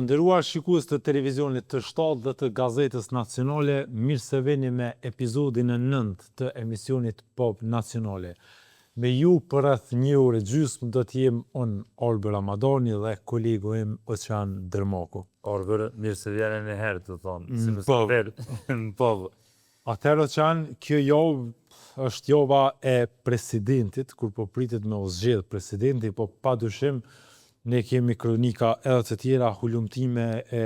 Nderuar shikues të televizionit të shtatë dhe të Gazetës Nacionale, mirë se vini me episodin e 9 të emisionit Pop Nacionale. Me ju për rreth 1 orë e gjysmë do të jem unë Olber Ramadani dhe kolegu im Oqan Dërmaku. Olber, mirë se vjen në herë të thonë, si më Po. së po. Atëherë Oqan, kjo javë është java e presidentit, kur po pritet me u zgjedh presidenti, po padyshim ne kemi kronika edhe të tjera, hulumtime e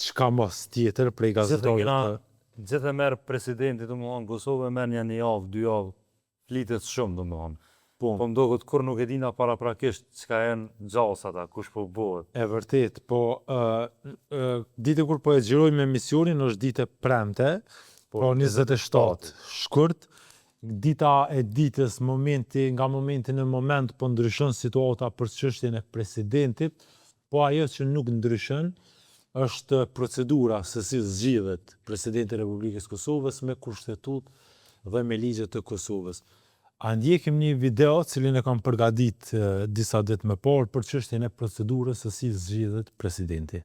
çka mos tjetër prej gazetorit. Gjithë merë presidenti, domethënë Kosovë merr një javë, 2 javë, flitet shumë domethënë. Po mdohet kur nuk e dina paraprakisht çka janë gjasa ata, kush po bëhet. E vërtet, po ditë kur po e xhirojmë emisionin është ditë e premte, po 27 shkurt. Dita e ditës, nga momenti në moment, po ndryshon situata për çështjen e presidentit, po ajo që nuk ndryshon është procedura se si zgjidhet presidenti i Republikës Kosovës me kushtetutë dhe me ligjet të Kosovës. A ndjekim një video cilin e kam përgadit disa ditë më parë për çështjen e procedurës se si zgjidhet presidenti.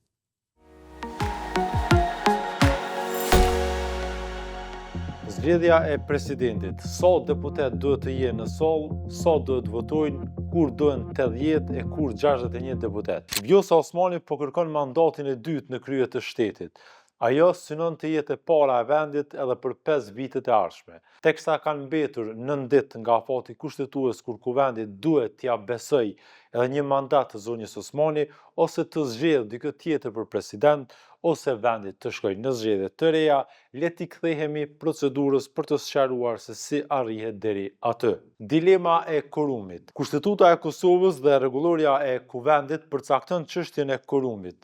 Zgjedhja e presidentit. Sa deputet duhet të jenë në sallë, sa duhet votojnë, kur duhen 80 e kur 61 deputet. Vjosa Osmani po kërkon mandatin e dytë në krye të shtetit. Ajo synon të jetë e para e vendit edhe për 5 vitet e ardhshme. Teksa kanë mbetur 9 ditë nga afati kushtetues kur kuvendi duhet t'ia besoj edhe një mandat të zonjës Osmani, ose të zgjedhë dikë tjetër për president, ose vendit të shkojnë në zgjedhje të reja, le t'i kthehemi procedurës për të sqaruar se si arrihet deri aty. Dilema e korumit. Kushtetuta e Kosovës dhe rregulloria e kuvendit përcakton çështjen e korumit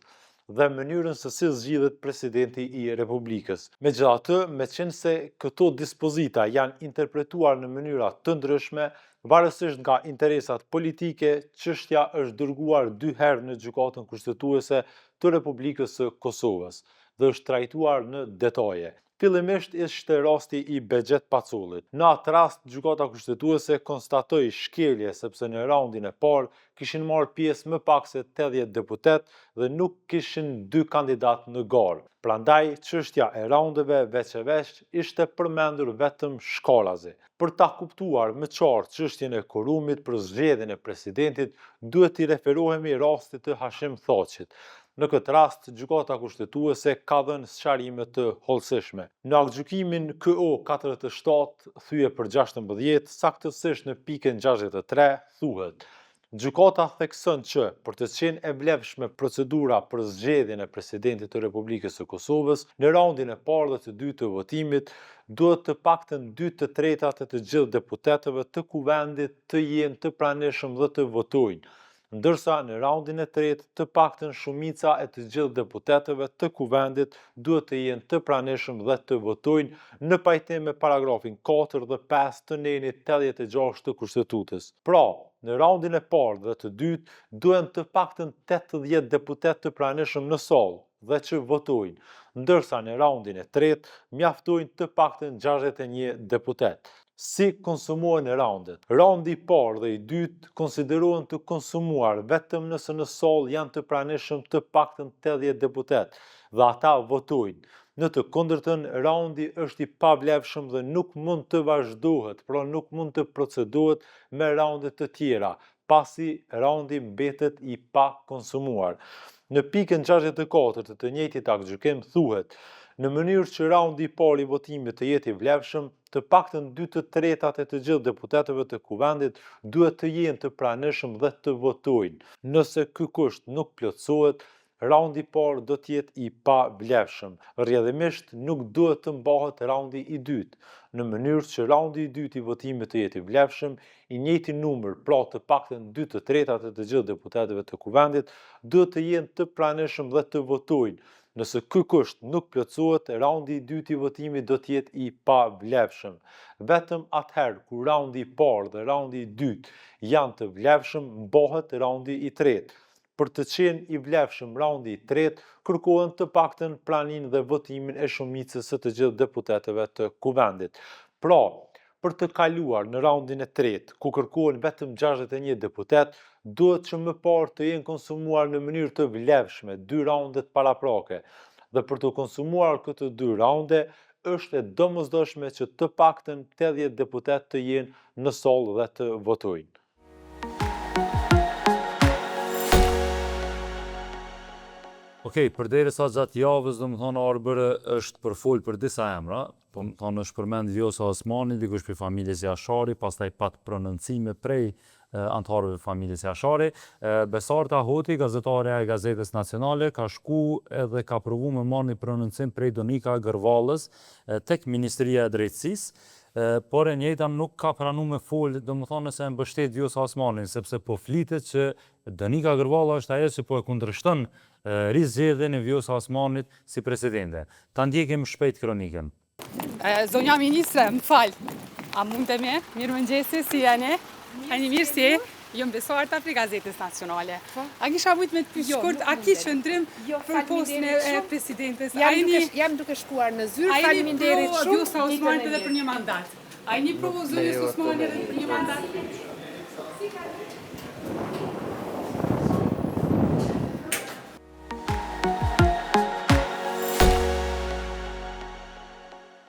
dhe mënyrën se si zgjidhet presidenti i Republikës. Megjithatë, meqense këto dispozita janë interpretuar në mënyra të ndryshme, varësisht nga interesat politike, çështja është dërguar 2 herë në gjykatën kushtetuese të Republikës së Kosovës dhe është trajtuar në detaje. Fillimisht ishte rasti i Bexhet Pacollit. Në atë rast, gjykata kushtetuese konstatoi shkelje sepse në raundin e parë kishin marrë pjesë më pak se 80 deputet dhe nuk kishin 2 kandidat në garë. Prandaj, çështja e raundeve veç e veç ishte përmendur vetëm shkallazi. Për ta kuptuar më qartë çështjen e korumit për zgjedhjen e presidentit, duhet t'i referohemi rastit të Hashim Thaçit. Në këtë rast, gjykata kushtetuese ka dhënë sqarime të hollësishme. Në aktgjykimin KO 47 thyje për 16, saktësisht në pikën 63, thuhet: Gjykata thekson që për të qenë e vlefshme procedura për zgjedhjen e presidentit të Republikës së Kosovës, në raundin e parë dhe të dytë të votimit, duhet të paktën 2/3 e të gjithë deputetëve të kuvendit të jenë të pranishëm dhe të votojnë, ndërsa në raundin e tretë të paktën shumica e të gjithë deputetëve të kuvendit duhet të jenë të pranishëm dhe të votojnë në pajtim me paragrafin 4 dhe 5 të nenit 86 të Kushtetutës. Pra, në raundin e parë dhe të dytë duhen të paktën 80 deputet të pranishëm në sallë dhe që votojnë, ndërsa në raundin e tretë mjaftojnë të paktën 61 deputet. Si konsumohen raundet? Raundi i parë dhe i dytë konsiderohen të konsumuar vetëm nëse në sallë janë të pranishëm të paktën 80 deputet dhe ata votojnë. Në të kundërtën, raundi është i pavlefshëm dhe nuk mund të vazhdohet, pra nuk mund të procedohet me raunde të tjera, pasi raundi mbetet i pa konsumuar. Në pikën 64 të njëjtit aktgjykim thuhet: në mënyrë që raundi i parë i votimit të jetë i vlefshëm, të paktën 2/3 e të gjithë deputetëve të kuvendit duhet të jenë të pranishëm dhe të votojnë. Nëse ky kusht nuk plotësohet, raundi i parë do të jetë i pa vlefshëm. Rrjedhimisht nuk duhet të mbahet raundi i dytë. Në mënyrë që raundi i dytë i votimit të jetë i vlefshëm, i njëjti numër, pra të paktën 2/3 e të gjithë deputetëve të kuvendit duhet të jenë të pranishëm dhe të votojnë. Nëse ky kusht nuk plotësohet, raundi i dytë i votimit do të jetë i pavlefshëm. Vetëm atëherë kur raundi i parë dhe raundi i dytë janë të vlefshëm, mbahet raundi i tretë. Për të qenë i vlefshëm raundi i tretë, kërkohen të paktën praninë dhe votimin e shumicës së të gjithë deputetëve të kuvendit. Pra, për të kaluar në raundin e tretë, ku kërkohen vetëm 61 deputet, duhet që më parë të jenë konsumuar në mënyrë të vlefshme 2 raundet paraprake. Dhe për të konsumuar këtë 2 raunde, është e domosdoshme që të paktën 80 deputet të jenë në sollë dhe të votojnë. Okej, përderisa gjatë javës Arbër është përfol për disa emra, është përmend Vjosa Osmani, dikush prej familjes Jashari, pastaj pat prononcime prej antarëve të familjes Jashari. Besarta Hoti, gazetarja e Gazetës Nacionale, ka shku edhe ka provu me marrë një prononcim prej Donika Gërvallës tek Ministria e Drejtësisë, por e njëjta nuk ka pranu me fol, nëse e mbështet Vjosa Osmanin, sepse po flitet që Donika Gërvalla është ajo që po e kundërshton rizgjedhjen e Vjosa Osmanit si presidente. Ta ndjekim shpejt kronikën. Zonja Ministre, më falë, a mundemi? Mirëmëngjesi, si jeni? A një mirë si? Jëmë Besarta prej Gazetës Nacionale. A kisha mujtë me të pysh shkurt, a ki qëndrim për postën e presidentes? Jam duke shkuar në zyrë, faleminderit shumë. A jeni pro Vjosa Osmanit edhe për një mandat? A jeni pro Vjosa Osmanit edhe për një mandat?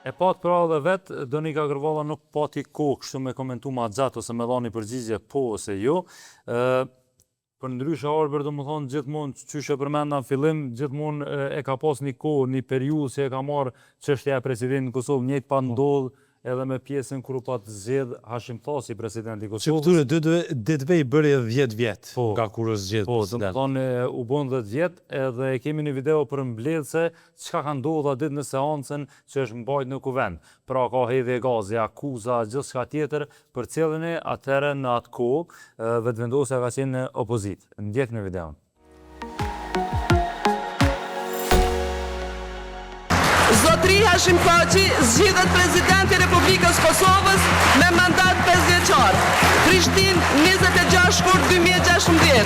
E pat pra dhe vetë, Donika Gërvalla nuk pati kohë kështu me komentu ma gjatë ose me dhani përgjigje po ose jo. Për ndryshe Arbër gjithmonë qyshe përmenda në fillim, gjithmonë e ka pas një kohë, një periudhë që e ka marrë çështja e presidentit në Kosovë, njëjtë pa ndodhë edhe me pjesën kur u pat zgjedh Hashim Thasi, presidenti i Kosovës. Që këture DTB-i bëri 10 vjet nga kur është zgjedh. Po, u bën 10 vjet edhe kemi një video për mbledhse çka ka ndodhur ditë në seancën që është mbajtur në kuvend. Pra ka hedhje gazi, akuza, gjithçka tjetër për cilën atëherë në atë kohë vetëvendosja ka qenë në opozitë. Ndjek në videon. Zotri Hashim Thaçi zgjidhet presidenti i Republikës Kosovës me mandat 5 vjeçar. Prishtinë 26 shkurt 2016.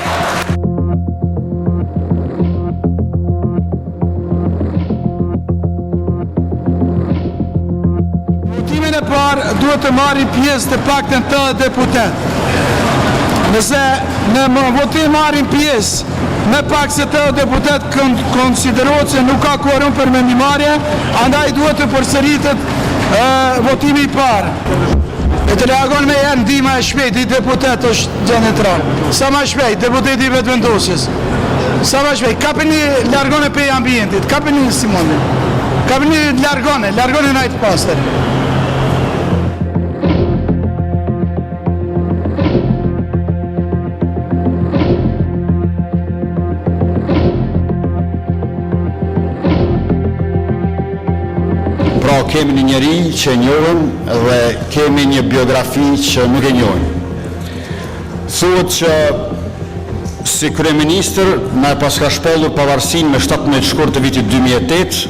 Votimin e parë duhet të marrin pjesë të paktën 80 deputet. Nëse në votim marrin pjesë me pak se 80 deputet konsiderohet se nuk ka kvorum për mendimarrje, andaj duhet të përsëritet votimi i parë. E të reagon me janë ndihma e shpejt, i deputet është gjenetral. Sa ma shpejt, deputeti i vetëvendosjes. Sa ma shpejt, kapeni largone pe ambientit, kapeni Simoni. Kapeni largone najtë pastër. Kemi një njeri që njohën dhe kemi një biografi që nuk e njohën. Thuhet që si kryeministër na e paska shpellur pavarësinë me 17 shkurt të vitit 2008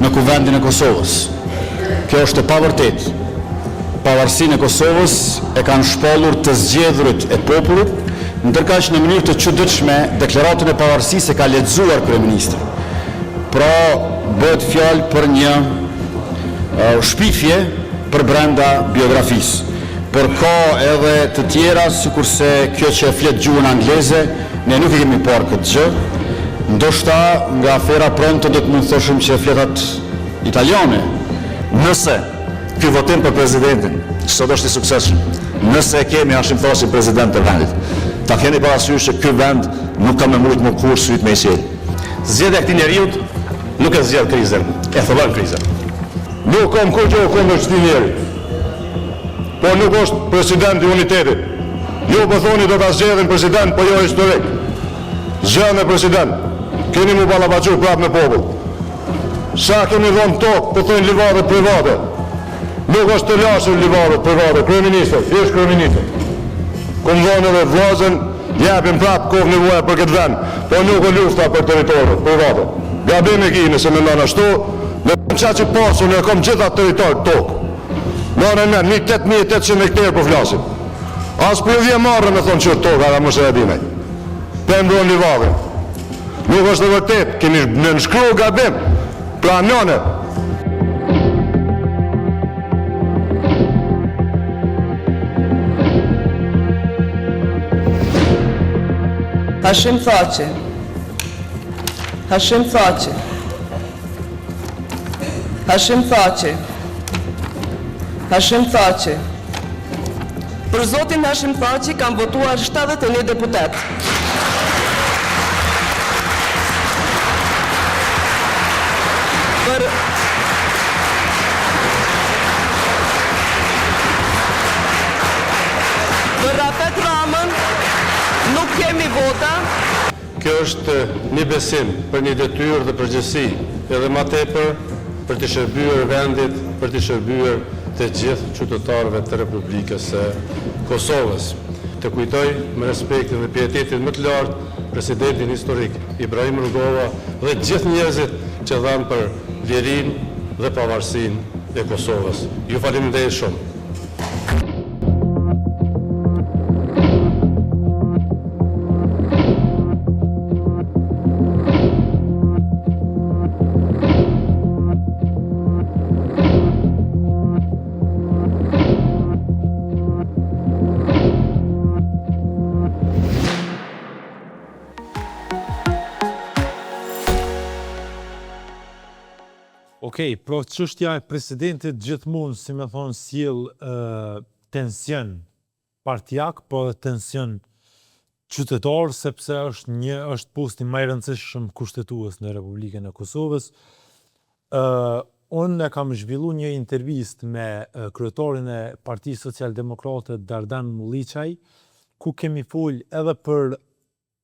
në kuvendin e Kosovës. Kjo është e pavërtetë. Pavarësinë e Kosovës e kanë shpellur të zgjedhurit e popullit, ndërkaq në mënyrë të çuditshme deklaratën e pavarësisë e ka lexuar kryeministri. Pra bëhet fjalë për një shpifje për brenda biografisë. Por ka edhe të tjera, sikurse kjo që e flet gjuhën angleze, ne nuk e kemi parë këtë gjë. Ndoshta nga afera Pronto do të mund thoshim që fletat italiane. Nëse ky votim për presidentin sot është i suksesshëm, nëse kemi Hashim Thaçin president të vendit, ta keni parasysh që ky vend nuk ka më mujt më kurrë syt me i sjell. Zgjedhja e këtij njeriu nuk e zgjedh krizën, e thellon krizën. Nuk kam kur që kundër këtij njeri. Po nuk është president i unitetit. Ju po thoni do ta zgjedhin president, po jo historik. Zgjedhni president. Keni mu ballafaqur prapë me popull. Sa keni dhënë tokë, po thonë livade private. Nuk është të lashur livade private, kryeministër, thjesht kryeministër. Kom dhënë edhe vllazën, japim prapë kohë nevoja për këtë vend, po nuk është lufta për territorin private. Gabim e ki nëse mendon ashtu. Në qa që pasur, në kom gjitha teritor tokë. Në në 8.800 hektarë për flasim. As për vje marrë me thonë qërë tokë, ara mëse e dinaj. Për mbron livadin. Nuk është të vërtet, keni në nëshkru gabim, pra nëne. Hashim Thaçi. Hashim Thaçi. Hashim Thaçi. Hashim Thaçi. Për zotin Hashim Thaçi kanë votuar 71 deputet. Për Rafet Ramën nuk kemi vota. Kjo është një besim për një detyrë dhe përgjegjësi, edhe më tepër për të shërbyer vendit, për të shërbyer të gjithë qytetarëve të Republikës së Kosovës. Të kujtoj me respektin dhe pietetin më të lartë presidentin historik Ibrahim Rugova dhe gjithë njerëzit që dhanë për lirinë dhe pavarësinë e Kosovës. Ju faleminderit shumë. Okej, pro çështja e presidentit gjithmonë, si me thonë, sjell tension partijak, po dhe tension qytetar, sepse është posti më i rëndësishëm kushtetues në Republikën e Kosovës. Unë e kam zhvillu një intervistë me kryetarin e Partisë Socialdemokrate Dardan Mulliçaj, ku kemi fol edhe për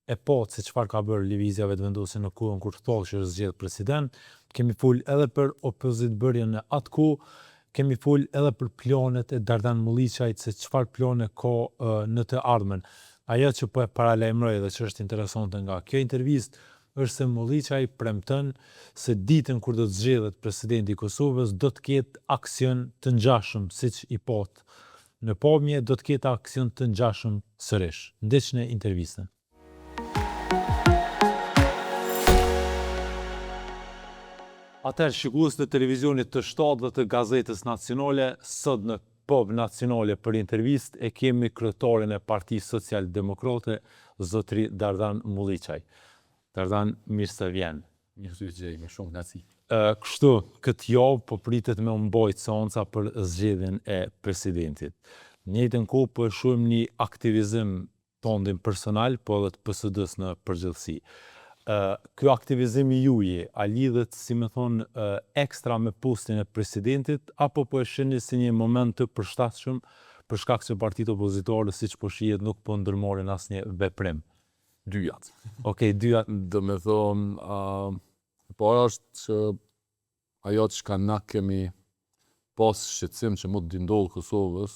se çfarë ka bërë lëvizja vetëvendosje në kohën kur thonë që është zgjedhur president, kemi fol edhe për opozitbërjen në atë kohë, kemi fol edhe për planet e Dardan Mulliçajt, se çfarë plane ka në të ardhmen. Ajo që po e paralajmëroj dhe që është interesante nga kjo intervistë është se Mulliçaj premton se ditën kur do të zgjedhet presidenti i Kosovës do të ketë aksion të ngjashëm siç i pat në pamje, do të ketë aksion të ngjashëm sërish. Ndiqni intervistën. Atëherë, shikues të televizionit të shtatë dhe të Gazetës Nacionale, sot në POB Nacionale për intervistë e kemi kryetarin e Partisë Socialdemokrate, zotri Dardan Mulliçaj. Dardan, mirë se vjen. Mirë se gjej, me shumë kënaqësi. Kështu, këtë javë po pritet me mbajt seanca për zgjedhjen e presidentit. Në njëjtën kohë po e shohim një aktivizëm tondin personal, po edhe të PSD-s në përgjithësi. Kjo aktivizimi juaj a lidhet, si me thonë, ekstra me postin e presidentit, apo po e shihni si një moment të përshtatshëm për shkak se partitë opozitare, siç po shihet, nuk po ndërmarrin asnjë veprim? Dyjat. Okej, dyjat. Do me thonë, para është që ajo që ka na kemi pas shqetësim që mund të ndodhë Kosovës,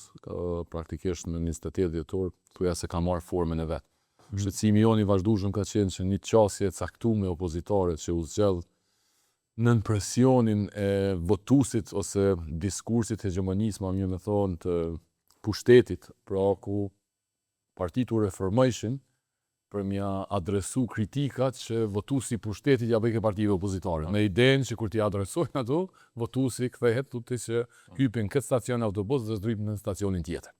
praktikisht në 28 dhjetor, thuja se ka marrë formën e vet. Shqetësimi jonë i vazhdueshëm ka qenë që një qasje caktuar opozitare që u zgjedh nën presionin e votuesit ose diskursit hegemonisë, më mirë me thonë, të pushtetit, pra ku Partitu Reformation për mja adresu kritikat që votuesi i pushtetit ja bëjke partive opozitare. Me idenë që kur t'i adresojnë ato, votuesi kthehet thotë që hypin këtë stacion autobus dhe zdrypin në stacionin tjetër.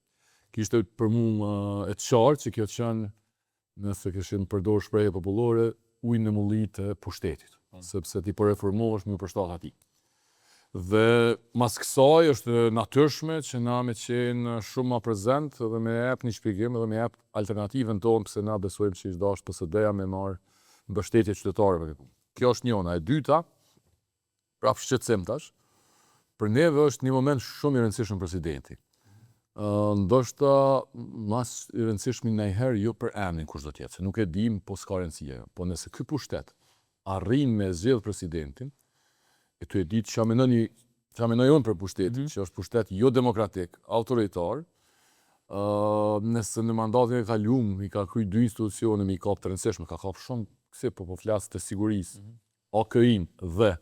Kishte për mua e qartë që kjo qenë, nëse këshin përdor shprehje popullore, ujë në mulli të pushtetit, sepse ti po reformohesh më përshtat atij. Dhe mas kësaj është natyrshme që na me qenë shumë më prezent dhe me jep një shpjegim dhe me jep alternativën tonë pse na besojmë që dash PSD-ja me marr mbështetje qytetarëve. Kjo është njëra. E dyta, prap shqetësim tash, për neve është një moment shumë i rëndësishëm presidenti. Ndoshta mas i rëndësishmi ndonjëherë jo për emrin kush do të jetë, se nuk e dim, po s'ka rëndësi ajo. Po nëse ky pushtet arrin me zgjedh presidentin, e tu e ditë që menoj unë për pushtetin, që është pushtet jo demokratik, autoritar, nëse në mandatin e kaluar i ka kryer 2 institucione me i kap të rëndësishme, ka kap shumë, po flas të sigurisë, OKI-n dhe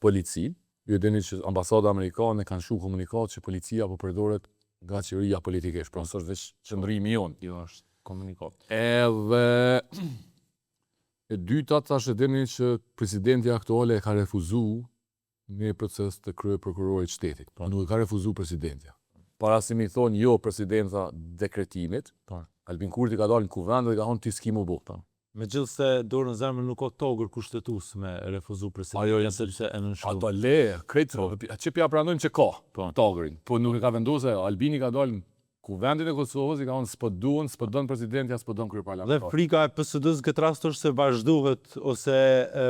policinë. Ju dini që ambasada amerikane kanë shumë komunikat që policia po përdoret nga qeveria politikisht, pra është veç qëndrimi jonë. Jo, është komunikat. Edhe e dyta, tash e dini që presidenti aktuale ka refuzuar një proces të krye prokurorit shtetit. Pra nuk e ka refuzuar presidentja. Para si mi thonë jo presidenta dekretimit, Albin Kurti ka dalë në kuvend dhe ka thonë ti s'ki mu bo. Megjithëse dorën zemrën nuk ka togër kushtetues me refuzu presidentin sepse e nënshkruan. Ato le, krejtë, që pja pranojmë që ka togërin, po nuk e ka vendosur se Albini ka dalë kuvendin e Kosovës i ka thonë s'po don presidentja, s'po don kryeparlamentar. Dhe frika e PSD-s këtë rast është se vazhdohet ose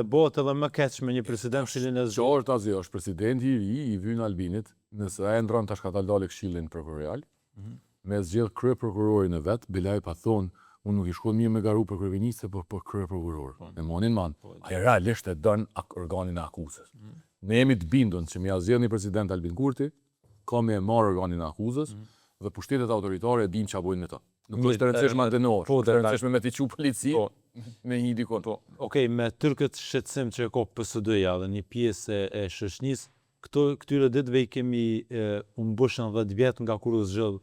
bëhet edhe më keq me një president cilin e zgjohet tazi është presidenti i ri i vyn Albinit, nëse ai ndron tash ka dalë këshillin prokurorial, me zgjedh krye prokurorin e vet, Bilaj pa thonë unë nuk i shkon mirë me garu për kryeministë, por për krye prokuror. E monin man. Ai realisht e don organin e akuzës. Ne jemi të bindur që m'ia zgjedhni president Albin Kurti, ka me marr organin e akuzës dhe pushtetet autoritare e dim ç'a bojnë me to. Nuk është të rëndësishme antenor, është të rëndësishme me t'i çu polici, me një dikon. Okej, me tërë këtë shqetësim që ka PSD-ja dhe një pjesë e shoqënisë, këtyre ditëve i kemi mbushën 10 vjet nga kur u zgjedh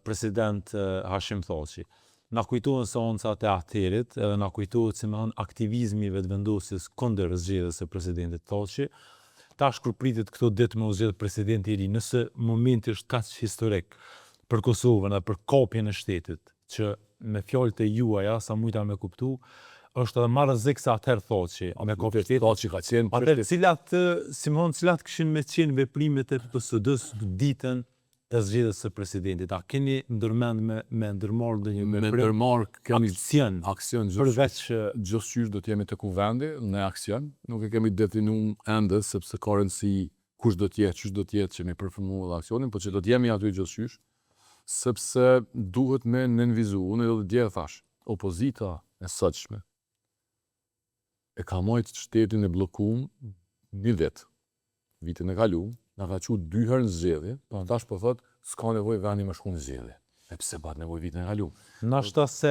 president Hashim Thaçi. Na kujtohen seancat e atëherit, edhe na kujtohet si më thon aktivizmi i vetvendosis kundër zgjedhjes së presidentit Thaçi. Tash kur pritet këto ditë me u zgjedh presidenti i ri, nëse momenti është kaq historik për Kosovën dhe për kapjen e shtetit, që me fjalët e juaja sa mujta me kuptu, është edhe më rrezik se atëherë Thaçi, me kapjen e shtetit. Thaçi ka qenë atëherë cilat kishin me qenë veprimet e PSD-s ditën e zgjedhjes së presidentit. A keni ndërmend me ndërmarrë ndonjë me ndërmarrë kemi aksion përveç gjithçysh do të jemi të kuvendi në aksion, nuk e kemi definuar ende sepse ka rëndësi kush do të jetë, ç'është do të jetë që me përfunduar edhe aksionin, por që do të jemi aty gjithçysh, sepse duhet me nënvizu. Unë edhe dje thash, opozita e sotshme e ka marrë shtetin e bllokuar një vit. Vitin e kaluar na ka qu 2 herë në zgjedhje, tash po thot s'ka nevojë vendi më shku në zgjedhje. E pse pat nevojë vitin e kaluar? Nashta se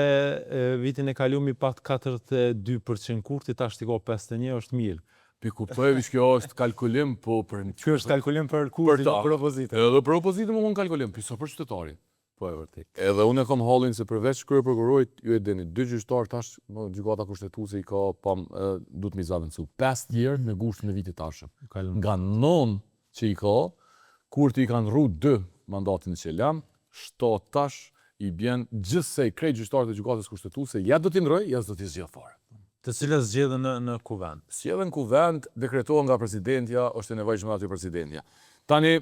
vitin e kaluar mi pat 42% Kurti, tash ti ka 51 është mirë. Pi kuptoj që kjo është kalkulim, po për Ky është kalkulim për Kurtin, për opozitën. Edhe për opozitën më kon kalkulim, pi sa për qytetarin. Po e vërtet. Edhe unë e kam hallin se përveç krye prokurorit, ju e dini, 2 gjyqtar tash, gjykata kushtetuese i ka duhet mi zavendësu 5 vjet në gushtin e vitit tashëm. Nga 9 që i ka, Kurti i kanë rru 2 mandatin që lam, 7 tash i bjen gjithsej krejt gjyqtarët e gjykatës kushtetuese, ja do t'i ndroj, ja do t'i zgjedh fare. Të cilët zgjedhen në kuvend. Zgjedhen kuvend, dekretohen nga presidentja, është e nevojshme aty presidentja. Tani,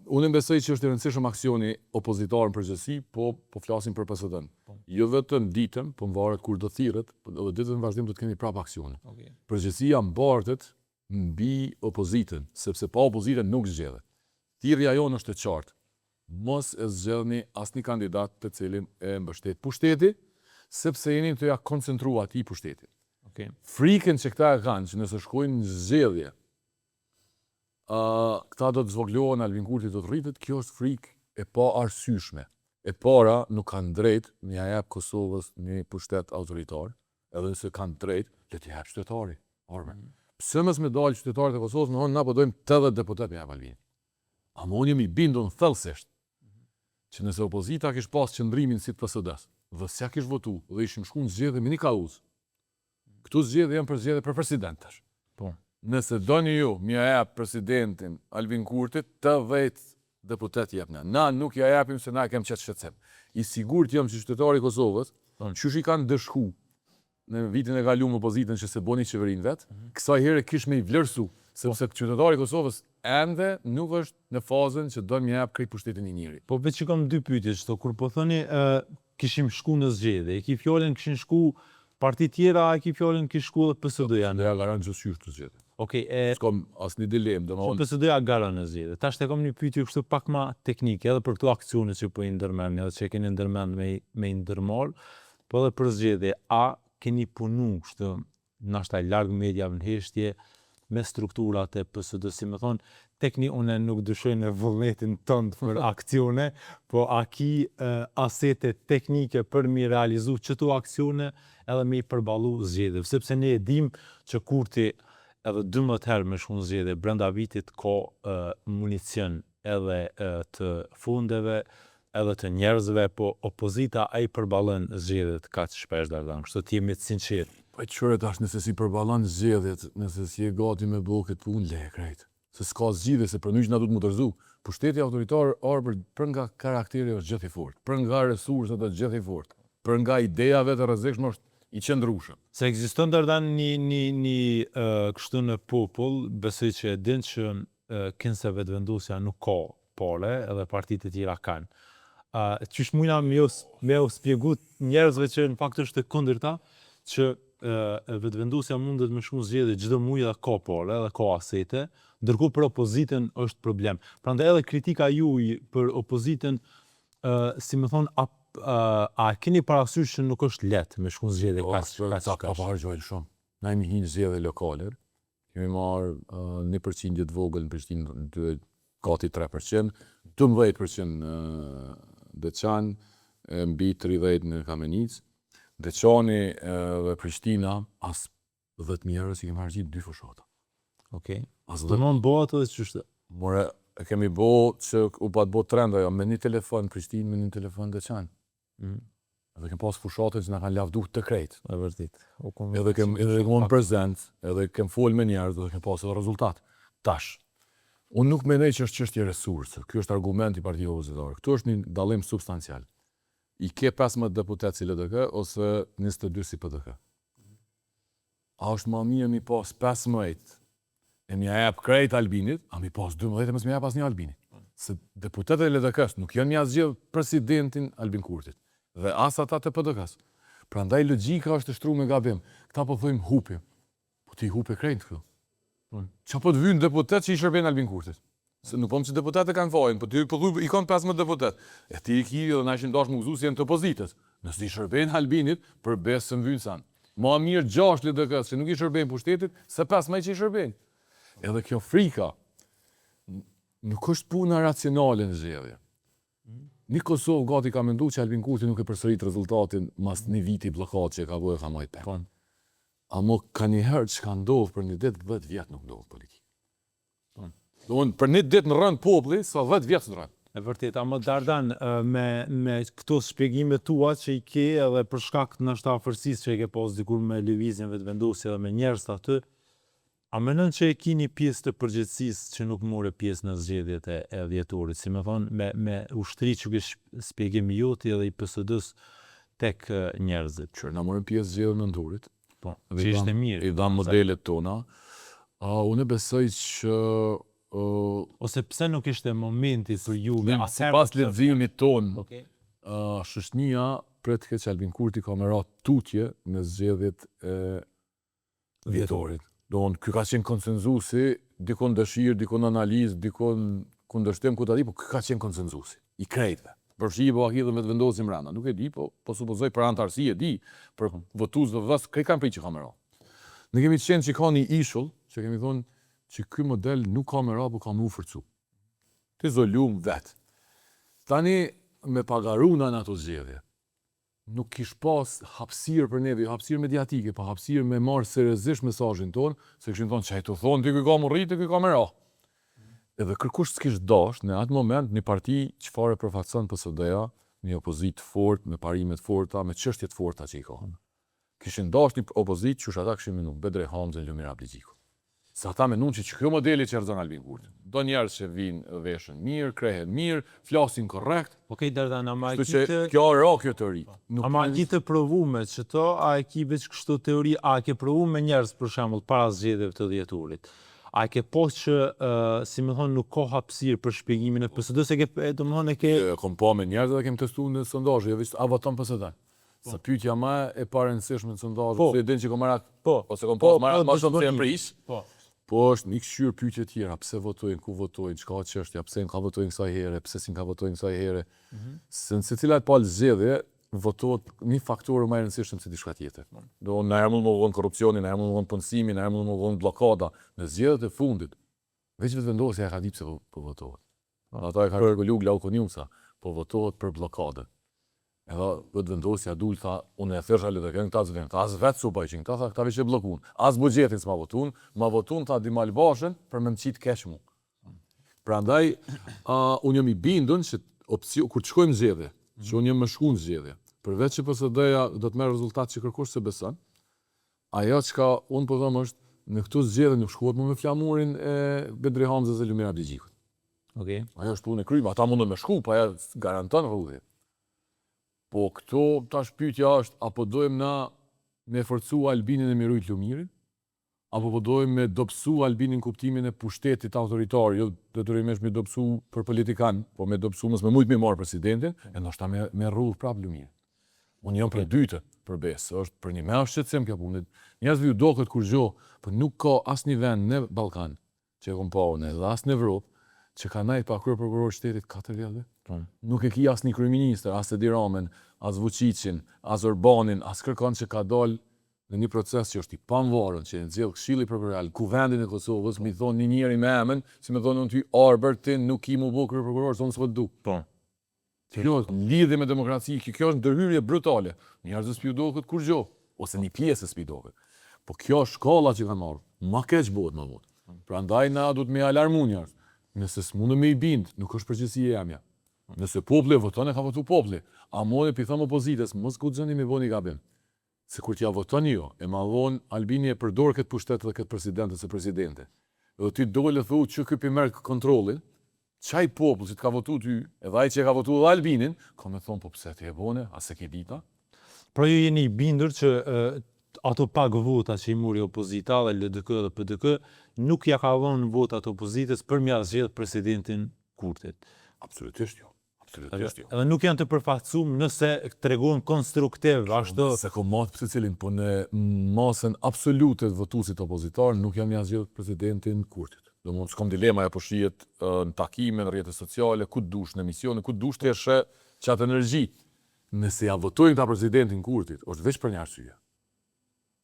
unë besoj që është i rëndësishëm aksioni opozitar në përgjithësi, po flasim për PSD-n. Jo vetëm ditën, po mvaret kur do thirret, edhe ditën në vazhdim do të kemi prapë aksione. Përgjithësia mbartet mbi opozitën, sepse pa opozitën nuk zgjedhet. Thirrja jonë është e qartë. Mos e zgjedhni asnjë kandidat të cilin e mbështet pushteti, sepse jeni të ja koncentruar atij pushtetit. Frikën që këta e kanë, që nëse shkojnë në zgjedhje, këta do të zvoglohen, Albin Kurti do të rritet, kjo është frikë e pa arsyeshme. E para nuk kanë drejt me ja jap Kosovës një pushtet autoritar, edhe nëse kanë drejt, le t'i jap qytetari. Pse mos me dalë qytetarët e Kosovës, më thonë na po dojmë 80 deputet me jap Albin. Ama unë jemi bindur thellësisht që nëse opozita kish pas qëndrimin si të PSD-s, dhe s'ja kish votu, dhe ishim shku në zgjedhje me një kauz. Këtu zgjedhje janë për zgjedhje për president tash. Nëse doni ju m'ja jap presidentin Albin Kurtit, 80 deputet jepna. Na nuk ja japim se na kem qetë shqetësim. I sigurt jam që qytetari i Kosovës, qysh i kanë dëshku në vitin e kaluar opozitën që se boni qeverinë vet, kësaj here kish me i vlerësu, sepse qytetari i Kosovës ende nuk është në fazën që do m'ja jap krejt pushtetin i njëri. Po veç që kam 2 pyetje çto kur po thoni kishim shku në zgjedhje, e ki fjalën kishin shku parti tjera, e ki fjalën kish shku edhe PSD-ja. Ne ja garant gjithçysh të zgjedhje. Okej, s'kam asnjë dilemë, domethënë. PSD-ja garan në zgjedhje. Tash te kam një pyetje kështu pak më teknike edhe për këto aksione që po i ndërmendni, edhe që keni ndërmend me ndërmarr, po edhe për zgjedhje, a keni punu kështu nashta larg mediave në heshtje me strukturat e PSD-s, si më thon, tekni unë nuk dyshoj në vullnetin tënd për akcione, po a ki asete teknike për mi realizu qëto aksione edhe me i përballu zgjedhje, sepse ne e dim që Kurti edhe 12 herë me shku në zgjedhje brenda vitit ka municion edhe të fundeve, edhe të njerëzve, po opozita ai përballon zgjedhjet kaq shpesh dardan, kështu të jemi të sinqert. Po çfarë tash nëse si përballon zgjedhjet, nëse si e gati me bëu këtë punë le krejt. Se s'ka zgjidhje, se për në na duhet më tërzu. Pushteti autoritar për nga karakteri është gjithë i fortë, për nga resurset është gjithë i fortë, për nga ideja vetë rrezikshme është i qëndrueshëm. Se ekziston dërdan një kështu në popull, besoj që e din që kinse vetëvendosja nuk ka pole, edhe partitë e tjera kanë. Qysh mujna me u spjegu njerëzve që në fakt është e kundërta, që vetëvendosja mundet me shku zgjedhje çdo muaj dhe ka pole, edhe ka asete, ndërkohë për opozitën është problem. Prandaj edhe kritika juaj për opozitën, si më thonë, a keni parasysh që nuk është lehtë me shku zgjedhje Ka parë shumë. Na jemi hinë zgjedhje lokale, kemi marrë 1% të vogël në Prishtinë, gati 3%, 12% në Deçan, mbi 30% në Kamenic. Deçani dhe Prishtina, as 10.000 euro si kemi harxhit 2 fushata. Okej. As Do në bëhet edhe çështë. More, e kemi bo që u pat bo trend ajo, me një telefon Prishtinë, me një telefon Deçan. Edhe kem pas fushate që na kanë lavdu të krejt. E vërtet. Edhe kem unë prezent, edhe kem fol me njerëz, edhe kem pas edhe rezultat. Tash, unë nuk mendoj që është çështje resurse. Ky është argument i Partisë Opozitare. Këtu është një dallim substancial. I ke 15 deputet si LDK ose 22 si PDK. A është më mirë mi pas 15 e mi jep krejt Albinit, a mi pas 12 e mos mi jep asnjë Albinit. Se deputetët e LDK-s nuk janë mja zgjedh presidentin Albin Kurtit dhe as ata të PDK-s. Prandaj logjika është e shtruar me gabim. Këta po thojmë hupi. Po ti hupe krejt këtu. Qa po të vynë deputet që i shërben Albin Kurtit? Se nuk pom që deputetet kanë fajnë, po ti po thuj i kanë 15 deputet. E ti i ki dhe na ishin dash më gëzu si janë të opozitës. Nëse i shërben Albinit, për besë së mvynë sanë. Ma mirë 6 LDK-s që nuk i shërben pushtetit, se 15 që i shërben. Edhe kjo frika, nuk është puna racionale në zgjedhje. Një Kosovë gati ka mendu që Albin Kurti nuk e përsërit rezultatin mas një viti blokat që ka bëhe ka mojt pek. Amo ka njëherë që ka ndodhë për një ditë 10 vjetë nuk ndodhë politikë. Për një ditë në rënd populli, sa 10 vjetë në rënd. E vërtet, ama Dardan, me këto shpjegime tua që i ke edhe për shkak të nështë afërsisë që i ke pas dikur me lëvizjen vetëvendosje dhe me njerëz të aty, a mendon që e ki një pjesë të përgjithësisë që nuk more pjesë në zgjedhjet e dhjetorit, si me thonë, me ushtri që ke shpjegimi joti edhe i PSD-s tek njerëzit. Që na morën pjesë zgjedhjen në Ndurit. Po, që ishte mirë. I dham modelet tona. Unë besoj që ose pse nuk ishte momenti për ju me pas leximit ton. Shoqënia pret që Albin Kurti ka më ra tutje në zgjedhjet e dhjetorit. Ky ka qenë konsenzusi, dikon dëshirë, dikon analizë, dikon kundërshtim ku ta di, po ky ka qenë konsenzusi i krejtëve. Përfshi po akidhe me të vendosim mbrana. Nuk e di, po supozoj për antarësi e di, për votuesve vës, kë kanë prit që ka më ra. Ne kemi qenë që ka një ishull, që kemi thonë që ky model nuk ka më ra, po ka më u forcu. Të zolum vetë. Tani me pagaruna në ato zgjedhje. Nuk kish pas hapësirë për neve, hapësirë mediatike, pa hapësirë me marrë seriozisht mesazhin ton, se kishin thonë çaj të thonë ti ky ka më rrit, ky ka më ra. Edhe kërkush s'kish dash në atë moment një parti çfarë përfaqëson PSD-ja, një opozitë fort, me parime të forta, me çështje të forta që i kanë. Kishin dash një opozitë që ata kishin menduar Bedre Hamzën, Lumira Abligjiku. Se ata mendon që kjo modeli që rëzon Albin Kurti. Do njerëz që vinë veshën mirë, krehen mirë, flasin korrekt. Okej, Dardan, ama kjo ra kjo teori. Ama gjithë provume që to, a e ki veç kështu teori, a e ke provu me njerëz për shembull para zgjedhjeve të dhjetorit. A e ke pas që, si më thonë, nuk ka hapësirë për shpjegimin e PSD-s, domthonë e ke kom pa me njerëz dhe kem testuar në sondazhe, jo vetë a voton PSD. Sa pyetja më e parëndësishme në sondazhe, se din që komarat, ose kom pas më shumë se pris. Po është një këshyrë pyetje tjera, pse votojnë, ku votojnë, çka çështja, pse ka votojnë kësaj here, pse si ka votojnë kësaj here. Se në secila palë zgjedhje votohet një faktor më i rëndësishëm se diçka tjetër. Do na herë më vonë korrupsioni, na herë më vonë punësimi, na herë më vonë bllokada. Në zgjedhjet e fundit, veç vetëvendosja e ka di pse po votohet. Ata e kanë rregullu Glaukoniumsa, po votohet për bllokadë. Edhe vetëvendosja dul tha, unë e thësha le të kënë këta zëdhen, as vetë su bajqin, këta veç e blokun, as bugjetin s'ma votun tha Dimal Bashën për me më qitë kesh mu. Prandaj, unë jam i bindun që kur të shkojmë zgjedhje, që unë jam më shku në zgjedhje, përveç që PSD-ja do të merr rezultat që kërkush se beson, ajo çka unë po them është në këtu zgjedhje nuk shkohet më me flamurin e Bedri Hamzës dhe Lumira Abligjikut. Okej. Ajo është punë e kryme, ata mundën me shku, pa ajo garanton rrugën. Po këto tash pyetja është, apo dojmë na me forcu Albinin e me rujt Lumirin, apo po dojmë me dobësu Albinin kuptimin e pushtetit autoritar, jo detyrimisht me dobësu për politikan, po me dobësu mësë me mujtë me marë presidentin, e ndoshta me rrudh prap Lumirin. Unë jam për dytë për besë, është për një me shqetësim kjo punë. Njerëzve ju doket kur gjo, për nuk ka asnjë vend në Ballkan, që e kom pa unë, dhe as në Evropë, që ka najt pa krye prokuror shtetit 4 vjet. Nuk e ki asnjë kryeministër, as Edi Ramën, as Vučićin, as Orbanin, as kërkon që ka dalë në një proces që është i pavarur, që e nxjell Këshilli Prokuroral, Kuvendin e Kosovës, mi thonë një njeri me emën, si më thonë unë ty Arber, ti nuk i mu bë krye prokuror, sonë s'po du. Po. Kjo lidhje me demokraci, kjo është ndërhyrje brutale. Njerëzit s'pi duket kur gjë, ose një pjesë s'pi duket. Po kjo shkolla që kanë marrë, ma keq bëhet më vonë. Prandaj na duhet me alarmu njerëz. Nëse s'mundem me i bind, nuk është përgjegjësia e jemja. Nëse populli voton, e ka votu populli. A moni pi thëmë opozitës, mos guxoni me bëni gabim. Se kur t'ja votoni jo, e mallon Albini e përdor këtë pushtet dhe këtë president ose presidente. Dhe ti dole thu që ky pi merr kontrollin, çaj popull që t'ka votu ty, edhe ai që e ka votu dhe Albinin, ka me thonë po pse ti e bone, a se ke dita? Pra ju jeni i bindur që ato pak vota që i muri opozita dhe LDK dhe PDK nuk ja ka dhënë votat opozitës për mja zgjedh presidentin Kurtit. Absolutisht jo. Edhe nuk janë të përfaqësuar nëse tregon konstruktiv ashtu. Se ko matë për cilin, po në masën absolute të votuesit opozitar nuk janë zgjedh presidentin Kurtit. Do mund s'kom dilema apo shihet në takime, në rrjetet sociale, ku dush në emisione, ku dush të shë çat energji. Nëse ja votojnë ta presidentin Kurtit, është veç për një arsye.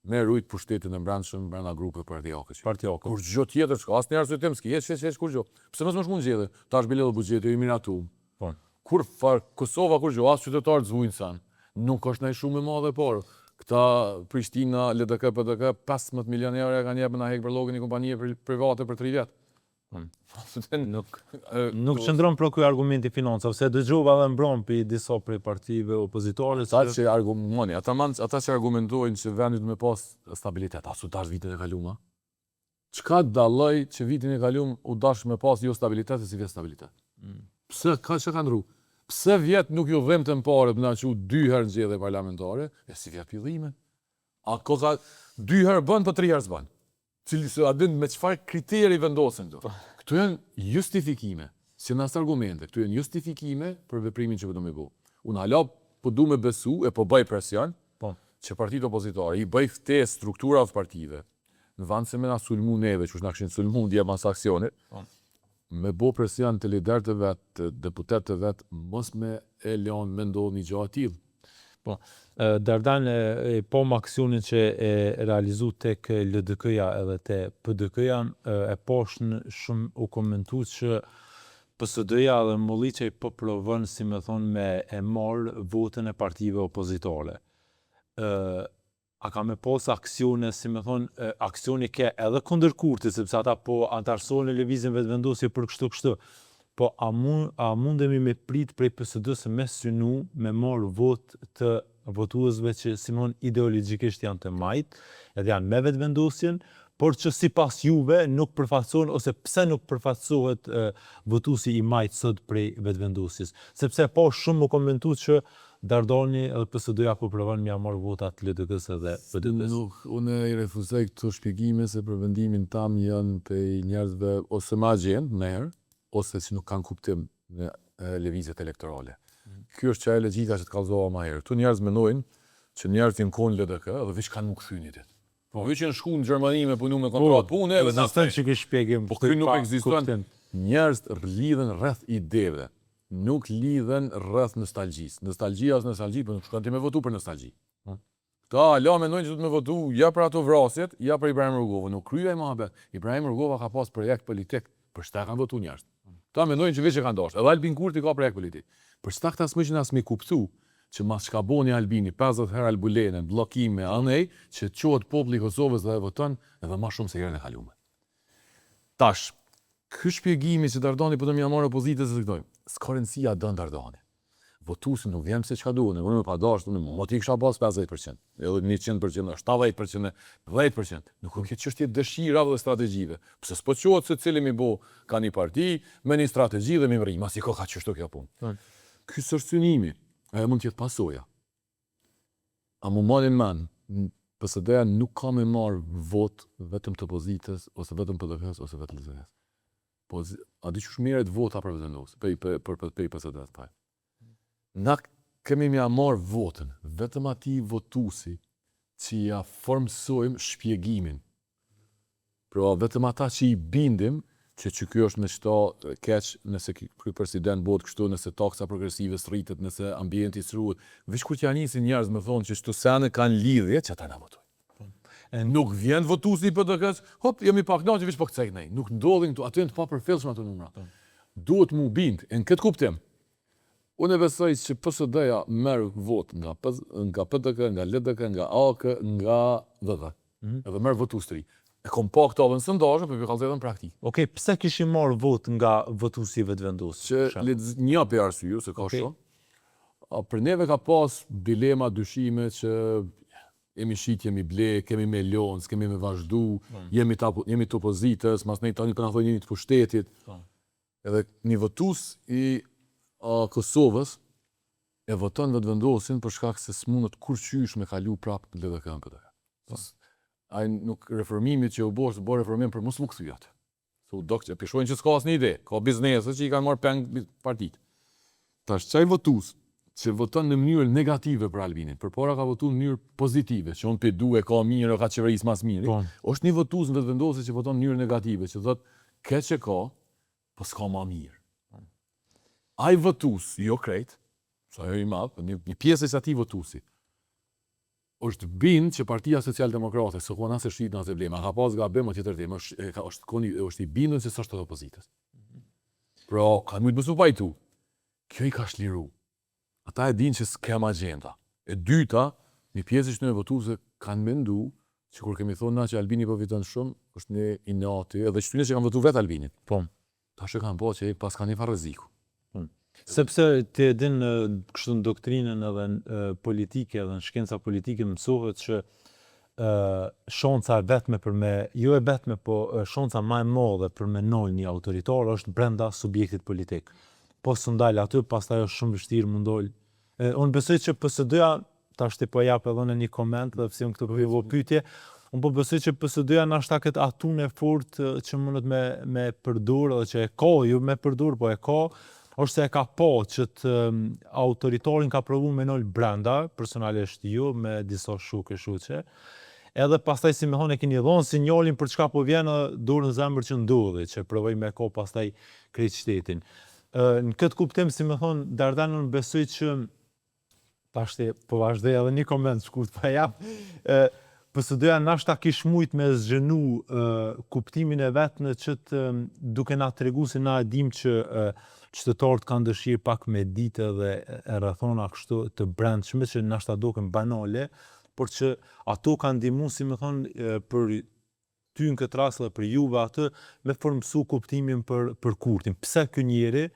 Me rujt pushtetin e brendshëm brenda grupeve partijake. Kur gjë tjetër s'ka asnjë arsye tim, s'ki heç kur gjë. Pse mos më shkon zgjedhje? Tash bile buxheti i miratuar. Po. Kur far Kosova kur gjë as qytetarët zvujnë san. Nuk është ndaj shumë e madhe por. Këta Prishtina, LDK, PDK 15 milionë euro kanë jepur na hek për llogën e kompanie private për 3 vjet. Nuk qëndron pro ky argumenti financa, se dëgjova edhe mbron për disa prej partive opozitare. Ata që argumentojnë, ata që argumentojnë që vendi duhet me pas stabilitet, asu tash vitet e kaluara. Çka dalloj që vitin e kaluar u dash me pas jo stabilitet se si vjet stabilitet. Pse ka çka kanë rru? Pse vjet nuk ju dhëmtën parë na çu 2 herë zgjedhje parlamentare, e si vjet pillime? A koza 2 herë bën, po 3 herë s'bën. Cili se a din me çfarë kriteri vendosen këto. Këto janë justifikime, si nas argumente, këto janë justifikime për veprimin që do me bëu. Unë hala po du me besu e po bëj presion, që partitë opozitare i bëj ftesë struktura të partive. Në vend se me na sulmu neve, që është na kishin sulmu ndje mas aksionit, me bo presion të liderët e vet, të deputetët e vet, mos me e lënë me ndodh një gjë e tillë. Po, Dardan po më aksionin që e realizu tek LDK-ja edhe te PDK-ja, e poshtë shumë u komentu që PSD-ja dhe Molliçaj po provon, si me thonë, me e marrë votën e partive opozitare. A ka me pos aksione, si me thonë, aksioni ke edhe kundër Kurtit, sepse ata po antarësojnë në lëvizjen vetëvendosje për kështu. Po a mundemi me prit prej PSD-s me synu me marrë votë të votuesve që simon ideologjikisht janë të majt, edhe janë me vetëvendosjen, por që sipas juve nuk përfaqësohen ose pse nuk përfaqësohet votuesi i majt sot prej vetëvendosjes. Sepse po shumë u komentuar që Dardani edhe PSD-ja po provon me marrë votat LDK-s edhe PDK-s. Nuk, unë i refuzoj këto shpjegime se për vendimin tam janë prej njerëzve ose ma gjenë në herë, ose që nuk kanë kuptim në lëvizjet elektorale. Kjo është çaja logjika që të kallëzova më herë. Këtu njerëz mendojnë që njerëzit janë kon LDK dhe veç kanë më kthyeni ditë. Po veç janë shkuar në Gjermani me punu me kontratë pune edhe na thënë që ke shpjegim. Po ky nuk ekziston. Njerëz lidhen rreth ideve, nuk lidhen rreth nostalgjisë. Nostalgjia është nostalgji, por nuk shkon ti me votu për nostalgji. Ta la mendojnë që do të me votu ja për ato vrasjet, ja për Ibrahim Rugova. Nuk kryej mohabet. Ibrahim Rugova ka pas projekt politik, për shta kanë votu njerëz. Ta mendojnë që veç e kanë dashur. Edhe Albin Kurti ka projekt politik. Për shta këta s'më që nasë me kuptu që mas shka boni Albini 50 herë albulene, blokime, anej, që qohet populli i Kosovës dhe e voton edhe ma shumë se herën e kalume. Tash, ky shpjegimi që Dardani po të mja marrë opozitës e këtoj, s'ka rëndësia dën Dardani. Votuesi nuk vjen se çka duhen, unë pa dashur, unë mos i kisha pas 50%, edhe 100%, 70%, 10%. Nuk ka çështje dëshira dhe strategjive. Pse s'po quhet se cili mi bë ka një parti me një strategji dhe mi rrim, masi ka çështje kjo punë. Ky sërcynimi, ajo mund të jetë pasoja. A mu marrin men PSD-ja nuk ka me marrë vot vetëm të opozitës, ose vetëm PDK-s, ose vetëm LZV-s. A di që merret vota për vendosë, për PSD-s taj. Na kemi mja marrë votën, vetëm ati votusi që ja formsojmë shpjegimin. Pra vetëm ata që i bindim, që kjo është me qëta keq, nëse ky president bëhet kështu, nëse taksa progresive rritet, nëse ambienti sruhet, veç kur t'ja nisin njerëz me thonë që çto sene kanë lidhje, që ata na votojnë. Nuk vjen votuesi i PDK-s, hop, jemi pak naçi veç po kcejnë. Nuk ndodhin këtu, aty të papërfillshme ato numra. Duhet mu bind, në këtë kuptim. Unë besoj që PSD-ja merr votë nga PDK, nga LDK, nga AK, nga VV. Edhe merr votues të ri. E kom pa këto dhe në sondazhe, për kallëzoj edhe në praktikë. Okej, pse kishim marrë vot nga votuesive të vendosur? Që një për arsye, se ka shumë. Për neve ka pas dilema, dyshime që jemi shit, jemi ble, kemi me lonë, s'kemi me vazhdu, jemi të opozitës, mas ne tani për në thoi një të pushtetit. Edhe një votues i Kosovës e voton vetë vendosin për shkak se s'mundet kurqysh me kalu prapë në LDK-n PDK. Ai nuk reformimit që u bërë reformim për mos më kthyat. So doktor, pishojnë që s'ka asnjë ide, ka biznese që i kanë marrë peng partitë. Tash çaj votues që voton në mënyrë negative për Albinin, përpara ka votuar në mënyrë pozitive, që unë pedu e ka mirë, ka qeverisë mas mirë. Është një votues në vetëvendosje që voton në mënyrë negative, që thotë keq që ka, po s'ka më mirë. Ai votues, jo krejt, sa jo i madh, një pjesë e atij votuesi është bind që Partia Social-Demokrate, së kona se shqit në atë blema, ka pas gabim o tjetër tim, është i bindën që s'është të opozitës. Pra, ka mujtë mësu pajtu. Kjo i ka shliru. Ata e din që s'kem agenda. E dyta, një pjesë që në votuese kanë mendu që kur kemi thonë na që Albini po fiton shumë, është një inati, edhe qëtyne që kanë votu vetë Albinit. Po. Ta që kanë po që pas kanë një farë rreziku. Sepse ti e din kështu në doktrinën edhe në politike edhe në shkenca politike mësohet që shonca e vetme për me, jo e vetme, po shonca më e madhe për me nol një autoritar është brenda subjektit politik. Po së ndalë aty, pastaj është shumë vështirë më ndol. Unë besoj që PSD-ja, tash ti po jap edhe në një koment dhe pse unë këtë po pyetje, unë po besoj që PSD-ja na shta këtë atun e fort që mundet me përdur edhe që e ka, jo me përdur, po e ka, është se e ka po që të autoritarin ka provu me nol brenda, personalisht jo, me disa shuqe, edhe pastaj si me thonë e keni dhonë sinjalin për çka po vjen dorë në zemër që ndodhi, që provoj me ko pastaj krejt shtetin. Në këtë kuptim, si me thonë, Dardanën besoj që, pashte po vazhdoj edhe një koment shkurt pa jap, PSD-ja nashta kish mujt me zgjenu kuptimin e vetë në që duke na tregu se na e dim që qytetarët kanë dëshirë pak me ditë dhe e rrethona kështu të brendshme që nashta duken banale, por që ato kanë ndihmuar, si më thonë, për ty në këtë rast dhe për juve atë me formësu kuptimin për Kurtin. Pse ky njeri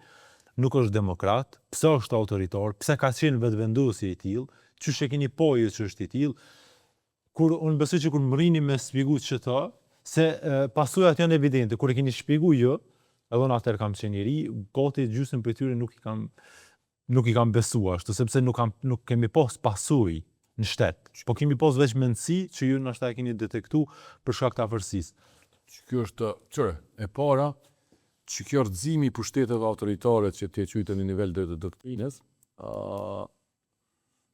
nuk është demokrat, pse është autoritar, pse ka qenë vetëvendosje i tillë, çysh e keni po ju që është i tillë. Kur unë besoj që kur më rrini me shpjegu çeta, se pasojat janë evidente, kur e keni shpjegu jo, edhe në atër kam qenë i ri, gati gjysmën për tyre nuk i kam besuar, ashtu sepse nuk kemi pas pasoj në shtet, po kemi pas veç mendësi që ju nashta e keni detektu për shkak të afërsisë. Kjo është, e para, që kjo rëzimi i pushteteve autoritare që të qyte në nivel të doktrinës,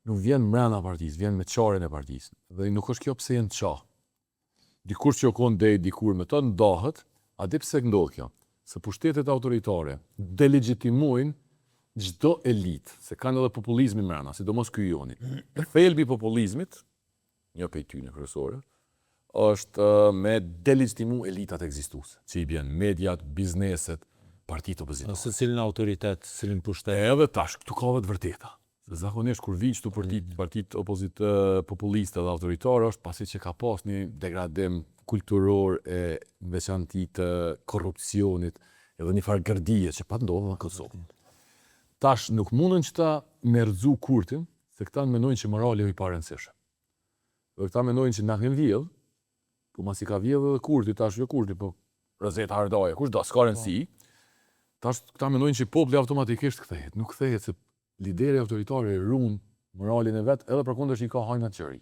nuk vjen mrena partisë, vjen me qarën e partisë. Dhe nuk është kjo pse jenë qa. Dikur që okon dej, dikur me të ndahet, a di pse ndodh kjo? Se pushtetet autoritare delegitimojnë çdo elitë, se kanë edhe populizmi mrena, sidomos ky joni. Thelbi i populizmit, një prej tyre kryesore, është me delegitimu elitat ekzistuese, që i bjen mediat, bizneset, partitë opozitare. Ose cilin autoritet, cilin pushtet. Edhe tash, këtu ka vetë vërteta. Zakonisht kur vinë këtu partitë populiste dhe autoritare është pasi që ka pas një degradim kulturor e veçanti të korrupsionit edhe një farë gërdije që pa ndodhë në Kosovë. Tash nuk mundën që ta me rëzu Kurtin, se këta mendojnë që morali jo i parëndësishëm. Dhe këta mendojnë që na kanë vjedhë, po mas i ka vjedhë edhe Kurti, tash jo Kurti, po Rëzeta Hardaje, kush do, s'ka rëndësi, tash këta mendojnë që populli automatikisht kthehet, nuk kthehet se lideri autoritare ruan moralin e vet, edhe përkundër që i ka hajna qëri.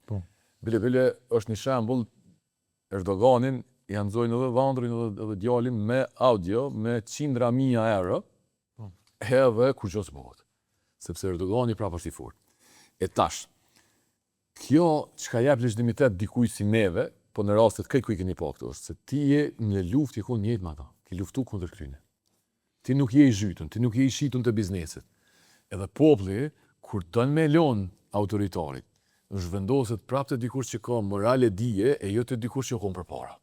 Po. Bile është një shembull, Erdoganin i nxojnë edhe vandrin edhe djalin me audio, me qindra mijë euro, edhe kur gjë s'bëhet. Sepse Erdogani prapë është i fortë. E tash, kjo çka jep legjitimitet dikujt si neve, po në rastet këj ku i keni pa këtu, është se ti je në luftë i njëjtë me ata, ki luftu kundër kryne. Ti nuk je i zhytun, ti nuk je i shitun të biznesit. Edhe populli, kur dën me lon autoritarit, është vendoset prapë të dikush që ka morale dije e jo të dikush që ka përpara.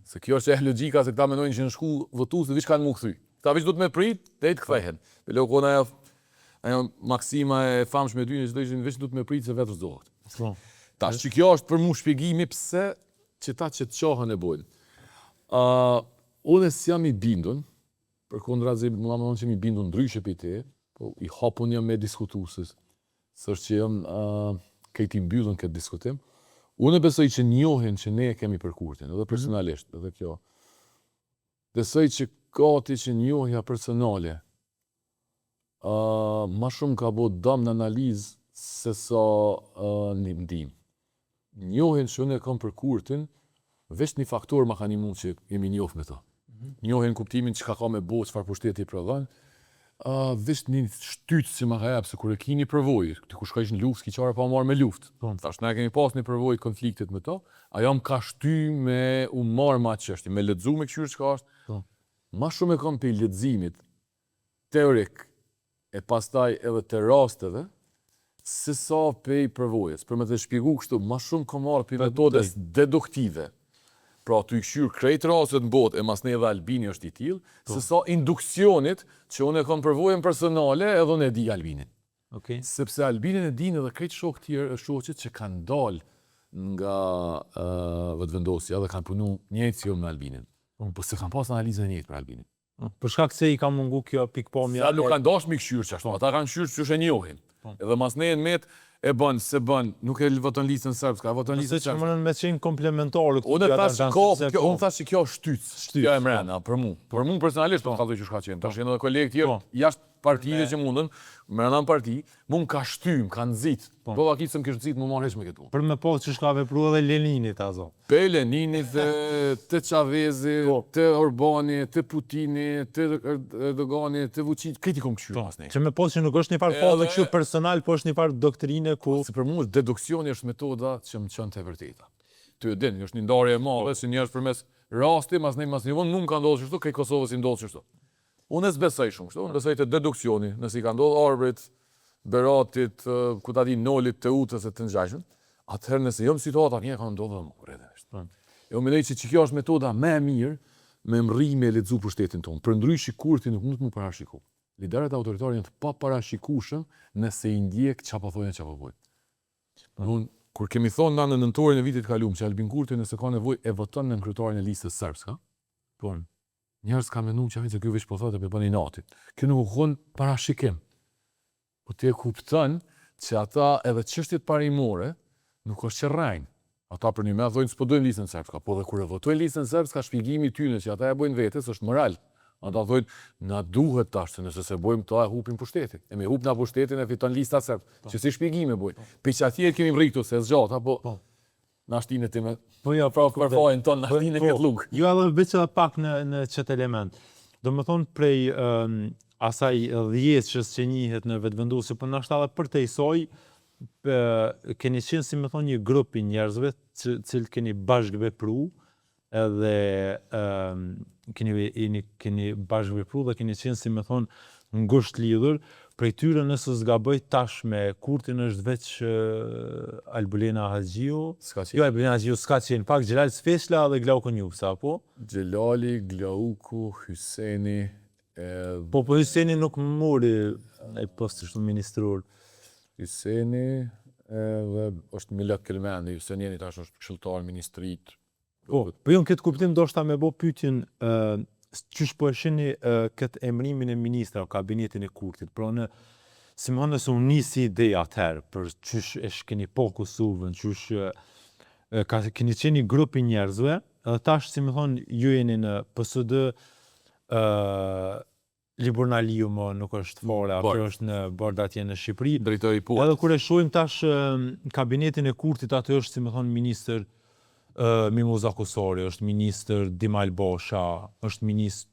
Se kjo është e logjika se këta mendojnë që në shku votues dhe diç kanë mu kthy. Këta veç do të me prit, deri të kthehen. Me lokona ajo maksima e famshme e dyne çdo ishin veç do të me prit se vetë rrezohet. Tash që kjo është për mu shpjegimi pse që ta që të qohën e bojnë. Unë s'jam i bindun, për kundrazi më thonë që mi bindun ndryshe për te, po i hapun jam me diskutuesit, s'është që jam këti mbyllën këtë diskutim. Unë besoj që njohin që ne kemi për Kurtin, edhe personalisht, edhe kjo. Besoj që gati që njohja personale, ma shumë ka bo dëm në analizë se sa një ndim. Njohin që unë e kam për Kurtin, veç një faktor ma ka një mund që jemi njoh me ta. Njohin kuptimin që ka me bo, çfarë pushteti i prodhon, veç një shtyt që ma ka jep, se kur e ki një përvoj, të ku shkajsh në luft, s'ki qare pa marrë me luft. Tash, ne kemi pas një përvoj konfliktit me ta, ajo më ka shty me u marrë ma qështi, me ledzu me këshyrë çka është. Ma shumë e kam për i ledzimit teorik e pastaj edhe të rasteve, se sa pej përvojës. Për me të shpjegu kështu, ma shumë kam marrë për metodes deduktive. Pra të i këshyrë krejt rastet në botë, e mas ne edhe Albini është i tillë, se sa induksionit që unë e kam përvojën personale edhe unë e di Albinin. Sepse Albinin e din edhe krejt shoqet që kanë dalë nga vetëvendosja dhe kanë punu njëjtë si me Albinin. Po se kanë pas analizën njëjtë për Albinin. Për shkak se i ka mungu kjo pikpamja. Sa nuk kanë dashur me këshyrë çashtu, ata kanë këshyrë që e njohin. Edhe mas ne met e bën, se bën, nuk e voton listën serbska, voton listën serbska. Se që mënën me qenë komplementarë. Unë thash që kjo është shtyc. Kjo e mrena, për mu. Për mu personalisht, po kalloj që shka qenë. Tash jenë edhe kolegë tjerë, jashtë partive që mundën, mrena në parti, mu më ka shtym, ka nxit. Po vakit se më kishë nxit, më marrë heq me këtu. Për me po që shka vepru edhe Leninit, azo. Pe Leninit, të Chavezi, të Orbani, të Putini, të Erdogani, të Vučić, kriti kom këshyrë pas ne. Që me po që nuk është një farë fatë këshyrë personal, po është një farë doktrine ku... Se për mu, deduksioni është metoda që më qënë të vërteta. Ty e din, është një ndarje e madhe, si njerëz përmes rasti, mas një vonë, mu më ka ndodhë qështu, kej Kosovës i ndodhë qështu. Unë e s'besoj shumë kështu, unë besoj të deduksioni, nësi ka ndodhë Arbrit, Beratit, ku ta di Nolit, të Utës e të Ngjajshën, atëherë nëse jëmë situata një ka ndodhë dhe më kërëdhenisht. E unë mendoj që kjo është metoda me mirë me mri me ledzu për shtetin tonë. Për ndryshe Kurti nuk mund të më parashiku. Liderët autoritarë janë të pa parashikushëm nëse i ndjek çfarë po thonë çfarë po bëjnë. Unë kur kemi thonë na në nëntorin e vitit kaluam që Albin Kurti nëse ka nevojë e voton në kryetarin e listës serbska, po njerëz kanë menduar që se ky veç po thotë për bën inatit. Kjo nuk ka parashikim. Po ti e kupton që ata edhe çështjet parimore nuk është që rrajnë. Ata për një me thonë s'po dojnë listën serbska, po dhe kur e votojnë listën serbska, shpjegimi i tyre që ata e bojnë vetes është moral. Ata thonë, na duhet tash, se nëse se bojmë ta e hupim pushtetin. E me hup na pushtetin e fiton lista serb. Që si shpjegime bojnë. Për që atje kemi rritu se zgjat, apo na shtinë ti me. Po jo, pra përfajnë ton na shtinë këtë lugë. Jo edhe veç edhe pak në çet element. Do të thonë prej asaj dhjetëshës që njihet në vetëvendosje, po ndoshta edhe për te soj keni qenë si më thonë një grup i njerëzve cilët keni bashkë vepru edhe keni bashkë vepru dhe keni qenë si më thonë ngusht lidhur. Prej tyre nëse zgaboj tash me Kurtin është veç Albulena Haxhiu. Jo, Albulena Haxhiu s'ka qenë pak, Xhelal Sfeshla dhe Glauku Njufsa, po? Xhelali, Glauku, Hyseni... Po Hyseni nuk mori e postë shumë ministror. Hyseni dhe është Milat Kelmeni, Hysenieni tash është këshilltar ministrit. Po jo në këtë kuptim do shta me bo pyetjen qysh po e shihni këtë emrimin e ministra o kabinetin e Kurtit, pra në si më thonë nëse unë nisi ide atëherë për qysh e shkeni po Kosovën, qysh keni qenë një grup i njerëzve, edhe tash si më thonë ju jeni në PSD Liburnaliu më nuk është fare, apo është në bord atje në Shqipëri. Drejtori i portit. Edhe kur e shohim tash kabinetin e Kurtit, aty është, si më thon, ministër Mimoza Kusori, është ministër Dimal Bosha, është ministër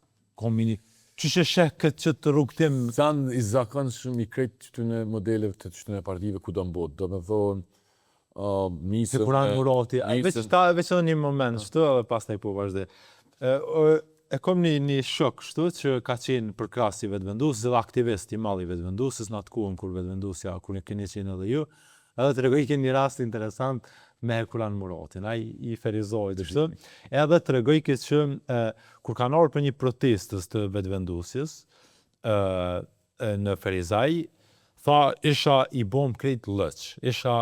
Ç'është sheh këtë të rrugtim Janë i zakonshëm i krejt këtyre modeleve të këtyre partive ku do mbot. Do të thonë se Kur'an Murati, veç edhe një moment, kështu edhe pastaj po vazhdoj. E kom një shok kështu që ka qenë përkrahas i vetëvendosjes dhe aktivist i madh i vetëvendosjes në atë kohën kur vetëvendosja kur keni qenë edhe ju. Edhe tregoi një rast interesant me Kur'an Muratin. Ai i ferizoi kështu. Edhe tregoi që kur kanë ardhur për një protestës të vetëvendosjes në Ferizaj, tha isha i bom krejt lëç. Isha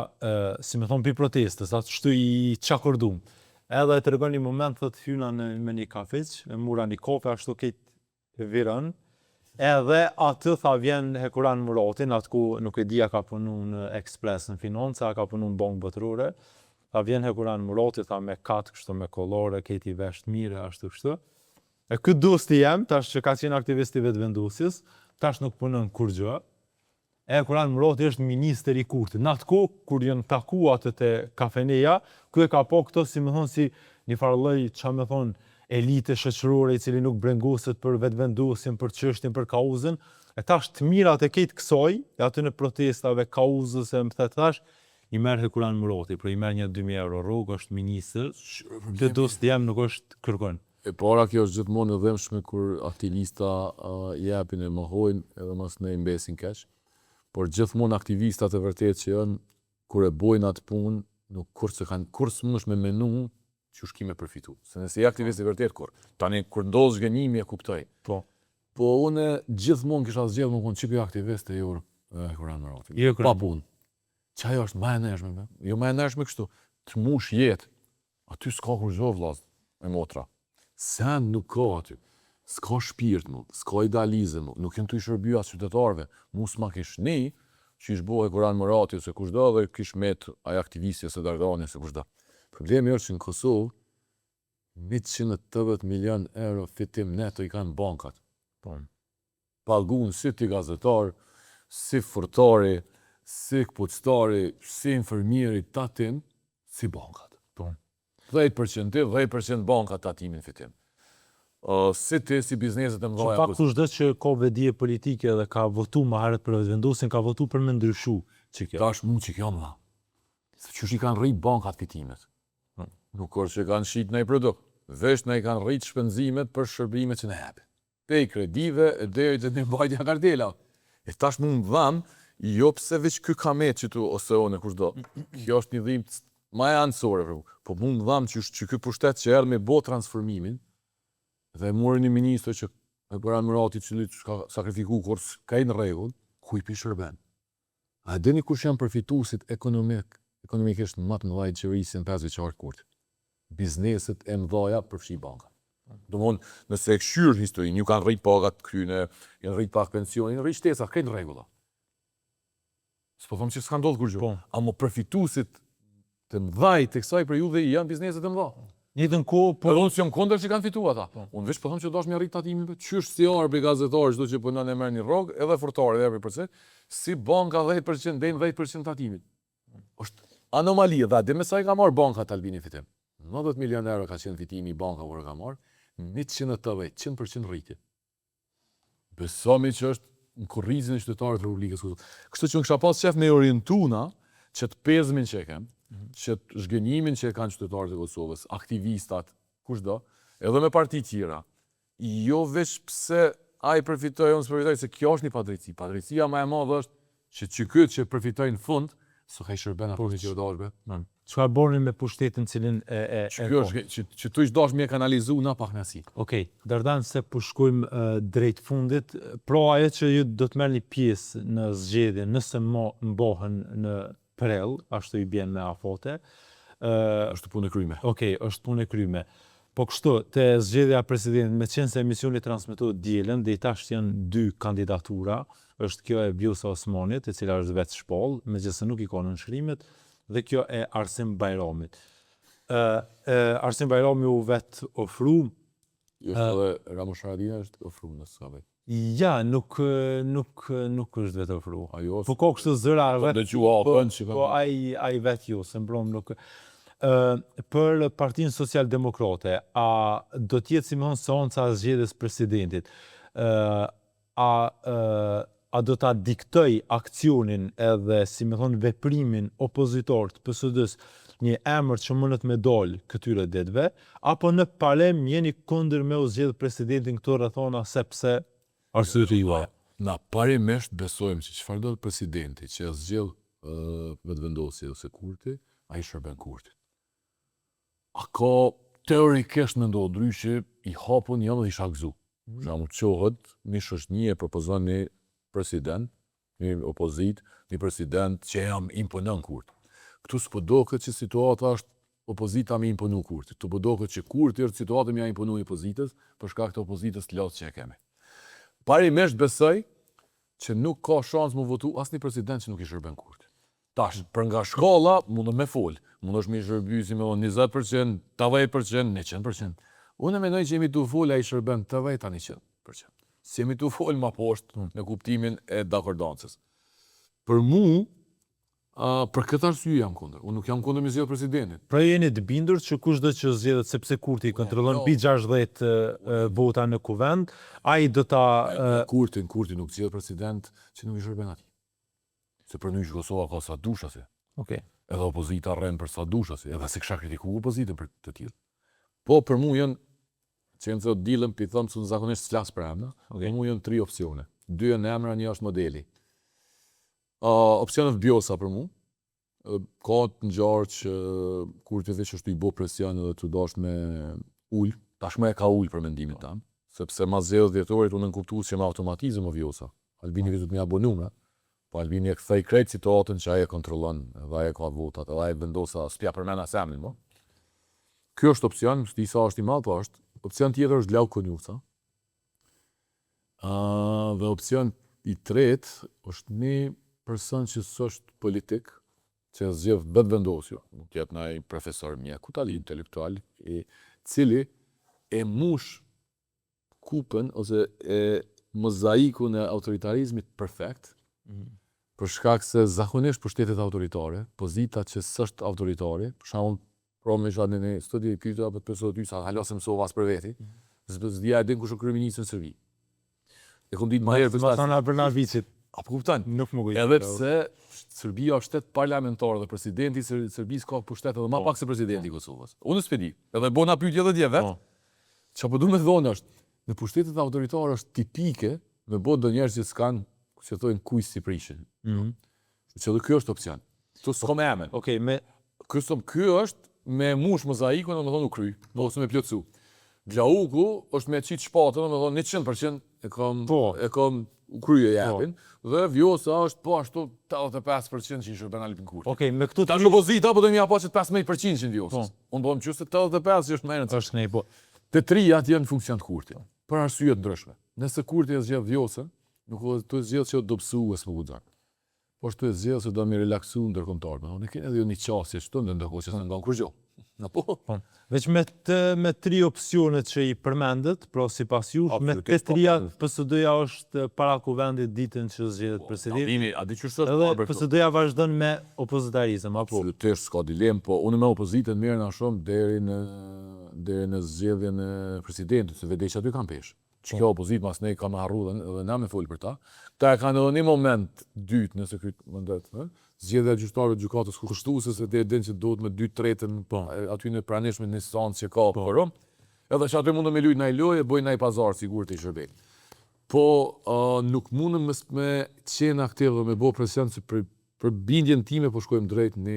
si më thon pi protestës, atë shtu i çakordum. Edhe e tregon një moment, thot hyna me një kafeq, e mura një kafe ashtu këtë virën, edhe atë tha vjen Kur'an Muratin, atë ku nuk e dia ka punu në Express në Financa, ka punu në Bankë Botërore, tha vjen Kur'an Murati, tha me katë kështu me kollore, këti vesht mire, ashtu kështu. E këtë dosti jem, tash që ka qenë aktivisti vetëvendosjes, tash nuk punon kur gjë. Kur'an Murati është minister i Kurtit. Në atë kohë, kur janë taku atë te kafeneja, ku e ka po këto, si më thonë, si një farëllëj, që me thonë, elite shoqërore i cili nuk brengoset për vetëvendosjen, për çështjen, për kauzën, e tash të mirat e këtë kësoj, e aty në protestave, kauzës, e më the tash, i merë Kur'an Murati, për i merë një 2.000 euro rrugë, është minister, të dosti jam nuk është kërkon. E para kjo është gjithmonë e dhëmshme kur aktivista japin e mohojnë edhe mos ne i mbesin keq. Por gjithmonë aktivistat e vërtet që janë, kur e bojnë atë punë, nuk kur s'mundesh me menu që është kime përfitu. Se nëse je aktivist i vërtet kur. Tani kur ndodh zhgënjimi e kuptoj. Po unë gjithmonë kisha zgjedhur më vonë çika aktivist e jur Kur'an Murati. Pa punë. Çajo është më e ndershme. Jo më e ndershme kështu. Të mush jetë. Aty s'ka kur zgjov vllaz me motra. Sen nuk ka aty. S'ka shpirt mu, s'ka idealizëm mu, nuk jenë të i shërby as qytetarve. Mu s'ma kish një, që ish bohe Kur'an Murati ose kushdo dhe kish met aj aktivisti ose Dardani ose kushdo. Problemi është që në Kosovë 180 milion euro fitim neto i kanë bankat. Pagun si ti gazetar, si furtari, si këpuctari, si infermieri, tatim, si bankat. 10% 10% bankat tatimin fitim. Si ti, si bizneset e mëdha. Që pak kushdo që ka vedije politike dhe ka votu më herët për vetëvendosjen, ka votu për me ndryshu që kjo. Tash mund që kjo mëdha. Se që i kanë rrit bankat fitimet. Nuk është që kanë shqit në i produkt. Vesh në i kanë rrit shpenzimet për shërbimet që në hepi. Pej kredive e deri të një bajtja kartela. E tash mund dham, jo pse veç ky kamet që tu ose o në kushdo. Kjo është një dhimë ma e anësore. Po mund dham që ky pushtet që erdhë me bo transformimin, dhe morë një ministër që Kur'an Murati që ka sakrifiku kur ka i në regull, ku i pi shërben. A dini kush janë përfituesit ekonomikisht më të mëdha i qeverisë në 5 vjeçar Kurti? Bizneset e mëdha përfshi banka. Domthon, nëse e këshyr historinë, ju kanë rrit pagat kryne, janë rrit pak pensioni, janë rrit shtesa, ka i në regull. S'po them që s'ka ndodhur kur gjë. A mo përfituesit të mëdha të kësaj periudhe janë bizneset e mëdha. Njëtën kohë, po... Edhe unë si jam kondër që kanë fitu ata. Unë veç po them që dash me arrit tatimin, qysh si arbi gazetar çdo që punon e merr një rrogë, edhe furtari edhe për si banka 10% deri 10% tatimit. Është anomali dha, dhe me sa i ka marr banka Albini fitim. 90 milion euro ka qenë fitimi i banka kur ka marr, 180, 100% rritje. Besomi që është në kurrizin e qytetarëve të Republikës Kosovës. Kështu që unë kisha pas qef me orientuna që të pezmin që e kem, që zhgënjimin që e kanë qytetarët e Kosovës, aktivistat, kushdo, edhe me parti tjera, jo veç pse ai përfitoj, unë s'përfitoj, se kjo është një padrejtësi. Padrejtësia ma e madhe është që këtë që përfitoj në fund, s'u ka i shërben apo që u dashbe. Çfarë bërni me pushtetin cilin që tu ish dash me kanalizu na pak nësi. Okej, Dardan se po shkojmë drejt fundit, pra ajo që ju do të merrni pjesë në zgjedhje, nëse mbohen në prell, ashtu i bjen me afate. Është punë e kryme. Okej, është punë e kryme. Po kështu, te zgjedhja presidentit, me qenë se emisioni transmetohet dielën, dhe i tash janë 2 kandidatura, është kjo e Vjosa Osmanit, e cila është vetë shpall, megjithëse nuk i ka në nënshkrimet, dhe kjo e Arsim Bajramit. Arsim Bajrami u vetë ofru. Jo, edhe Ramush Haradinaj është ofru në s'ka vetë. Ja, nuk është vetë ofru. Ajo. Po ka kështu zëra vetë. Dëgjua hapën që Po ai vetë ju, se mbron nuk. Për Partinë Social-Demokrate, a do t'jetë si më thonë seanca e zgjedhjes presidentit? A do ta diktoj aksionin edhe si më thonë veprimin opozitor të PSD-s një emër që mënet me dal këtyre ditëve, apo në palem jeni kundër me u zgjedh presidentin këto rrethona sepse arsyet juaja? Na parimisht besojmë që çfarë do të presidenti që e zgjidh vetëvendosje ose Kurti, ai shërben Kurtit. A ka teorikisht mendohet ndryshe, i hapun janë dhe i shakzu. Për shembull, qohet një shoqëni e propozon një president, një opozit, një president që jam imponon Kurti. Këtu s'po doket që situata është opozita me imponu Kurtit. Këtu po doket që Kurti është situata me ja imponu opozitës për shkak të opozitës të latë që e kemi. Parimisht besoj që nuk ka shans më votu asnjë president që nuk i shërben Kurtit. Tash, për nga shkolla, mund me fol. Mund është mi shërbysi me 20%, 80%, 100%. Unë mendoj që jemi tu fol, ai shërben 80-100%. Si jemi tu fol ma poshtë në kuptimin e dakordancës. Për mu, për këtë arsye jam kundër. Unë nuk jam kundër me zgjedhjen e presidentit. Pra jeni të bindur që kushdo që zgjedhet sepse Kurti kontrollon mbi 60 vota në kuvend, ai do ta Kurti nuk zgjedh president që nuk i shërben atij. Se për një Kosova ka sa dushasi. Okej. Edhe opozita rren për sa dushasi, edhe se kisha kritikuar opozitën për të tillë. Po për mua janë që në të dilëm pi thëmë që në zakonisht s'flas për emra, për mua janë 3 opsione. 2 janë emra, një është modeli. Opsionet Vjosa për mua, ka të ngjarë që Kurti veç është i bo presion edhe të dash me ull, tashmë e ka ull për mendimin tam, sepse mas 10 dhjetorit unë nënkuptu që me automatizëm o Vjosa. Albini vetë me abonumra, po Albini e kthej krejt situatën që ai e kontrollon, edhe ai e ka votat, edhe ai vendosa s'pja përmend as emrin, mo. Ky është opsion, disa është i madh, po është. Opsion tjetër është Lau Konjuca. Dhe opsion i tretë është një person që s'është politik, që zgjedh vetëvendosje, mund të jetë ndaj profesor mjeku, tali intelektual, i cili e mush kupën ose e mozaikun e autoritarizmit perfekt, për shkak se zakonisht për shtetet autoritare, pozita që s'është autoritare, për shembull, me gjatë në studi e pyeta për personat ty sa hala se mësova as për veti, s'dia e din kush është kryeministri në Serbi. E kom ditë më herë për Sana Brnavićit. Apo kupton? Nuk më kujt. Edhe pse Serbia është shtet parlamentar dhe presidenti i Serbisë ka pushtet edhe më pak se presidenti i Kosovës. Unë s'e di. Edhe bona pyetje edhe dje vet. Çfarë do të thonë është, në pushtetet autoritare është tipike me botë do njerëz që s'kan, që thonë kuj si prishin. Që edhe ky është opsion. Tu s'ka më emën. Okej, me ky është me mush mozaikun, domethënë u kry, ose me plotsu. Glauku është me çit shpatën, domethënë 100% e kam krye japin, dhe Vjosa është po ashtu 85% që i shërben Albin Kurti. Okej, me këtu tash opozita po do më apo 15% që Vjosës. Unë do të them që 85 është më e rëndësishme. Është ne po. Të trija janë funksion të Kurtit, për arsye të ndryshme. Nëse Kurti e zgjedh Vjosën, nuk do të zgjedh që do psues më guxar. Po shtu e zgjedh se do më relaksu ndërkombëtar. Unë keni edhe një çështje çto ndonjëherë që s'ngan kurrë. Apo? Veç me 3 opsionet që i përmendet, pra sipas jush, me të trija PSD-ja është para kuvendit ditën që zgjedhet presidenti. A di çfarë është? Edhe PSD-ja vazhdon me opozitarizëm, apo? Absolutisht s'ka dilemë, po unë me opozitën merrna shumë deri në zgjedhjen e presidentit, se vetë aty kanë peshë. Që kjo opozitë mas ne kam harru dhe na me fol për ta. Ta e kanë edhe një moment dytë nëse ky mendet, zgjedhja e gjyqtarëve të gjykatës kushtetuese se dhe din që duhet me 2/3 aty në pranishmit në instancë që ka për edhe që aty mundë me lujt ndaj loje, bëjnë ndaj pazar sigur të i shërbej. Po nuk mundëm me qenë aktiv dhe me bo presion se për bindjen time po shkojmë drejt një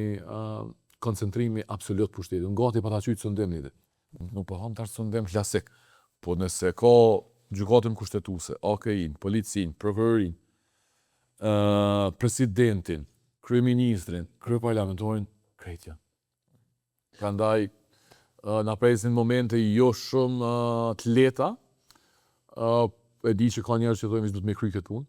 koncentrimi absolut pushtetit. Unë gati pa ta qytë sëndim një dhe. Nuk po ham tash sëndim klasik. Po nëse ka gjykatën kushtetuese, AKI-n, policinë, prokurorin, presidentin, kryeministrin, kryeparlamentarin, krejtja. Prandaj na presin momente jo shumë të lehta. E di që ka njerëz që thonë se do të më kryj këtë punë,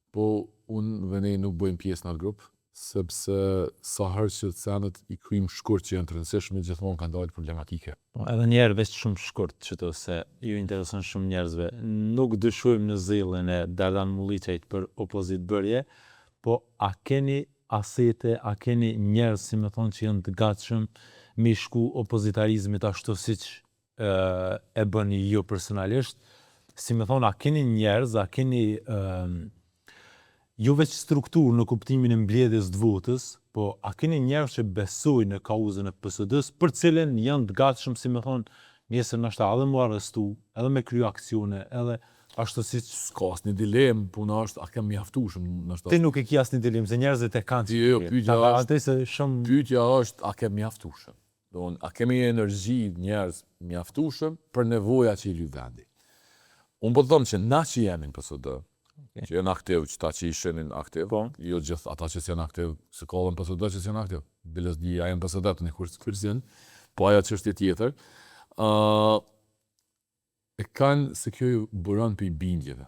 po unë dhe ne nuk bëjmë pjesë në atë grup, sepse sa herë që senet i kryjmë shkurt që janë të rëndësishme, gjithmonë kanë dalë problematike. Edhe njerë veç shumë shkurt që të se ju interesën shumë njerëzve. Nuk dyshojmë në zillën e Dardan Mulliçajt për opozit bërje, po a keni asete, a keni njerëz, si me thonë, që janë të gatshëm me shku opozitarizmit ashtu siç e bëni ju personalisht, si me thonë, a keni njerëz, a keni jo veç strukturë në kuptimin e mbledhjes të votës, po a keni njerëz që besojnë në kauzën e PSD-s, për cilën janë të gatshëm, si me thonë, nesër nashta edhe mu arrestu, edhe me kryu aksione, edhe ashtu siç S'ka asnjë dilemë, puna është a kem mjaftueshëm ndoshta. ti nuk e ki asnjë dilemë, se njerëzit e kanë. Jo, pyetja shumë është a kem mjaftueshëm. Domthon, a kemi energji njerëz mjaftueshëm për nevojat që i lyp vendi. Unë po të them që na që jemi në PSD, që janë aktiv, që ta që ishenin aktiv, jo gjithë ata që janë aktiv, se kallën PSD që janë aktiv. Biles di, a janë PSD të një kërësin, po aja çështje tjetër, e kanë se kjo ju bëron për i bindjeve.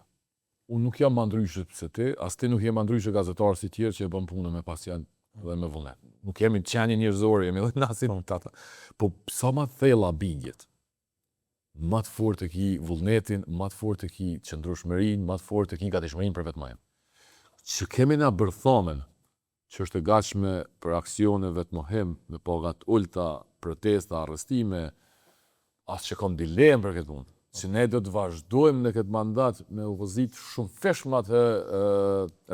Unë nuk jam ma ndryshe se ti, as ti nuk jam ma ndryshe gazetarë si tjerë që e bën punën me pasjen dhe me vullnet. Nuk jemi qenje njerëzore, jemi dhe nasin tata. Po sa ma thella bindjet, ma të fort e ki vullnetin, ma të fort e ki qëndrueshmërinë, ma të fort e ki gatishmërinë për vetë majën. Që kemi na bërthamen, që është e gatshme për aksione vetë mohim, me pagat ulta, protesta, arrestime, as që kom dilemë për këtë punë, që ne do të vazhdojmë në këtë mandat me opozit shumë fesh ma të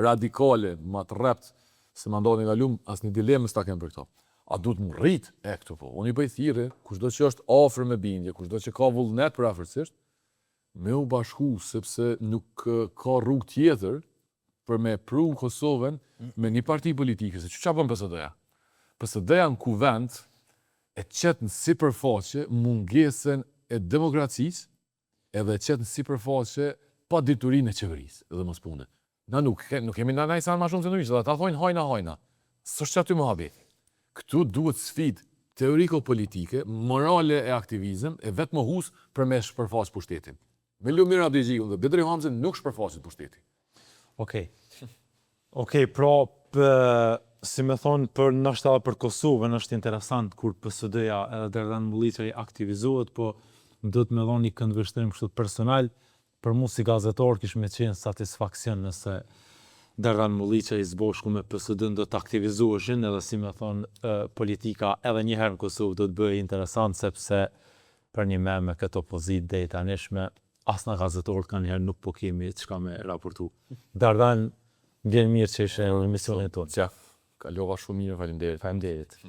radikale, ma të rept, se mandatin nga lumë, as një dilemë s'ta kemë për këto. A duhet më rrit e këtu po. Unë i bëj thirrje, kushdo që është afër me bindje, kushdo që ka vullnet për afërsisht, me u bashku, sepse nuk ka rrugë tjetër për me pru Kosovën me një parti politike, se që bën PSD-ja? PSD-ja në kuvend e qetë në sipërfaqe mungesën e demokracisë edhe qetë në sipërfaqe pa diturinë e qeverisë, edhe mos punët. Na nuk kemi na najsan ma shumë se nëjshë, dhe ta thojnë hajna. S'është që aty më habeti. Këtu duhet sfidë teoriko-politike, morale e aktivizëm, e vetë mohus për me shpërfaqë pushtetin. Me Lumir Abdigjiku dhe Bedri Hamzën nuk shpërfaqët pushtetin. Okej, pra, si me thonë, për nështë edhe për Kosovën është interesant kur PSD-ja edhe Dardan Mulliçaj aktivizohet, po më do të me dhonë një këndvështrim kështu personal, për mu si gazetar kish me qenë satisfaksion nëse Dardan Mulliçaj i zboshku me PSD-n do të aktivizoheshin, edhe si me thonë politika edhe njëherë në Kosovë do të bëjë interesant, sepse për një me këtë opozit dhe i tanishme, asna gazetarët ka njëherë nuk po kemi çka me raportu. Dardan, vjen mirë që ishe në emisionin tonë. Qef, kalova shumë mirë, faleminderit. Faleminderit.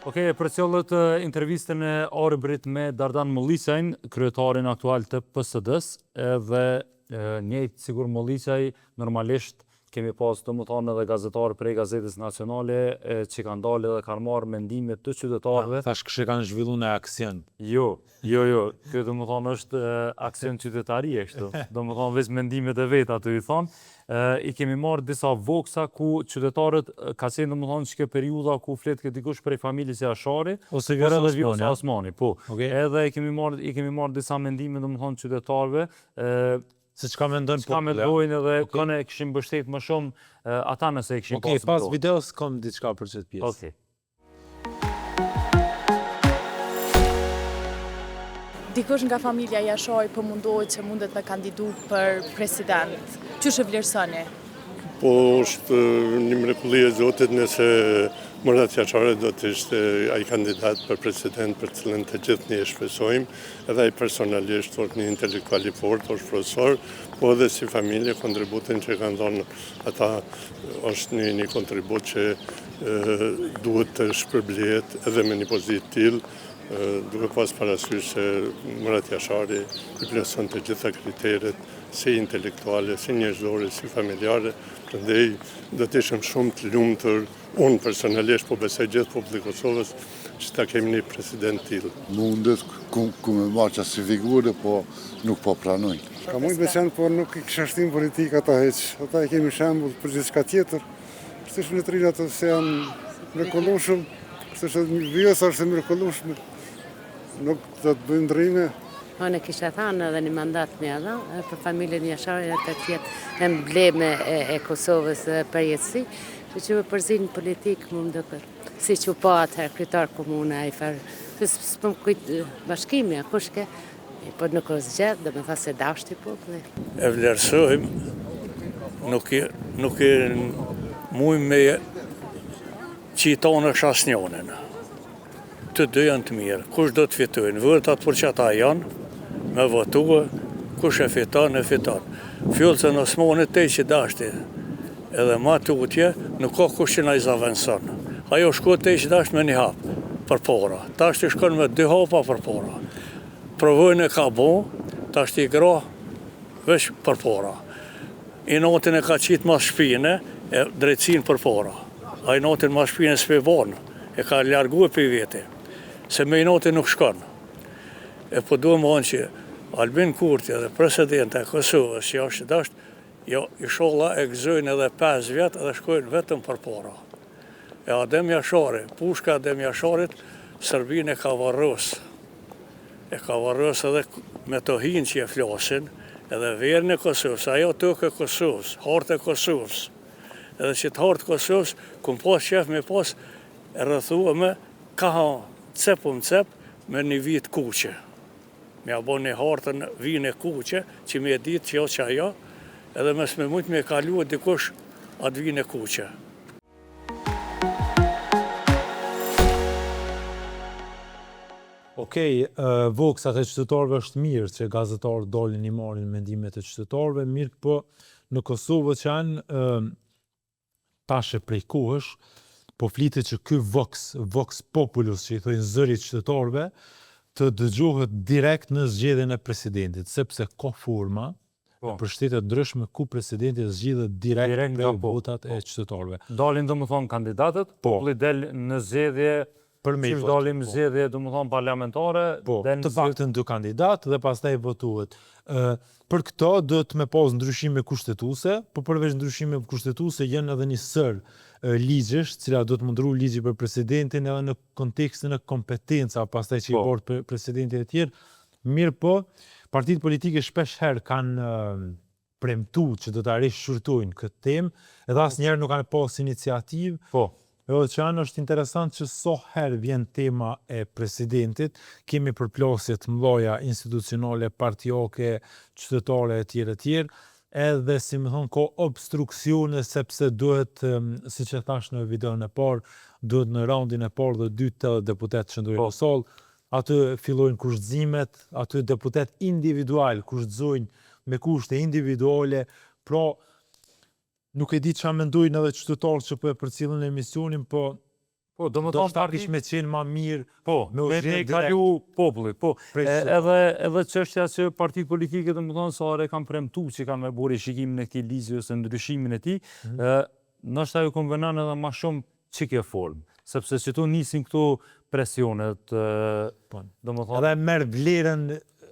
Okej, për qëllët intervistën e Arbërit me Dardan Mulliçajn, kryetarin aktual të PSD-s, edhe njëjtë sigur Mulliçaj, normalisht kemi pas të më thonë edhe gazetarë prej Gazetës Nacionale që kanë dalë edhe kanë marrë mendimet të qytetarëve. Thash kështë kanë zhvillu në aksion. Jo. Kjo të më thonë është aksion qytetarie kështu. Do më thonë veç mendimet e vetë atë i thonë. I kemi marrë disa voksa ku qytetarët ka qenë do më thonë që ke periuda ku fletë këtë dikush prej familjes e Ashari, ose Vjosa Osmani, po. Edhe i kemi marrë disa mendime do më thonë qytetarëve, se çka mendojnë çka mendojnë edhe këne kishim mbështet më shumë ata nëse e kishim pasur. Pas videos kom diçka për çet pjesë. Dikush nga familja Jashari po mundohet që mundet me kandidu për president. Qysh e vlerësoni? Po është një mrekulli e Zotit nëse Murat Jashari do të ishte ai kandidat për president për cilën të gjithë ne e shpresojmë, edhe ai personalisht është një intelektual i fortë, është profesor, po edhe si familje kontributin që kanë dhënë ata është një kontribut që duhet të shpërblet edhe me një pozitë tillë, duke pas parasysh se Murat Jashari i plotëson të gjitha kriteret si intelektuale, si njerëzore, si familjare, prandaj do të ishim shumë të lumtur, unë personalisht po besoj gjithë populli i Kosovës që ta kemi një president tillë. Mundet ku me marrë si figure, po nuk po pranojnë. Ka mund beqen, por nuk i kisha shtim politik ata heq. Ata i kemi shembull për gjithçka tjetër. Kështu është në trinë ato se janë mrekullueshëm, kështu është Vjosa është e mrekullueshme. Nuk do të bëjmë ndrime, Unë kisha thënë edhe një mandat me edhe, për familjen Jashari të tjetë embleme e Kosovës përjetësi, që më përzin politik më duket. Si që po atëherë kryetar komune ai farë, s'po më kujt bashkimi, kushke, po nuk o zgjedh, dhe me tha se dashti populli. E vlerësojmë, nuk e mujmë me qitonë është asnjonin. Të dy janë të mirë, kush do të fitojnë, vërtat për që ata janë, me votua, kush e fiton, Fjollë se në Osmanit te që dashti, edhe ma tutje, nuk ka kush që na i zavendëson. Ajo shko te që dashti me një hapë, për para. Ta është i shkon me 2 hapa për para. Provojnë e ka bo, ta është i gra, veç për para. I natin e ka qitë mas shpine, e drejtsin për para. A i natin mas shpine s'pe vonë, e ka largu e për veti. Se me i natin nuk shkon. E po do më anë që Albin Kurti dhe presidente e Kosovës që është dasht, jo, i sholla e gëzojnë edhe 5 vjetë edhe shkojnë vetëm për para. E Adem Jashari, pushka Adem Jasharit, Serbin e ka varros. E ka varros edhe me të hinë që e flasin, edhe verën e Kosovës, ajo tokë e Kosovës, hartë e Kosovës. Edhe që të hartë Kosovës, kum pas qef me pas e rëthua me ka cep me një vit kuqe. Me a bo një hartën vinë e kuqe, që me e ditë që jo që ajo, edhe mes me mujtë me kalu e dikush atë vinë e kuqe. Okej, voksat e qytetarëve është mirë që gazetarët dolin i marrin mendimet e qytetarëve, mirë po në Kosovë që janë tashe prej kohësh, po flitet që ky vox populus që i thojnë zërit qytetarëve, të dëgjohet direkt në zgjedhjen e presidentit, sepse ka forma për shtete ndryshme ku presidenti zgjidhet direkt nga votat e qytetarëve. Dalin domethënë kandidatët, populli del në zgjedhje që dalim zgjedhje domethënë parlamentare, të paktën 2 kandidatë dhe pastaj votuhet. Për këto do të me pas ndryshime kushtetuese, por përveç ndryshime kushtetuese janë edhe një sër ligjesh, cila do të mundru ligji për presidentin edhe në kontekstin e kompetenca, pastaj që i bërë për presidentin e tjerë. Mirë po, partitë politike shpesh herë kanë premtu që do të rishqyrtojnë këtë temë, edhe asnjëherë nuk kanë pas iniciativë. Edhe që anë është interesant që so herë vjen tema e presidentit, kemi përplasje të mëdha institucionale, partijake, qytetare e tjerë, edhe si më thonë ko obstruksione sepse duhet, si që thash në videon e parë, duhet në raundin e parë dhe 2 deputet që ndojnë në salë, aty fillojnë kushtëzimet, aty deputet individual kushtëzojnë me kushte individuale, pra nuk e di që mendojnë edhe qytetarët që po e përcjellin emisionin, po do të kish me qenë ma mirë, me kalu populli, edhe çështja që partitë politike domethënë sa herë kanë premtu që kanë me bërë shikimin e këtij ligji ose ndryshimin e tij, ndoshta ju konvenon edhe më shumë çike formë, sepse që tu nisin këtu presionet, domethënë edhe merr vlerën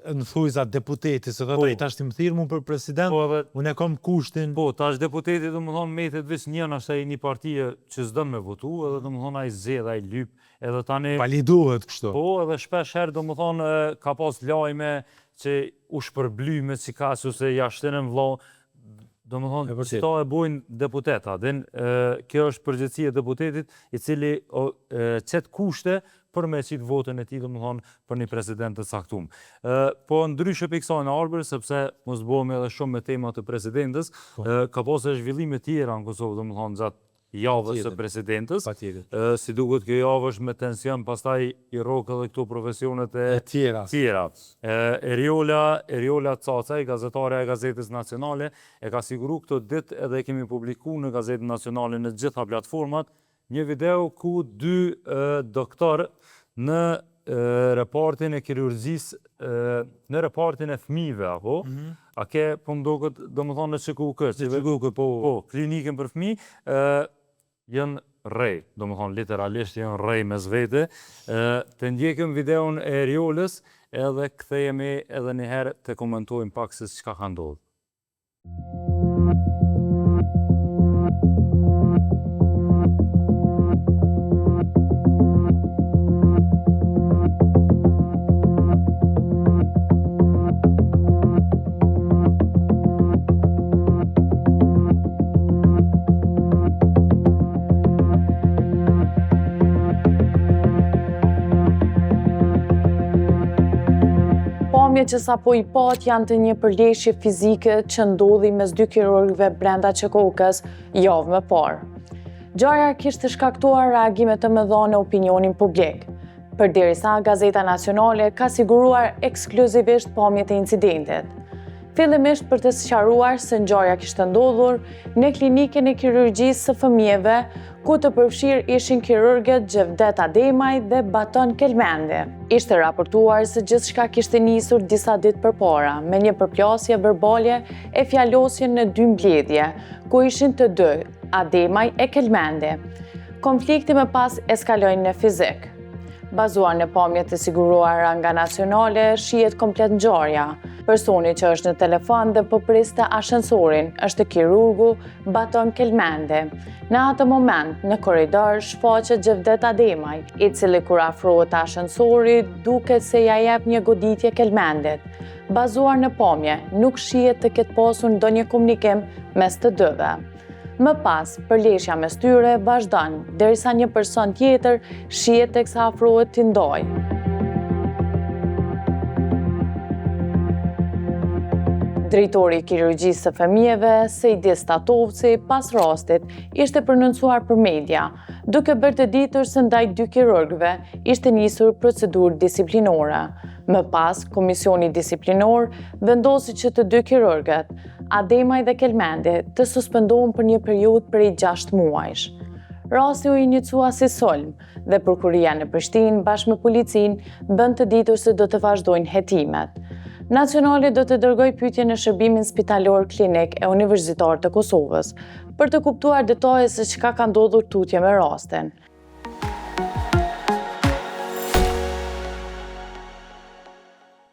në thujza deputeti, se thotë ai tash ti më thirr mua për president, unë e kam kushtin. Po, tash deputeti domethënë metet veç një ashtaj një partie që s'don me votu, edhe domethënë ai zgjedh, ai lyp, edhe tani validohet kështu. Po, edhe shpesh herë domethënë ka pas lajme që u shpërblyme sikas ose ja shtenën vëlla, domethënë këto e bojnë deputetat. Kjo është përgjegjësia e deputetit, i cili çet kushte për me qitë votën e tij, domethënë për një president të caktuar. Po ndryshe për kësaj në arbër, sepse mos bëhemi edhe shumë me tema të presidentës, ka pasur zhvillime tjera në Kosovë, domethënë gjatë javës së presidentës. Si duket kjo javë është me tension, pastaj i rrok edhe këto profesionet e tjera. Eriola Cacaj, gazetare e Gazetës Nacionale, e ka siguru këto ditë edhe kemi publikuar në Gazetën Nacionale në gjitha platformat, një video ku 2 doktorë në repartin e kirurgjisë, në repartin e fëmijëve, apo? A ke po mdoket domethënë në ÇKUK, po klinikën për fëmijë, janë rrej, domethënë literalisht janë rrej mes vete. Të ndjekim videon e Eriolës edhe kthehemi edhe një herë të komentojmë pak se çka ka ndodhur. Pamjet që sapo i pat janë të një përleshje fizike që ndodhi mes dy kirurgëve brenda QKOK-s javë më parë. Ngjarja kishte shkaktuar reagime të mëdha në opinionin publik, përderisa Gazeta Nacionale ka siguruar ekskluzivisht pamjet e incidentit. Fillimisht për të sqaruar se ngjarja kishte ndodhur në klinikën e kirurgjisë së fëmijëve, ku të përfshirë ishin kirurgët Gjevdet Ademaj dhe Baton Kelmendi. Ishte raportuar se gjithçka kishte nisur disa ditë përpara, me një përplasje verbale e fjalosjen në 2 mbledhje, ku ishin të dy, Ademaj e Kelmendi. Konflikti më pas eskaloi në fizik. Bazuar në pamjet e siguruara nga Nacionale, shihet komplet ngjarja. Personi që është në telefon dhe po priste ashensorin është kirurgu Baton Kelmendi. Në atë moment, në korridor shfaqet Gjevdet Ademaj, i cili kur afrohet ashensorit duket se ja jep një goditje Kelmendit. Bazuar në pamje, nuk shihet të ketë pasur ndonjë komunikim mes të dyve. Më pas, përleshja mes tyre vazhdon, derisa një person tjetër shihet teksa afrohet t'i ndojë. Drejtori i kirurgjisë së fëmijëve, Sejdis Tatovci, pas rastit, ishte prononcuar për media, duke bërë të ditur se ndaj 2 kirurgëve ishte nisur procedurë disiplinore. Më pas, Komisioni Disiplinor vendosi që të 2 kirurgët, Ademaj dhe Kelmendi, të suspendohen për një periudhë prej 6 muajsh. Rasti u inicua si sulm dhe prokuria në Prishtinë bashkë me policinë bën të ditur se do të vazhdojnë hetimet. Nacionali do të dërgoj pyetje në Shërbimin Spitalor Klinik e Universitar të Kosovës për të kuptuar detaje se çka ka ndodhur tutje me rastin.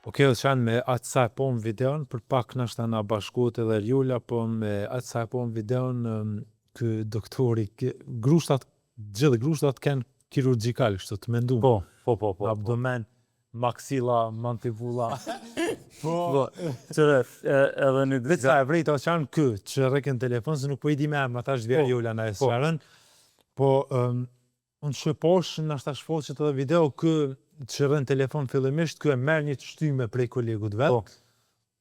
Okej, është qanë me atë sa e pom videon, për pak nështë na bashkot edhe Rjula, po me atë sa e pom videon kë doktori, gjithë grushtat kënë kirurgjikal, kështë të mendu. Po. Abdomen, maksila, mandibulla. Po, qëre, edhe një Vetë sa e vrejta është qanë kë, që reken telefon, se nuk po i di me emra, ta është vjerë Rjula na e sërën, po unë shëposh në ashtë shfoqet edhe video kë që rën telefon fillimisht, kë e merë një të shtyme prej kolegut vetë,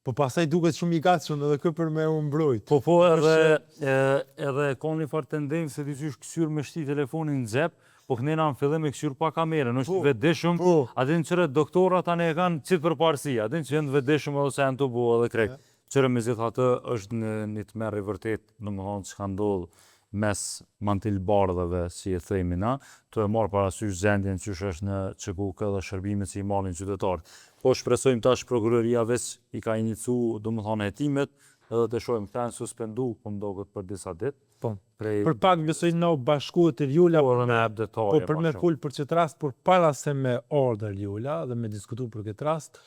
po pasaj duket shumë i gatshëm edhe kë për me unë mbrojt. Po, edhe ka një farë tendencë se ti qysh kësyr me shti telefonin në xhep, po kënena në fillim e kësyr pa kamerën, është vedeshëm, adin qëre doktorat anë e kanë qitë për parësi, adin që jenë vedeshëm edhe se janë të bu edhe krejt. Qëre me zithë atë është një të merë i vërtet, në më thonë që ka ndodhë mes mantil bardhëve, si e themi na, të e marë parasysh zendjen që është në QKOK dhe shërbimet që i marrin qytetarët. Po shpresojmë tash prokuroria veç i ka inicu, do më thonë hetimet, edhe të shojmë këta në suspendu, po mdogët për disa ditë. Për pak besoj në bashkuet e Rjula, po për me full për këtë rast, por para se me ardhur Rjula dhe me diskutu për këtë rast,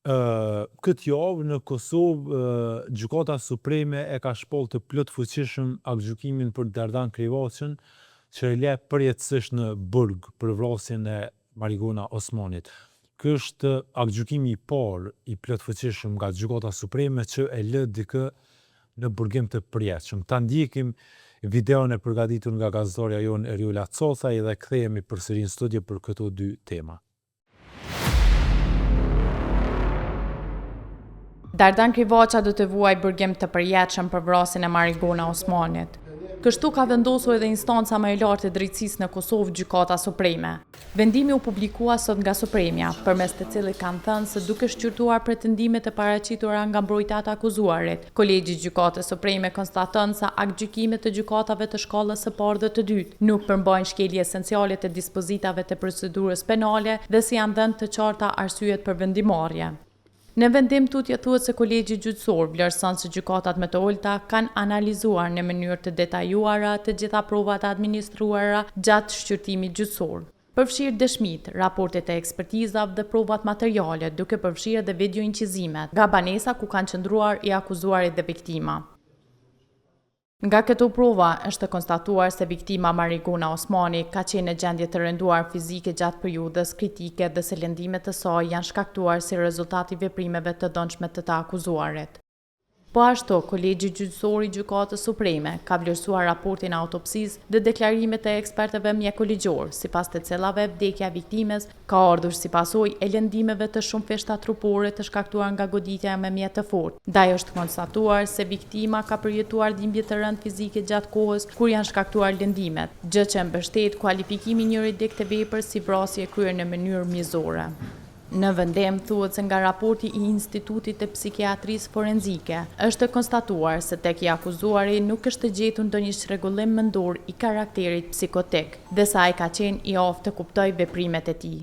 këtë javë në Kosovë Gjykata Supreme e ka shpoll të plot fuqishëm aktgjykimin për Dardan Krivaçën, që e le përjetësisht në burg për vrasjen e Marigona Osmanit. Ky është aktgjykimi i parë i plot fuqishëm nga Gjykata Supreme që e lë dikë në burgim të përjetshëm. Ta ndjekim videon e përgatitur nga gazetarja jonë Rjula Cocaj dhe kthehemi përsëri në studio për këto 2 tema. Dardan Krivaça do të vuaj burgim të përjetshëm për vrasjen e Marigona Osmanit. Kështu ka vendosur edhe instanca më e lartë e drejtësisë në Kosovë, Gjykata Supreme. Vendimi u publikua sot nga Supremja, përmes të cilit kanë thënë se duke shqyrtuar pretendimet e paraqitura nga mbrojtja e akuzuarit, Kolegji i Gjykatës Supreme konstaton se aktgjykimet të gjykatave të shkallës së parë dhe të dytë nuk përmbajnë shkelje esenciale të dispozitave të procedurës penale dhe si janë dhënë të qarta arsyet për vendimarrje. Në vendim tutje thuhet se Kolegji Gjyqësor vlerëson se gjykatat më të ulta kanë analizuar në mënyrë të detajuara të gjitha provat administruara gjatë shqyrtimit gjyqësor. Përfshirë dëshmit, raportet e ekspertizave dhe provat materiale, duke përfshirë edhe videoincizimet, nga banesa ku kanë qëndruar i akuzuarit dhe viktima. Nga këto prova është konstatuar se viktima Marigona Osmani ka qenë në gjendje të rënduar fizike gjatë periudhës kritike dhe se lëndimet e saj janë shkaktuar si rezultati veprimeve të dëmshme të akuzuarit. Po ashtu, Kolegji Gjyqësor i Gjykatës Supreme ka vlerësuar raportin e autopsisë dhe deklarimet e ekspertëve mjekoligjor, sipas të cilave vdekja e viktimes ka ardhur si pasojë e lëndimeve të shumë feshta trupore të shkaktuar nga goditja me mjet të fortë. Ndaj është konstatuar se viktima ka përjetuar dhimbje të rënd fizike gjatë kohës kur janë shkaktuar lëndimet, gjë që mbështet kualifikimin juridik të veprës si vrasje kryer në mënyrë mjezore. Në vendim thuhet se nga raporti i Institutit të Psikiatrisë Forenzike është konstatuar se tek i akuzuari nuk është gjetur ndonjë çrregullim mendor i karakterit psikotik, dhe sa ai ka qenë i aftë të kuptojë veprimet e tij.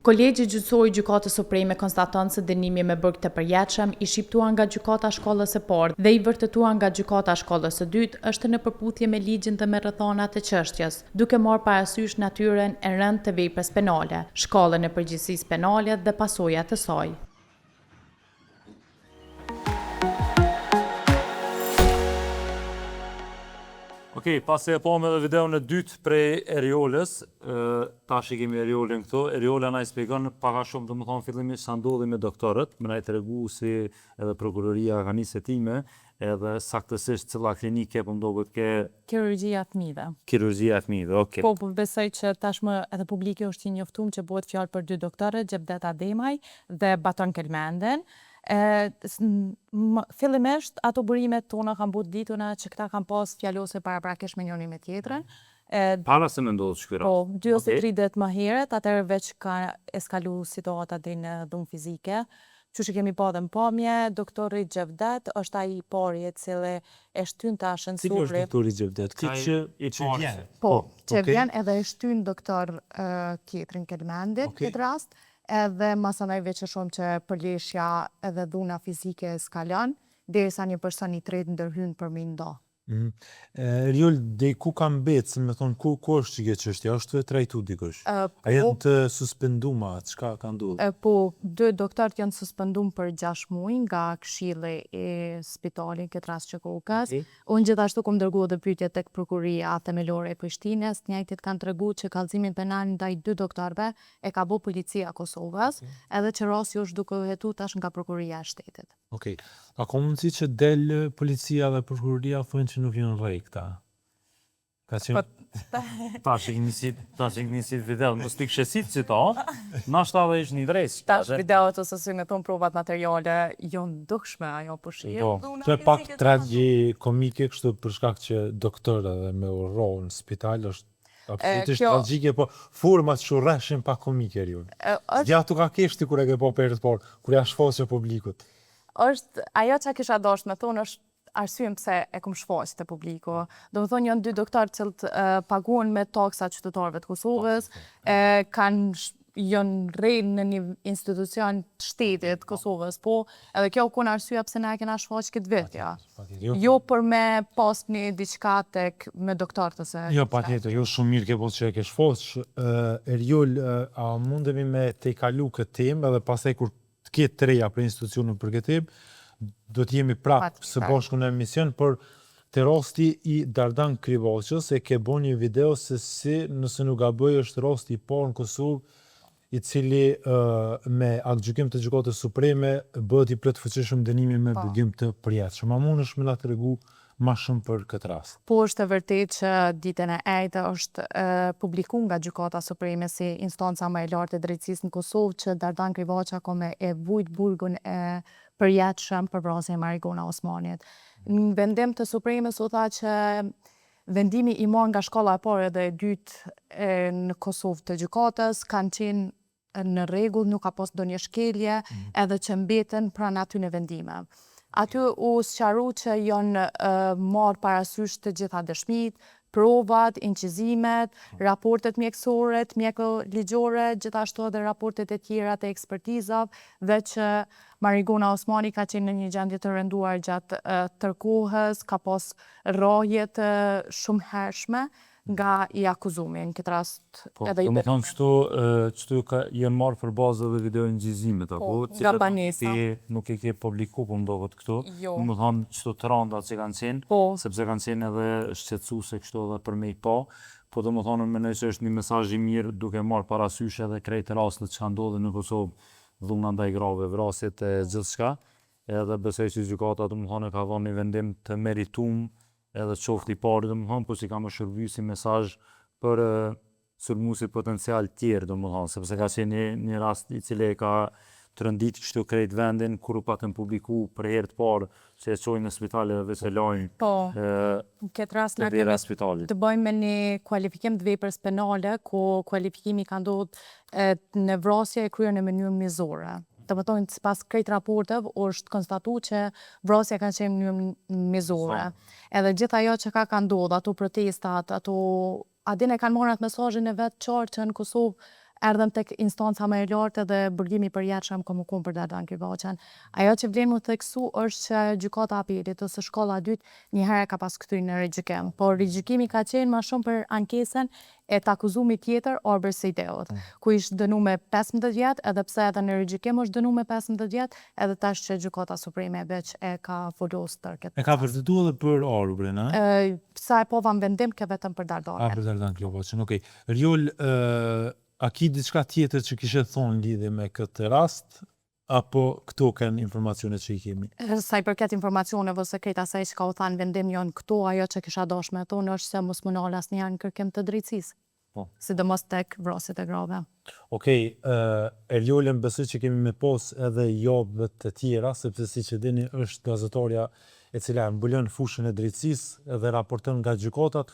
Kolegji Gjyqësor i Gjykatës Supreme konstaton se dënimi me burg të përjetshëm i shqiptuar nga gjykata shkollës së parë dhe i vërtetuar nga gjykata shkollës së dytë është në përputhje me ligjin dhe me rrethonat e çështjes, duke marrë parasysh natyrën e rëndë të veprës penale, shkallën e përgjegjësisë penale dhe pasojat e saj. Okej, pasi e pam edhe videon e dytë prej Eriolës, tash i kemi Eriolën këtu. Eriola na i shpjegon pak a shumë, domethënë fillimisht sa ndodhi me doktorët, më na i tregu si edhe prokuroria ka nisë hetime, edhe saktësisht cilla klinike po mdohet ke Kirurgjia e fëmijëve. Kirurgjia e fëmijëve, okay. Po besoj që tashmë edhe publiku është i njoftuar që bëhet fjalë për dy doktorë, Xhevdet Ademaj dhe Baton Kelmenden. Fillimisht ato burimet tona kanë bërë dituna që këta kanë pas fjalose paraprakish me njëri me tjetrën. Para se me ndodhë shkëra. Po, 2 ose 3 ditë më herët, atëherë veç ka eskalu situata deri në dhunë fizike. Që që kemi pa dhe në pamje, doktori Xhevdet është ai i pari i cili e shtyn të ashensuri. Cili është doktori Xhevdet? Që vjen? Po, që vjen edhe e shtyn doktor tjetrin Kelmendit, këtë rast, edhe masanaj veç e shumë që përleshja edhe dhuna fizike eskalon, derisa një person i tretë ndërhyn për me ndo. Riol, dhe ku ka mbetë, se me thonë, ku është që këtë qështja, është të trajtu dikush? A jenë të suspenduma, qka ka ndodhë? Po, 2 doktorët janë suspendum për 6 muaj nga këshilli i spitalin këtë rast që kokës. Unë gjithashtu kom dërgu dhe pyetje tek prokuria themelore e Prishtinës, njëjtit kanë tregu që kallëzimin penal ndaj 2 doktorëve e ka bërë policia e Kosovës, edhe që rasti është duke u hetu tash nga prokuria e shtetit. Okej. A ka mundësi që del policia dhe prokuroria thonë që nuk janë rrej këta? Ka qenë... Tash i njësit video, mos t'i këshesit që ta, nashta dhe ishtë një drejtë. Tash videot ose si me tonë provat materiale, jonë dukshme, ajo përshirë. Që e pak tragji komike kështu për shkak që doktorë dhe me urrojnë në spital është absolutisht tragjike, po format që rreshin pak komike rjo. Gja tu ka keshti kur e ke po përët por, kur ja shfaqe publikut. Është, ajo që kisha dashur me thonë është arsyen pse e kom shfaqë të publiku. Do më thonë janë 2 doktorë që paguan me taksa qytetarëve të Kosovës, janë rejnë në një institucion të shtetit Kosovës, po edhe kjo kun arsyeja pse na e kena shfaqë këtë vit, ja. Jo për me pas një diçka tek me doktorët ose... Jo, patjetër, jo shumë mirë ke po që e ke shfaqë. Eriol, a mundemi me te kalu këtë temë edhe pastaj kur të ketë të reja për institucionin për këtë temë, do të jemi prapë së bashku në emision, për të rasti i Dardan Krivoqës e ke bo një video se si, nëse nuk gaboj, është rasti i parë në Kosovë i cili me aktgjykim të Gjykatës Supreme bëhet i plotfuqishëm dënimi me burgim të përjetshëm. A mundesh me na tregu ma shumë për këtë rast? Po është e vërtet që ditën e ejtë është publikuar nga Gjykata Supreme si instanca më e lartë e drejtësisë në Kosovë që Dardan Krivoqa ka me e vujt burgun e përjetshëm për vrasjen e Marigona Osmanit. Në vendim të Supremës u tha që vendimi i marrë nga shkolla e parë dhe e dytë në Kosovë të gjykatës kanë qenë në rregull, nuk ka pas ndonjë shkelje, edhe që mbeten pranë aty në vendime. Aty u sqaru që janë marrë parasysh të gjitha dëshmitë, provat, incizimet, raportet mjekësore, mjekoligjore, gjithashtu edhe raportet e tjera të ekspertizave, dhe që Marigona Osmani ka qenë në një gjendje të rënduar gjatë tërkohës, ka pas rrahje të shumë hershme nga i akuzumi në këtë rast edhe i bërë. Do më thonë qëtu jenë marrë për bazë dhe video incizimet, nga banesa. Nuk e ke publiku për mdohet këtu, do më thonë qëtu të randa që kanë qenë, sepse kanë qenë edhe shqetësuese kështu edhe për me i po do më thonë menoj që është një mesazh i mirë duke marrë parasysh edhe krejt rastet që kanë ndodhur në Kosovë, dhuna ndaj grave, vrasjet e gjithçka, edhe besoj që gjykata domethënë ka dhënë një vendim të merituar edhe qoftë i parë domethënë, po si ka më shërbyer si mesazh për sulmuesit potencial tjerë domethënë, sepse ka qenë një rast i cili ka të rëndit kështu krejt vendin, kur u patën publiku për herë të parë që e çojnë në spitale dhe se lajnë këtë rast të vjera spitalit. të bëjmë me një kualifikim të veprës penale, ku kualifikimi ka ndodhur në vrasje e kryer në mënyrë mizore. Të më thonë, sipas krejt raporteve, është konstatuar që vrasja ka qenë në mënyrë mizore. Edhe gjithë ajo që ka ndodhur, ato protestat, adin e kanë marrë atë mesazhin e vet qartë që në Kosovë erdhëm tek instanca më e lartë dhe burgimi i përjetshëm komunikon për Dardan Krivaçan. Ajo që vlen më theksu është që gjykata e apelit ose shkolla e dytë një herë ka pas kthyer në rigjykim, por rigjykimi ka qenë më shumë për ankesën e të akuzumit tjetër Arber Sejdeut, ku ishte dënuar me 15 vjet, edhe pse edhe në rigjykim është dënuar me 15 vjet, edhe tash që gjykata supreme veç e ka folosur tërket. E ka vërtetuar edhe për Arbrin, a? Sa e pova vendim ke vetëm për Dardan. Për Dardan Krivaçan, okej. Riol, a ki diçka tjetër që kishe thonë lidhje me këtë rast, apo këto kanë informacionet që i kemi? Sa i përket informacioneve ose krejt asaj që ka u thanë vendim janë këto, ajo që kisha dashur me thonë është se mos mundal asnjëherë në kërkim të drejtësisë. Sidomos tek vrasjet e grave. Okej, Eriolën besoj që kemi me pos edhe javë të tjera, sepse siç e dini është gazetarja e cila mbulon fushën e drejtësisë dhe raporton nga gjykatat.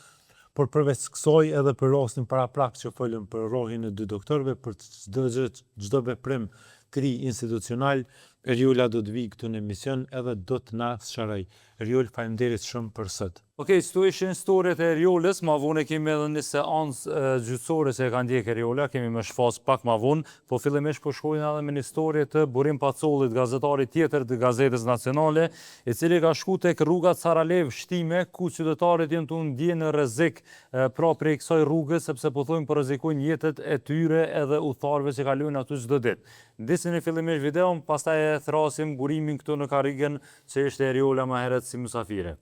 Por përveç kësaj edhe për rastin paraprak që folëm për rrohin e 2 doktorëve, për çdo veprim të ri institucional, Eriola do të vijë këtu në emision edhe do të na sqaroj. Eriol, faleminderit shumë për sot. Okej, këto ishin historiet e Eriolës, ma vonë kemi edhe një seancë gjyqësore që e ka ndjek Eriola, kemi më shfas pak ma vonë, po fillimisht po shkojnë edhe me një historie të Burim Pacollit, gazetari tjetër të Gazetës Nacionale, i cili ka shku tek rruga Saralev Shtime, ku qytetarët janë të ndjenë në rrezik pra prej kësaj rrugës, sepse po thojmë po rrezikojnë jetët e tyre edhe udhëtarëve që kalojnë aty çdo ditë. Ndisni fillimisht videon, pastaj e thrasim burimin këtu në karrigën që ishte Eriola më herët si mysafire.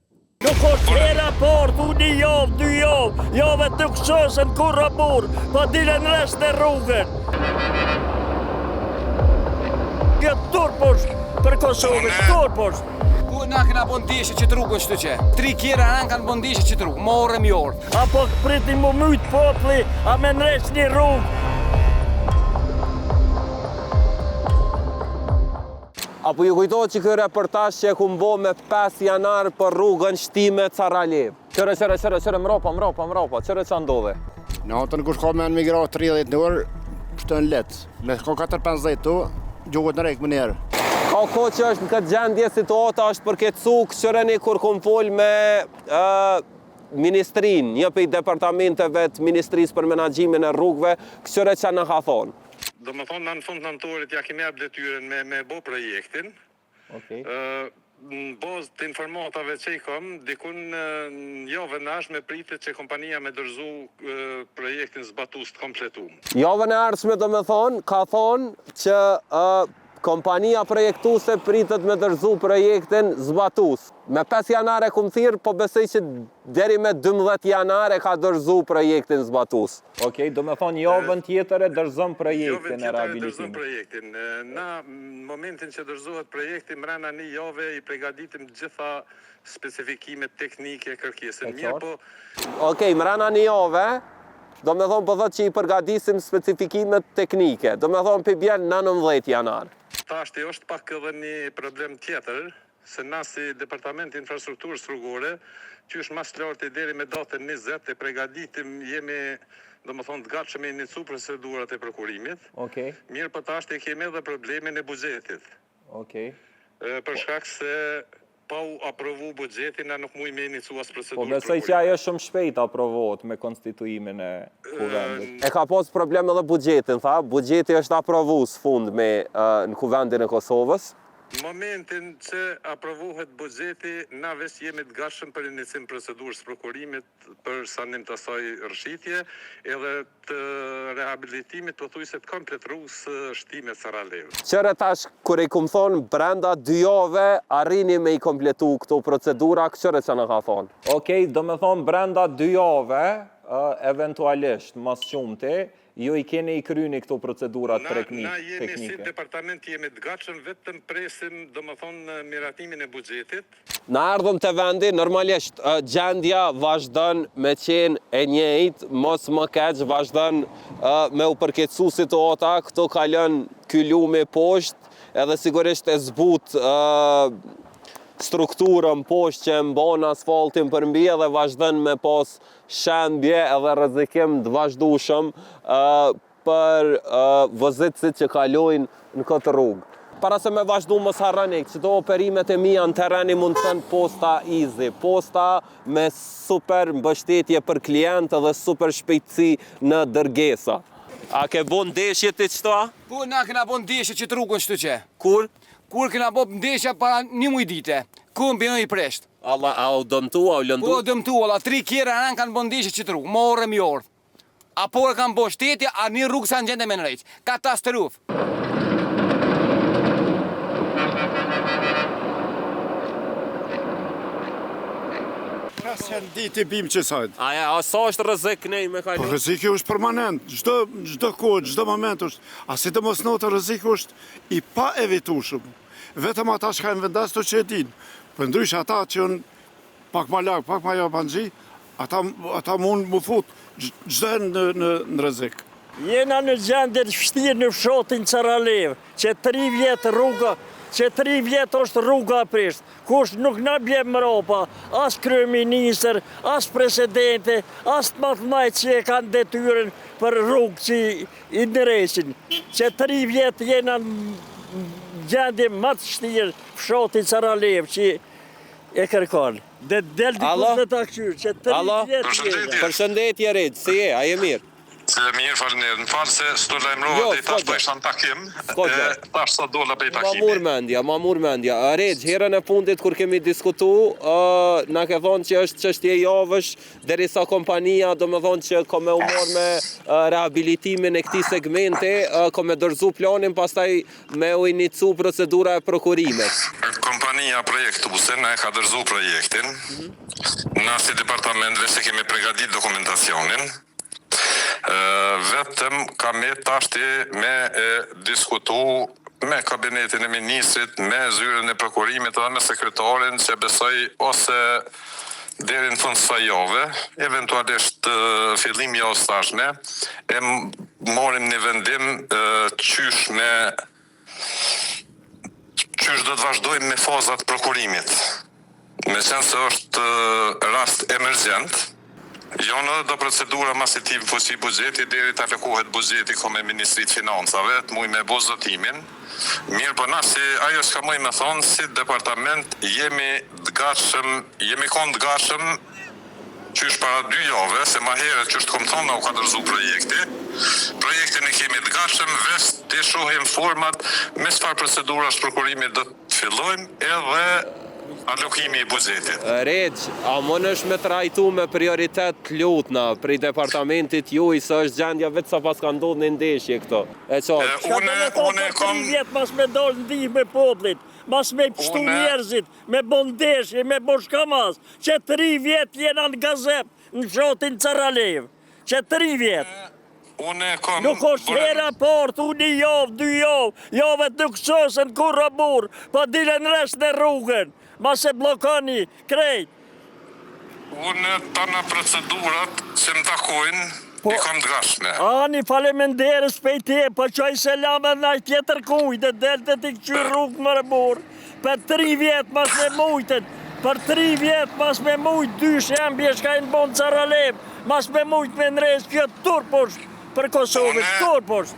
Nuk është hera partë, unë i javë, 2 javë, jave të këshosën kur rabur, pa dile në rest e rrugën. Këtë turposh për Kosovës, turposh. Ku na këna bondishe që të rrugën shtu që? 3 kjera na kanë bondishe që të rrugën, morëm jorë. Apo priti më mytë popli, a me në rest një rrugë. Apo ju kujtohet që kërë reportash që e ku mbo me 5 janar për rrugën Shtime Saralev. Qëre, mropa, qëre që ndodhe? Në atën kush ka me në migrat 30 në orë, shtën letë. Me ka 4-50 tu, gjuhët në rejkë më njerë. Ka ko që është në këtë gjendje situata është për këtë cukë, qëreni kur kom fol me ministrin, një për i departamenteve të Ministrisë për Menaxhimin e Rrugëve, qëre që në ka thonë. Do më thonë, në fund nëntorit ja kemi jap detyren me bo projektin. Në bazë të informatave që i kom, dikun javën e ardhshme pritet që kompania me dorëzu projektin zbatus të kompletum. Javën e ardhshme do më thonë, ka thonë që kompania projektuse pritet me dorëzu projektin zbatus. Me 5 janar e kum thirr, po besoj që deri me 12 janar e ka dorëzu projektin zbatus. Okej, do me thonë javën tjetër e dorëzon projektin e rehabilitimit. Projektin. Na, në momentin që dorëzohet projekti, mrena një jave i përgatitim gjitha specifikimet teknike kërkesën. Mirë po... Okej, mrena një jave, do me thonë po thot që i përgatisim specifikimet teknike. Do me thonë për bjen 19 janar. Tashti është pak edhe një problem tjetër, se na si Departament Infrastrukturës Rrugore, që është mas lartë deri me datën 20, e përgatitim jemi, do më thonë, të gatshëm e inicu procedurat e prokurimit. Mirë për tashti kemi edhe problemin e buxhetit. Për shkak se pa u aprovu buxhetin, na nuk mujmë me inicu as procedurë. Po besoj që ajo shumë shpejt aprovohet me konstituimin e kuvendit. E ka pas problem edhe buxhetin, tha, buxheti është aprovu së fund në kuvendin e Kosovës. Në momentin që aprovohet buxheti, na veç jemi të gatshëm për inicim procedurës prokurimit për sanim të asaj rrshitje, edhe të rehabilitimit pothuajse të komplet rrugës Shtime Saralev. Qëre tash, kur i kum thonë, brenda 2 jave, arrini me i kompletu këto procedura, qëre që në ka thonë? Okej, do me thonë, brenda 2 jave, eventualisht, mas shumëti, ju i keni i kryni këto procedurat teknike. Na jemi si departament jemi të gatshëm, vetëm presim domethënë miratimin e buxhetit. Na ardhëm të vendi, normalisht gjendja vazhdon me qenë e njëjtë, mos më keq, vazhdon me u përkecu situata, këto kalon ky lumi poshtë, edhe sigurisht e zbut strukturën poshtë që mban asfaltin përmbi edhe vazhdon me pas shembje edhe rrezikim të vazhdueshëm për vozitësit që kalojnë në këtë rrugë. Para se me vazhdu mos harroni, çdo operimet e mia në terreni mund të thënë posta easy, posta me super mbështetje për klient edhe super shpejtësi në dërgesa. A ke bon ndeshje ti çto? Po, na kena bon ndeshje që të rrugën çto që. Kur? Kur kena bo ndeshja para një muj dite. Ku më bëjnë i presht. Allah, a u dëmtu, a u lëndu? Po, dëmtu, alla, 3 kjera anë kanë bon ndeshje që të rrugë, më orë mi orë. A por kanë bo shtetja, a një rrugë sa në gjende me në rejtë. Katastrofë. Sen ditë i bim që sajtë. A sa është rrezik nej me kalu? Po rreziki është permanent, çdo kohë, çdo moment është. A si të mos notë rreziku është i pa evitueshëm. Vetëm ata që kanë vendosur që e dinë. Për ndryshe ata që janë pak më larg, pak më japanxhi, ata mund më fut çdo në rrezik. Jena në gjendje të vështirë në fshatin Caralev, që 3 vjet rruga, që 3 vjet është rruga prisht. Kush nuk na bje mrapa, as kryeministër, as presidente, as të mëdhenj që e kanë detyrën për rrugë që i ndërresin. Që 3 vjet jena në gjendje më të vështirë fshati Caralev që e kërkon. Del dikush në ta kthyer, që 3 vjet jena. Përshëndetje Reg, si je? A je mirë? Se mirë, faleminderit. Më falë se s'tu lajmërova dhe i thash po isha në takim. Tash sa dola për i takimi. Ma mur mendja. Reg, herën e fundit kur kemi diskutu, na ke thonë që është çështje javësh, derisa kompania do me thonë që ka me umor me rehabilitimin e këtij segmenti, ka me dorëzu planin, pastaj me u inicu procedura e prokurimit. Kompania projektuese na e ka dorëzu projektin. Na si departament vetë kemi përgatitur dokumentacionin. Vetëm kami tashti me diskutu me kabinetin e ministrit, me zyrën e prokurimit dhe me sekretarin që besoj ose deri në fund kësaj jave, eventualisht fillimi i javës tashme, e marrim një vendim qysh do të vazhdojmë me fazat prokurimit. Me qenë se është rast emergjent, jo në do procedura masitiv fuqi buxheti deri të alokohet buxheti me Ministrit Financave, të muj me bo zotimin. Mirë po na si ajo s'ka muj me thonë, si departament jemi të gatshëm qysh para 2 jave, se ma herët qysh të kom thonë na u ka dorëzu projekti. Projektin e kemi të gatshëm, veç të shohim format me çfarë procedurash prokurimit do të fillojmë edhe alokimi i buxhetit. Reg, a mund është me trajtu me prioritet lutna prej departamentit juaj se është gjendja vetë sa pas ka ndodhur në ndeshje këto. E qartë. Unë kam 3 vjet mas me dal ndihmë popullit, mas me pështu njerëzit, me bondeshje, me boshkamas, që 3 vjet jena në gazep, në fshatin Caralev, që 3 vjet. Nuk është hera port, unë i javë, 2 javë, javet nuk qësën kur rabur, pa dilen rest në rrugën, ma se blokoni, krejt. Unë tana procedurat që më takojnë, i kam të gashme. Ani faleminderes pejte, po qoj selam e naj tjetër kuj, dhe delte t'i këqy rrugë më rabur, për 3 vjet mas me mujtën, për 3 vjet mas me mujt, 2 shembje shkajnë bon Caralev, mas me mujt me nres kjo turposh, për Kosovës, turposh.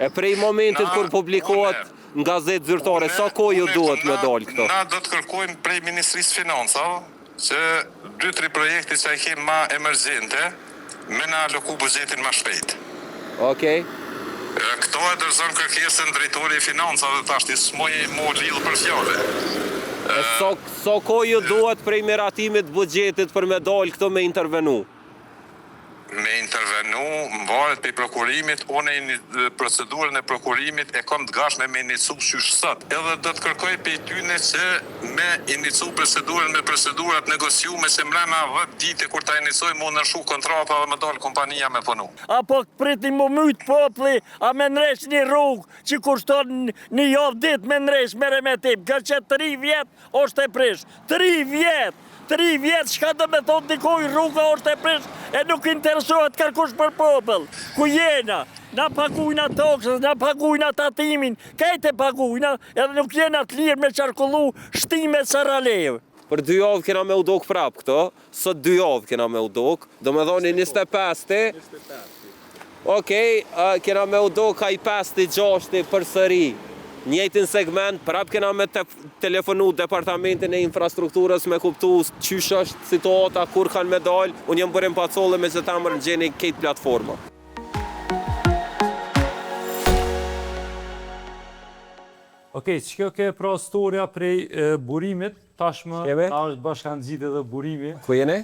E prej momentit kur publikohet në gazetë zyrtare, sa kohë ju duhet me dalë këto? Na do të kërkojmë prej Ministrisë Financave që 2-3 projekte që i kemi ma emergjente, me na aloku buxhetin ma shpejt. Okej. Këto e dërzon kërkesën drejtori i financave tash ti s'moj mu lidhë për fjale. Sa kohë ju duhet prej miratimit buxhetit për me dalë këto me intervenu? me intervenu, mvaret për prokurimit, unë procedurën e prokurimit e kom të gashme me inicu qysh sot. Edhe do të kërkoj për tyne që me inicu procedurën me procedurat negociume që mrena 10 dite kur ta inicoj mu nërshu kontrata dhe me dalë kompania me punu. Apo priti mu mytë popli, a me nresh një rrugë që kushton një javë dit me nresh me remetim, kërë që 3 vjetë është e prish. 3 vjetë, shka do me thonë dikoj rruga është e prish, e nuk interesohet kërkush për popël. Ku jena, na pagujna toksës, na pagujna tatimin, kajte pagujna, edhe nuk jena të lirë me qarkullu shtime Saralevë. Për 2 javë kena me udok prap këto, sot 2 javë kena me udok, do me dhoni 25-ti. Okej, kena me udok ka i 5-6 për sëri. Njëjtin segment, prap kena me telefonu departamentin e infrastrukturës me kuptu qysh është situata, kur kanë me dalë, unë jam bërim pacolle me që ta mërë në gjeni kejt platforma. Okej, që kjo ke pra storia prej burimit, tashmë ta është bashkan gjitë edhe burimi. Ku jene?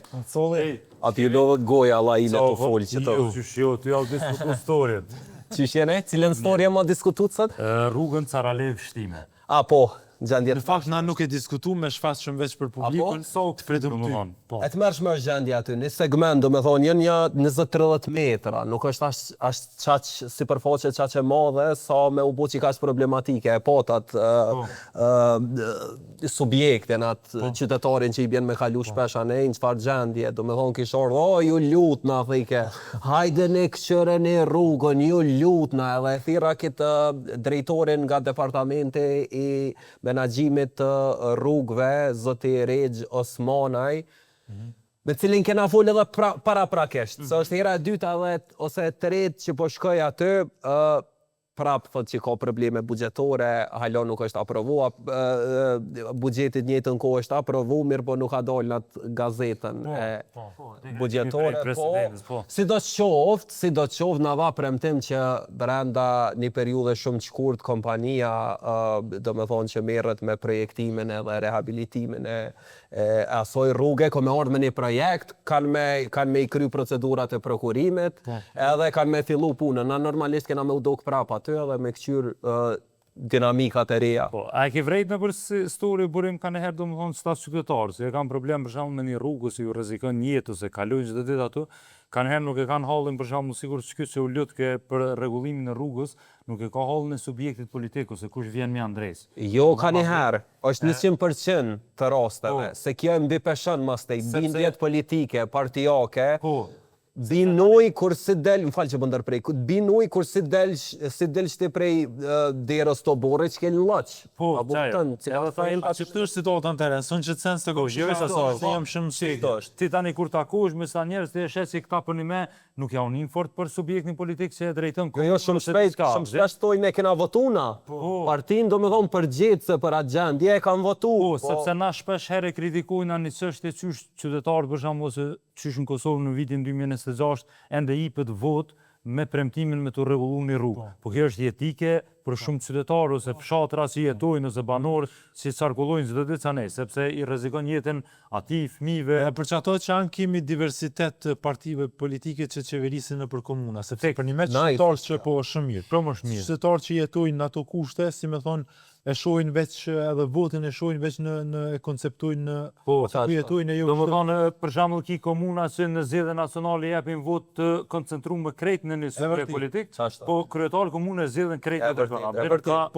A t'ju lovët goja la ile të folë që të... Jo, t'ju javë diskutu storjet. Qysh jene? Cilën storje ma diskutu të sëtë? Rrugën Saralev shtime. A, po, gjendje. Në fakt, na nuk e diskutu me shfas shumë veç për publikun, të fritëm ty. E të mërshme është gjendje aty, një segment, do me thonë, jënë një 20-30 metra, nuk është ashtë qaq si përfaqe qaq e madhe, sa me u bo që ka është problematike, e potat, subjektin, atë qytetarin që i bjen me kalu shpesh anej, në qëfar gjendje, do me thonë kishorë, ju lutna, thike, hajde në këqyre një rrugën, ju lutna, edhe e thira këtë drejtorin nga departamenti i menaxhimit të rrugëve, zoti Regj Osmanaj, me cilin kena folë edhe para prakesht, se është hera e dyta ose e tretë që po shkoj aty, prap thot që ka probleme buxhetore, hala nuk është aprovua, buxhetit njëtën kohë është aprovu, mirë po nuk ka dalë në atë gazetën buxhetore, po. Si do të qoftë në dha premtim që brenda një periudhe shumë të shkurt kompania, do me thonë që merret me projektimin edhe rehabilitimin e asoj rrugë, ka me ardhë me një projekt, kanë me i kry procedurat e prokurimit, edhe kanë me fillu punën. Na normalisht kena me udok prapa aty edhe me këqyr dinamikat e reja. A e ke vrejt me për story burim ka nëherë do më thonë stas qytetarë, se e kam problem për shumë me një rrugë, se ju rrezikon jetës, se kalojnë gjithë ditë aty, ka nëherë nuk e kanë hallin për shumë sigur që u lutke për rregullimin e rrugës, nuk e ka hallin e subjektit politiku, se kush vjen me Andres. Jo, ka nëherë, është 100% të rasteve, se kjo e mbi peshën mas të i bindjet politike, partijake, binoj kur si del, më falë që bëndër prej, binoj kur si del shti prej derës të borë që kellë lëq. Po, edhe ta ilë që të është situatën të rënë, sënë që të sens të gosh, jo e sa se jam shumë sikë. Ti tani kur takush, me sa njerës të eshe si këta për një me, nuk ja unin fort për subjektin politik që e drejtën. Jo, shumë shpesh toj me kena votuna. Partin do me thonë për gjithë se për agendje e kanë votu. Po, sepse na shpesh herë kritikojnë një çështje qysh qytetarët për shembull ose qysh në Kosovë në vitin 2026 ende jepet vot me premtimin me të rregulluar një rrugë. Po kjo është jetike për shumë qytetarë ose fshatra si jetojnë ose banorë si qarkullojnë çdo ditë ne, sepse i rrezikon jetën atij fëmijëve. Për çato që anë kemi diversitet të partive politike që qeverisin nëpër komuna, sepse për një me qytetarë që po është shumë mirë. Po më shumë mirë. Qytetarë që jetojnë në ato kushte, si me thonë, e shohin veç edhe votin e shohin veç e konceptojnë ku jetojnë e jo. Do më thonë, për shembull ki komuna që në zgjedhje nacionale japin vot të koncentruar më krejt në një subjekt politik, po kryetar komune zgjedhin krejt në personal.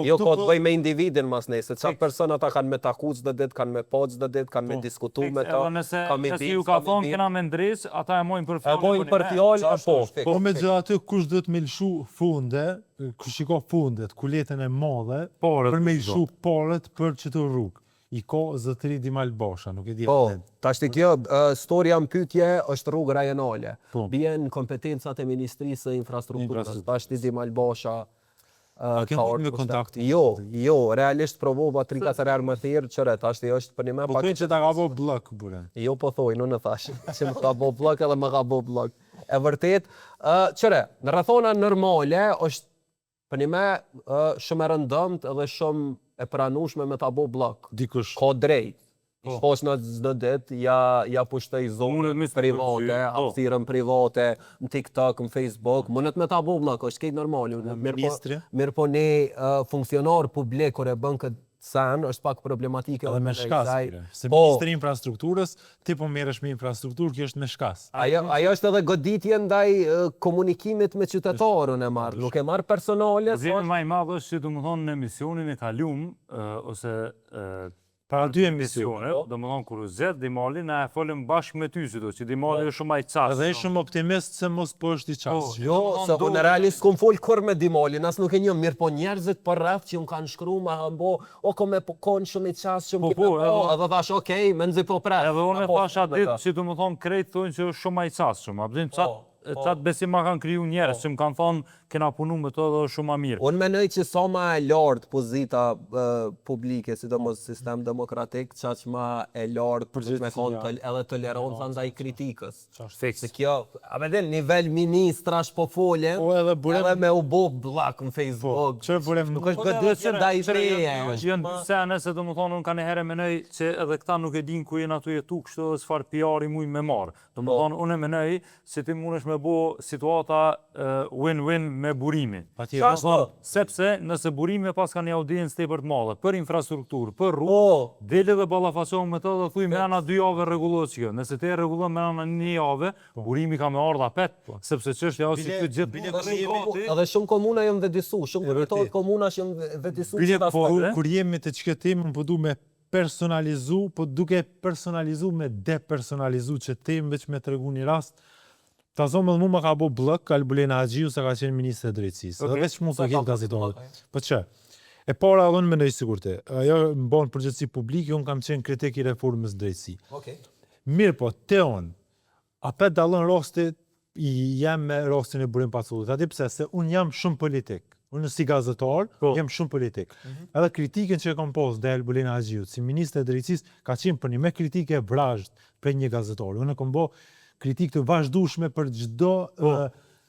Jo ka të bëj me individin mas nejse, çfarë persona ata kanë me taku çdo ditë, kanë me po çdo ditë, kanë me diskutu me ta. Edhe nëse si ju ka thonë kena me ndres, ata e mojnë për fjalë. Po megjithatë kush do të më lëshu funde, kush i ka fundet, kuletën e madhe, për me lëshu parët për çdo rrugë. I ka zotëri Dimal Basha, nuk e di. Po, tash kjo storia në pyetje është rrugë rajonale. Bien kompetencat e Ministrisë së Infrastrukturës. Tash Dimal Basha ka me kontakt. Jo, realisht provova 3-4 herë më thirr, çore tash është për një më pak. Po që ta ka bë blok burë. Jo po thoj, nuk e thash. Se më ka bë blok edhe më ka bë blok. E vërtet, çore, në rrethona normale është për një më shumë e rëndëmt edhe shumë e pranueshme me ta bë blok. Dikush ka drejt. Shposh në çdo ditë ja pushtoj zonën private, hapësirën private, në TikTok, në Facebook, mundet me ta bo vllak, është keq normal. Mirë po ne funksionar publik kur e bën këtë sen, është pak problematike. Edhe me shkas, se Ministri i Infrastrukturës, ti po merresh me infrastrukturë, kjo është me shkas. Ajo është edhe goditje ndaj komunikimit me qytetarën e marrë, nuk e marrë personale. Problemi më i madh është që domethënë në emisionin e kalum ose para 2 emisione, domethënë kur u zgjedh Dimali, na e folëm bashkë me ty sido, që Dimali është shumë i çast. Edhe është shumë optimist se mos po është i çast. Jo, se unë realisht s'kom fol kur me Dimalin, as nuk e njoh mirë, po njerëzit për rreth që më kanë shkruar me hambo, o me kon shumë i çast, shumë edhe thash, okay, më nxi po pret. Edhe unë thash atë ditë që domethënë krejt thonë që është shumë i çast, shumë. A bëjmë çat besim ma kanë kriju njerëz që më kanë thonë kena punu me to dhe shumë ma mirë. Unë menoj që sa ma e lartë pozita publike, sidomos sistem demokratik, qaq ma e lartë me thonë edhe toleranca ndaj kritikës. Se kjo, a me del, nivel ministrash po foljen, edhe me u bo blak në Facebook. Nuk është gëdësë ndaj ideje. Jënë sene se do më thonë, unë ka një herë menoj që edhe këta nuk e din ku jenë atu jetu, kështu dhe sfar PR-i muj me marë. Do më thonë, unë e menoj se ti mundesh me bo situata win-win me burimi. Sepse nëse burimi pas ka një audiencë tepër të madhe për infrastrukturë, për rrugë, dele dhe ballafaqohen me to dhe thuj me ana 2 javë rregullohet kjo. Nëse ti e rregullon me ana 1 javë, burimi ka me ardha pet, sepse çështja është si këtë gjithë. Edhe shumë komuna janë vëdisu, shumë kryetarë komunash janë vëdisu. Kur jemi të çka temë po du me personalizu, po duke personalizu me depersonalizu që temë veç me tregu një rast. Ta zonë më më ka bo blok, Albulena Haxhiu se ka qenë ministre e drejtësisë. Dhe veç mu të gjithë gazetonët. Po që, e para adhon me nëjë sigurte. Ajo më bon përgjithësi publike, unë kam qenë kritik i reformës drejtësi. Mirë po, te unë, apet dalën rastit, jam me rastin e Burim Pacullit. Ati pse, se unë jam shumë politik. Unë si gazetar, jam shumë politik. Edhe kritiken që e kam posë dhe Albulena Haxhiu, si ministre e drejtësisë, ka qenë për një me kritike vrajt për një gazetar. Unë e kam bo kritik të vazhdueshme për çdo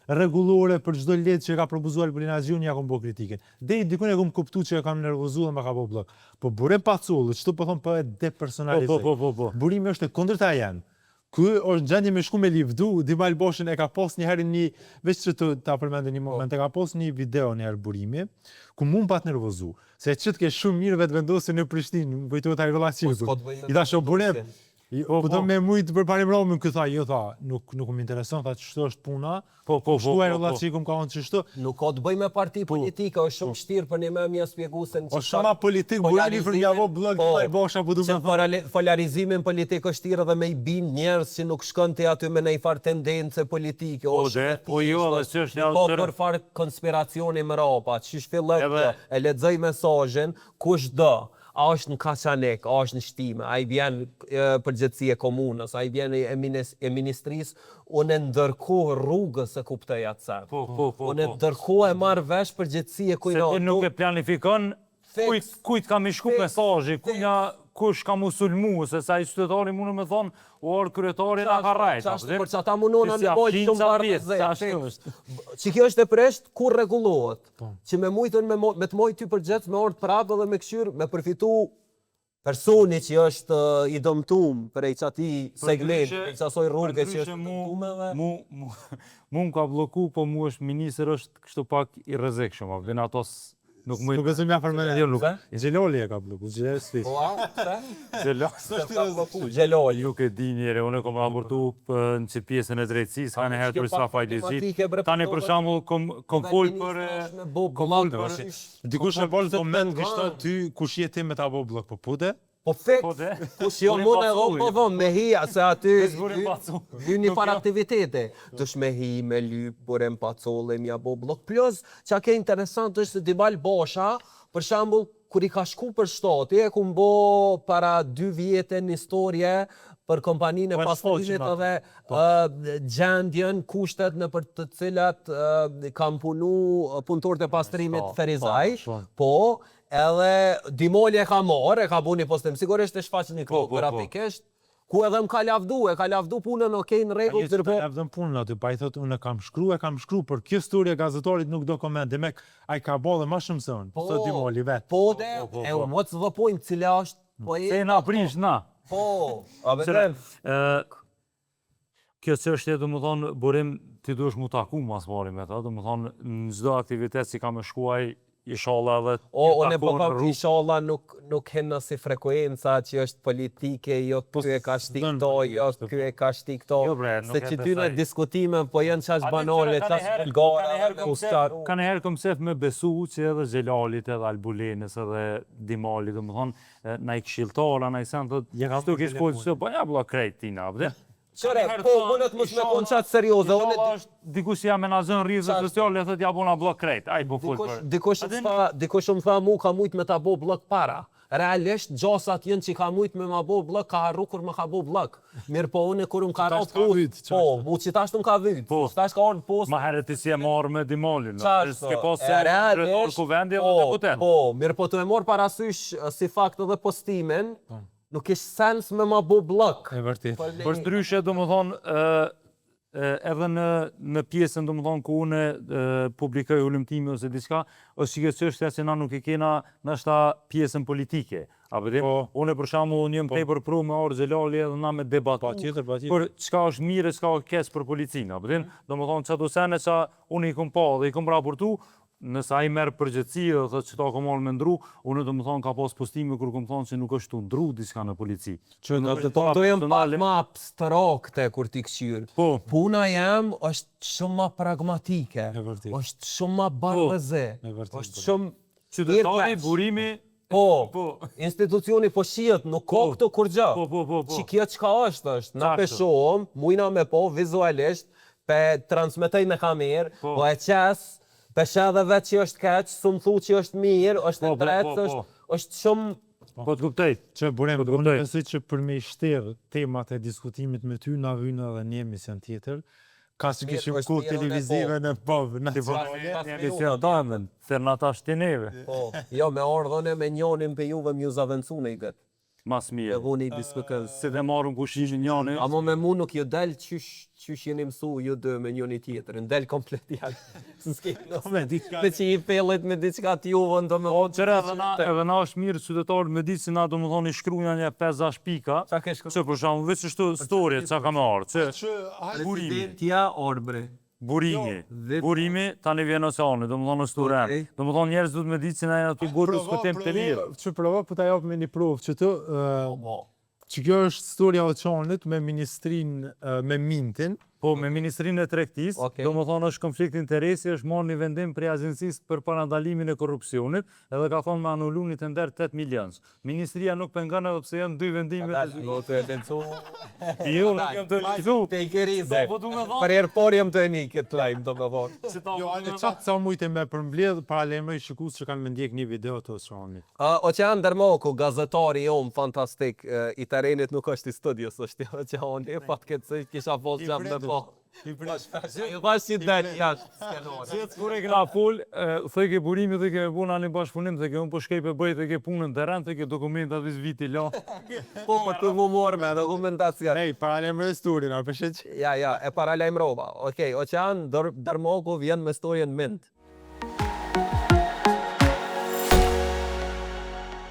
rregullore, për çdo legë që ka propozuar Albulena Haxhiu, ja kam bë kritiken. Deri dikun e kam kuptuar që e kam nervozuar dhe më ka bë blok. Po Burim Paculli, çto po thon po e depersonalizoj. Burimi është e kundërta janë. Ky është gjendje me shku me livdu, Dimal Boshën e ka pos një herë një, veç që ta përmendë një moment, e ka pos një video një herë burimi, ku mund pat nervozu, se që të ke shumë mirë vetë vendosin në Prishtinë, më kujtu të relacionu. I tha shumë Burim, po do me mujtë për parim Romën, këtë tha, jo tha, nuk më intereson, tha qështu është puna, shkuaj relacikum ka onë qështu. Nuk ka të bëj me parti politika, është shumë shtirë për një me mja spjegu se në qështu. O shama politik, burimi për një avo blog, Bosha po du me thonë. Polarizimin politik është shtirë dhe me i bin njerës që nuk shkën të aty me nejfar tendence politike. Po jo, dhe që është një altërë. Po për farë konspiracioni më rapa, që shfillët e ledzoj mesazhin, kush do. A është në Kaçanek, a është në Shtime, a i vjen përgjithësi e komunës, a i vjen e ministrisë, unë e ndërkohë rrugës e kuptoj atë sen. Unë e ndërkohë e marrë vesh përgjithësi e kujna. Se ti nuk e planifikon, kujt ka me shku mesazhi, kush ka mu sulmu, se sa i qytetari mundu me thonë, o orë kryetari nga ka rajt. Për që ata mundona në bojtë shumë barë që kjo është e presht, kur regulohet. Që me mujtën, me të mojtë ty përgjec, me orë të prapë dhe me këshyrë, me përfitu personi që është i dëmtum për e qati segment, për e qasoj rrugë që është dëmtume. Mu më ka bloku, po mu është minister është kështu pak i rrezikshëm, vjen atos. Nuk e zë mja përmene, i Gjeloli e ka bloku, Gjeloli s'fis. Gjeloli. Nuk e di njëre, unë e kom raportu në që pjesën e drejtësisë, ka në herë për sa fajlizit. Tani për shambull, kom full për... Dikush e bolë të mend kështë ty kush jeti me ta bo blok, po pude? Po fekt, kush jo mund e po dhëm me hija, se aty një par aktivitete. Dush me hi, me lyp, Burim Paculli, mja bo blok. Plus, që ke interesant është se Dimal Bosha, për shambull, kur i ka shku për shtati, e ku mbo para 2 vjetë në historie, për kompaninë e pastrimit edhe gjendjen, kushtet në për të cilat kam punu punëtorët e pastrimit Ferizaj, po, edhe Dimoli e ka marrë, e ka bu një postim, sigurisht e shfaqë një kërë grafikisht, ku edhe më ka lavdu punën okej në rregull. A i lavdën punën aty, pa i thotë unë kam shkru, për kjo storje gazetarit nuk do koment, dhe mek a i ka bo dhe ma shumë se unë, sot Dimoli vetë. Po dhe, what's the point, cila është, se na prish na. Po, a vetëm. Kjo çështje domethënë burim ti duhesh mu taku mas pari me ta, domethënë në çdo aktivitet si kam shkuaj inshallah edhe Unë po kam inshallah nuk hen si frekuenca që është politike, jo ky e ka shtik këto, jo ky e ka shtik këto. Se që ty në diskutime po janë çash banale, çash vulgare. Kanë herë kom sef me besu që edhe Xhelalit edhe Albulenës edhe Dimalit, domethënë na i këshilltara, na i sen thotë, "Kështu kish po ç'o po ja blla krejt ti na." Qëre, po, mënët mos me konë qatë serioze. Dikush ja menazën rrjedhë sociale, thët ja bona blok krejt. Aj, po full për. Dikush më tha mu ka mujt me ta bo blok para. Realisht, gjasat jënë që ka mujt me ma bo blok, ka harru kur me ka bo blok. Mirë po une kur më ka ra post. Po, mu qitash të më ka vyt. Qitash ka orë post. Ma herë ti si e marrë me Dimalin. Po, mirë po të e morë parasysh si fakt edhe postimin, nuk ish sens me ma bo blok. E vërtit. Për ndryshe, do më thonë, edhe në pjesën, do më thonë, ku une publikoj ullumtimi ose diçka, është që këtë qështja që na nuk i kena nështë pjesën politike. A përdim, une për shamu njëm paper pru me orë Xhelali edhe na me debatu. Për qka është mire, qka është kes për policinë. A përdim, do më thonë, që ato sene që unë i kom pa dhe i kom raportu, nëse ai merr përgjegjësi dhe thotë që ta kom marrë me ndru, unë do të thonë ka pas postime kur kom thonë se nuk është tu ndru diçka në polici. Do jem pak më abstrakte kur ti këshyr. Puna jam është shumë më pragmatike. Është shumë më bardhëze. Është shumë qytetari, burimi. Po, institucioni po shihet, nuk ka këto kur gjë. Që kjo çka është, na peshohem, mujna me po vizualisht, pe transmetoj në kamerë, po e qes. Pesha dhe vetë që është keq, su më thu që është mirë, është e drejtë, është shumë... Po të kuptoj. Që burem, unë besoj që për me shterë temat e diskutimit me ty, na vynë edhe një emision tjetër, ka që kishim ku televizive në povë, në të Fernata Shtineve. Jo, me ordhone me njonin për juve mju zavëncune i gëtë. Mas mirë. E vuni i diskutën. Se dhe marrën kushishin njani. Amo me mu nuk ju del qysh jeni mësu ju dë me njoni tjetër. Në del komplet janë. Me që i pellet me diçka t'juvën do me hodë. Qëre edhe na është mirë qytetarë me ditë si na do më thonë i shkruja një 5 pika. Që për shumë veç është storje që ka me arë. Presidentja orbre. Burimi tani vjen oceani, do më thonë në sturen. Do më thonë njerëz du të me ditë si na janë të burë diskutim të lirë. Që prova për ta japë me një provë, që të... Që kjo është storja oceanit me ministrin me Mintin. Po, me Ministrinë e Tregtisë, do më thonë është konflikt interesi, është marrë një vendim për Agjencisë për parandalimin e korrupsionit, edhe ka thonë me anullu një tender 8 milionës. Ministria nuk pengon edhe pse janë 2 vendimet. Jo, nuk jam të lajzu. Te i kerize. Për herë por jam të e një këtë lajmë, do me thonë. Jo, anë qatë sa mujtë me përmbledh, paralelmëri shikus që kanë me ndjek një video të oceanit. Oqean Dermoku, gazetari jomë fantastik, i terenit nuk është i studios, është i oqeani, fatket se kisha fol që me po. I bash që del jashtë skenore. Gjithë kur e këna full, thëj ke burimi dhe ke puna një bashkëpunim, dhe ke unë po shkejpe bëjt dhe ke punën të rend, dhe ke dokumentat vis viti la. Po, të mu morë me dokumentacija. Nej, paralajmëroj historin, a përsheq? Ja, e paralajmërova. Okej, Oqean Dermoku vjen me storjen Mint.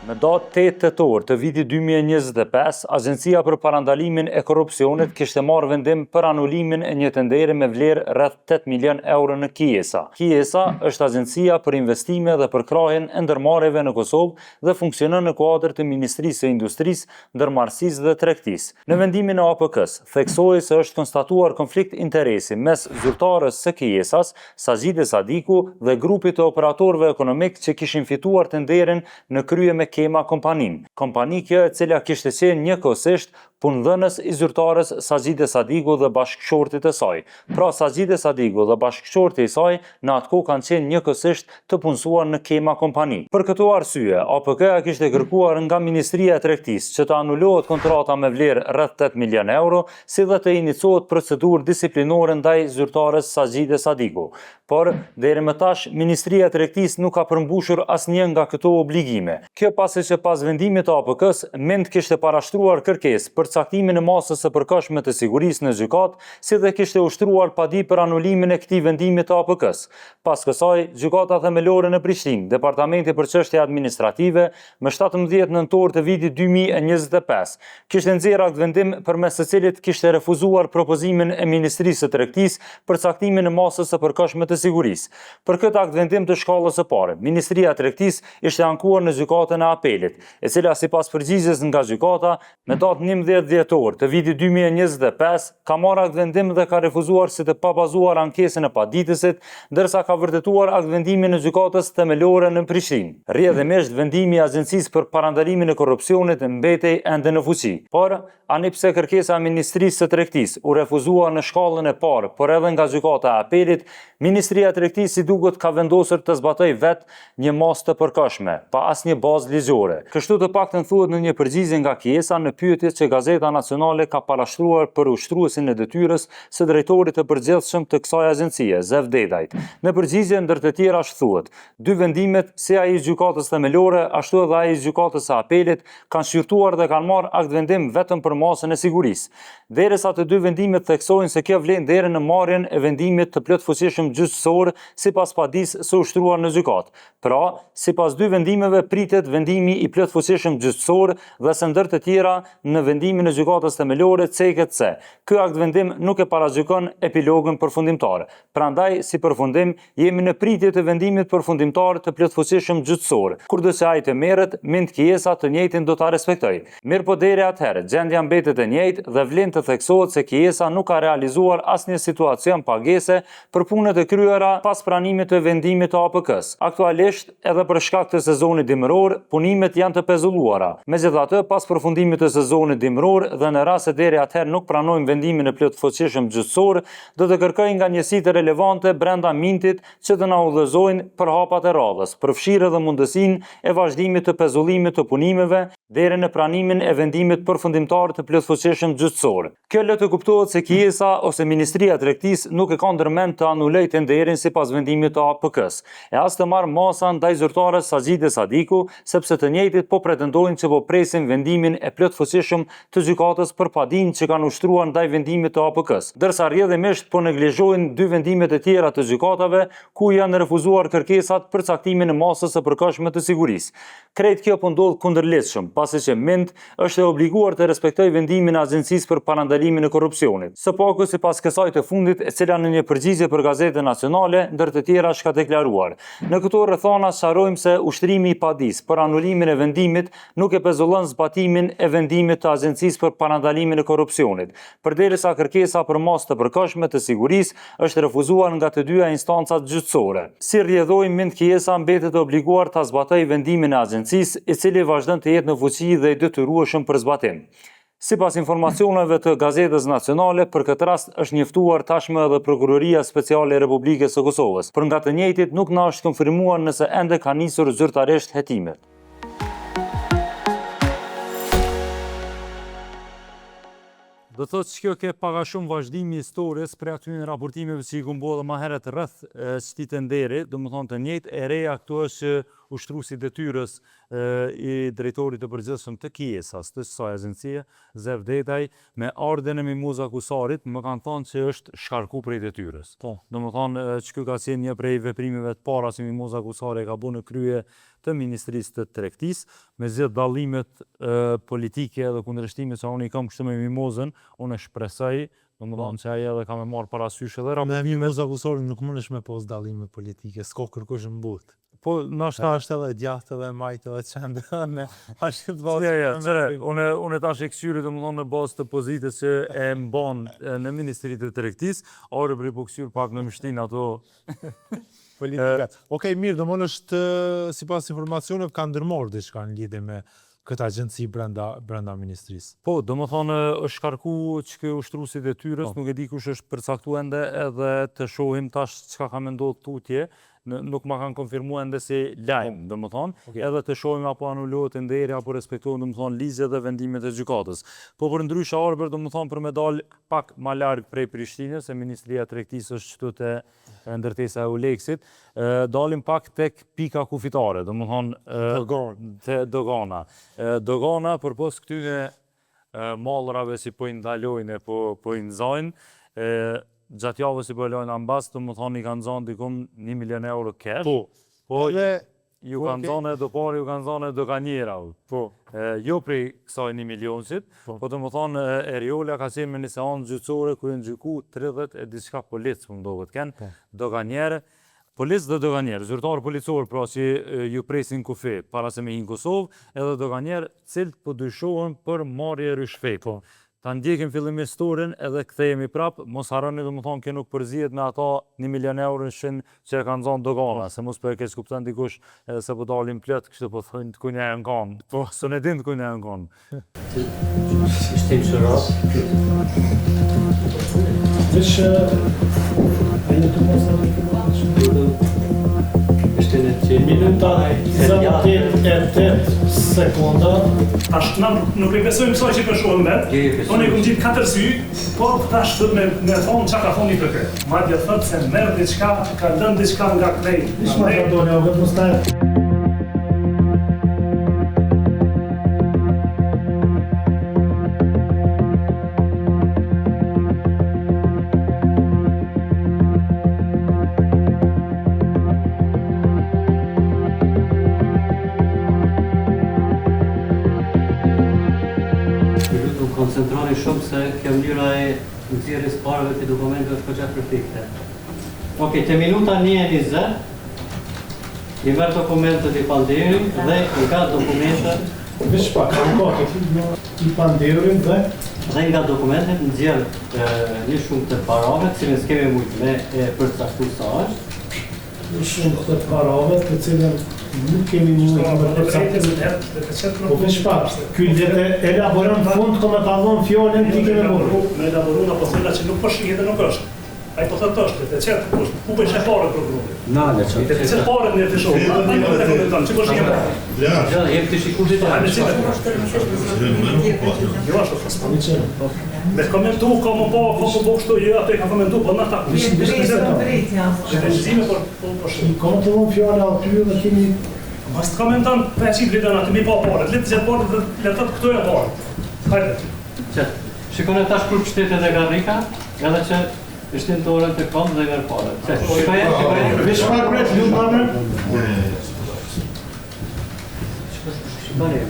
Me datë 8 tetor të vitit 2025, Agjencia për Parandalimin e Korrupsionit kishte marrë vendim për anullimin e një tenderi me vlerë rreth 8 milion euro në Kiesa. Kiesa është agjencia për investime dhe për krahjen e ndërmarrjeve në Kosovë dhe funksionon në kuadër të Ministrisë së Industrisë, Ndërmarrësisë dhe Tregtisë. Në vendimin e APK-s theksohej se është konstatuar konflikt interesi mes zyrtarës së Kiesas, Sajide Sadiku dhe grupit të operatorëve ekonomik që kishin fituar tenderin në krye me Kema Kompanin. Kompani kjo e cila kishte qenë njëkohësisht punëdhënës i zyrtarës Sajide Sadiku dhe bashkëshortit e saj. Pra Sajide Sadiku dhe bashkëshorti i saj në atë kohë kanë qenë njëkohësisht të punësuar në Kema Kompani. Për këto arsye, APK-ja kishte kërkuar nga Ministria e Tregtisë që të anulohet kontrata me vlerë rreth 8 milion euro, si dhe të iniciohet procedurë disiplinore ndaj zyrtarës Sajide Sadiku. Por deri më tash Ministria e Tregtisë nuk ka përmbushur asnjë nga këto obligime. Kjo pasi që pas vendimit të APK-s, Mint kishte parashtruar kërkesë për përcaktimin e masës së përkohshme të sigurisë në gjykatë, si dhe kishte ushtruar padi për anulimin e këtij vendimi të APK-s. Pas kësaj, gjykata themelore në Prishtinë, Departamenti për çështje administrative, më 17 nëntor të vitit 2025, kishte nxjerrë akt vendim përmes së cilit kishte refuzuar propozimin e Ministrisë së Tregtisë për caktimin e masës së përkohshme të sigurisë. Për këtë akt vendim të shkallës së parë, Ministria e Tregtisë ishte ankuar në gjykatën e apelit, e cila sipas përgjigjes nga gjykata, me datë 11 dhjetor të vitit 2025, ka marrë akt vendim dhe ka refuzuar si të pabazuar ankesën e paditësit, ndërsa ka vërtetuar akt vendimin e gjykatës themelore në Prishtinë. Rrjedhimisht vendimi i Agjencisë për Parandalimin e Korrupsionit mbetej ende në fuqi, por anipse kërkesa e Ministrisë së Tregtisë u refuzua në shkallën e parë, por edhe nga gjykata e apelit, Ministria e Tregtisë si duket ka vendosur të zbatojë vetë një masë të përkohshme, pa asnjë bazë ligjore. Kështu të paktën thuhet në një përgjigje nga Kiesa në pyetjet që Gazeta Nacionale ka parashtruar për ushtruesin e detyrës së drejtorit të përgjithshëm të kësaj agjencie, Zev Dedajt. Në përgjigje ndër të tjera thuhet, dy vendimet, si ai i gjykatës themelore, ashtu edhe ai i gjykatës së apelit, kanë shqyrtuar dhe kanë marrë akt vendim vetëm për masën e sigurisë. Derisa të dy vendimet theksojnë se kjo vlen deri në marrjen e vendimit të plotfuqishëm gjyqësor sipas padisë së ushtruar në gjykatë. Pra, sipas dy vendimeve pritet vendimi i plotfuqishëm gjyqësor dhe së ndër të tjera në vendimin e gjykatës themelore ceket se ky akt vendim nuk e paragjykon epilogën përfundimtar. Prandaj, si përfundim, jemi në pritje të vendimit përfundimtar të plotfuqishëm gjyqësor. Kurdoqë ai të merret, Mint Kiesa të njëjtin do ta respektojë. Mirëpo deri atëherë, gjendja mbetet e njëjtë dhe vlen të theksohet se Kiesa nuk ka realizuar asnjë situacion pagese për punët e kryera pas pranimit të vendimit të APK-s. Aktualisht, edhe për shkak të sezonit dimëror, punimet janë të pezulluara. Megjithatë, pas përfundimit të sezonit dimëror dhe në rast se deri atëherë nuk pranojmë vendimin e plotfuqishëm gjyqësor, do të kërkojnë nga njësitë relevante brenda Mintit që të na udhëzojnë për hapat e radhës, përfshirë edhe mundësinë e vazhdimit të pezullimit të punimeve deri në pranimin e vendimit përfundimtar të plotfuqishëm gjyqësor. Kjo le të kuptohet se Kiesa ose Ministria e Tregtisë nuk e ka ndërmend të anulojë tenderin sipas vendimit të APK-s, e as të marrë masa ndaj zyrtares Sagjide Sadiku, sepse të njëjtit po pretendojnë që po presin vendimin e plotfuqishëm të gjykatës për padinë që kanë ushtruar ndaj vendimit të APK-s, ndërsa rrjedhimisht po neglizhojnë dy vendimet e tjera të gjykatave ku janë refuzuar kërkesat për caktimin e masës së përkohshme të sigurisë. Krejt kjo po ndodh kundërligjshëm, pasi që Mint është e obliguar të respektojë vendimin e Agjencisë për Parandalimin e Korrupsionit. Së paku sipas kësaj të fundit, e cila në një përgjigje për Gazetën Nacionale, ndër të tjera ka deklaruar: në këto rrethana sqarojmë se ushtrimi i padisë për anulimin e vendimit nuk e pezullon zbatimin e vendimit të Agjencisë për Parandalimin e Korrupsionit, përderisa kërkesa për masë të përkohshme të sigurisë është refuzuar nga të dyja instancat gjyqësore. Si rrjedhoi Mint Kiesa mbetet e obliguar ta zbatojë vendimin e agjencisë, i cili vazhdon të jetë në fuqi dhe i detyrueshëm për zbatim. Sipas informacioneve të Gazetës Nacionale, për këtë rast është njoftuar tashmë edhe Prokuroria Speciale e Republikës së Kosovës, por nga të njëjtit nuk na është konfirmuar nëse ende ka nisur zyrtarisht hetimet. Do thotë që kjo ke paga shumë vazhdimi historisë për atyre raportimeve që i kumbo dhe ma heret rreth çtit të nderi, do më thonë të njëjtë, e reja këtu është që ushtruesi i detyrës i drejtorit të përgjithshëm të Kiesas, të kësaj agjencie, Zev Dedaj, me ardhen e Mimoza Kusarit, më kanë thonë që është shkarku prej detyrës. Do më thonë që kjo ka qenë një prej veprimeve të para që Mimoza Kusari ka bu në krye të Ministrisë të Tregtisë, me zgjedh dallimet politike dhe kundërshtimet që unë i kam kështu me Mimozën, unë e shpresoj, domethënë që ai edhe ka me marrë parasysh edhe Me Mimoza Kusarin nuk mundesh me pos dallime politike, s'ka kërkosh mbut. Po, Ta është edhe djathtë edhe majtë edhe qendë, me ashtë të Unë tash e këshyri të më thonë në bazë të pozitës që e mban në Ministritë të Tregtisë, orë për i po këshyri pak në mështin ato politikat. Okej, mirë, do më është sipas informacioneve ka ndërmarrë diçka në lidhje me këtë agjenci brenda ministrisë. Po, do më thonë është karku që kjo ushtruesi i detyrës, nuk e di kush është përcaktuar ende edhe të shohim tash çka ka menduar tutje. Nuk ma kanë konfirmuar ende si lajm, do më thonë, edhe të shohim apo anulohet nderi apo respektohen, do më thonë, ligjet dhe vendimet e gjykatës. Po për ndryshe arbër, do më thonë, për me dal pak ma larg prej Prishtinës, se Ministria e Tregtisë është këtu te ndërtesa e Uleksit, dalim pak tek pika kufitare, do më thonë, te dogana. Dogana përpos këtyre mallrave si po i ndalojnë, po i nxojnë. Gjatë javës si po lojnë ambas, të më thonë i kanë zonë dikum 1 milion euro cash. Po ju kanë zonë do parë, ju kanë zonë doganjera. Jo prej kësaj 1 milionësit, po të më thonë Eriola ka qenë me një seancë gjyqësore ku janë gjyku 30 e diçka policë, më duket kanë doganjere. Policë dhe doganjerë, zyrtarë policor, pra që ju presin kufi para se me hinë Kosovë, edhe doganjerë cilët po dyshohen për marrje rishfej. Ta ndjekim fillimisht historin edhe kthehemi prap, mos harroni dhe më thonë ke nuk përzihet me ata 1 milion euro që e kanë zonë dogana, se mos për e keq kupton dikush edhe se po dalim plot, kështu po thonë të kujnë e në kanë. Po, së ne din të kujnë e në kanë. Shtim Shërat. Minuta 28 sekonda. Tash nuk e besojmë kësaj që përshohem vetë. Unë e kom gjitë 4 sy, po tash me thonë çka ka thoni për këtë. Madje thotë se merr diçka, ka lënë diçka nga kthej. Ishma ka doni vetëm mos koncentroni shumë se kjo mënyra e nxjerrjes parave të dokumenteve është goxha perfekte. Okej, te minuta 1:20 i merr dokumentet i Panderit dhe nga dokumentet veç pak, i Panderit dhe nga dokumentet nxjerr një shumë të parave, të cilën s'kemi mujt me përcaktuar sa është. Një shumë të parave, të cilën nuk kemi mujt me përcaktuar. Po veç pak, ky le të elaboron fund komë ta dhon fjalën ti kemi marrë. Me elaboron apo thella që nuk po shihet nuk është. Ai po thotë është, të çet ku bëj shefare për grupin. Nale çfarë? Të çet parë në të shoh. Ai nuk e komenton, çiko shihet. Ja, jep të shikuar ditë. Ai çet. Jo ashtu fastoni çel. Me komentu komo po kështu jo atë ka komentu po na ta. Regjime po shi. Komo të von fjala aty dhe kemi mas të komenton peçi bledon aty mi pa parë. Le të zet parë dhe le të këto e parë. Hajde. Çet. Shikoni tash kur shtetet e Garrika, edhe që ishte në dorën të kom dhe nërë pare. Shikoje? Vesh pak bret, lu marrën?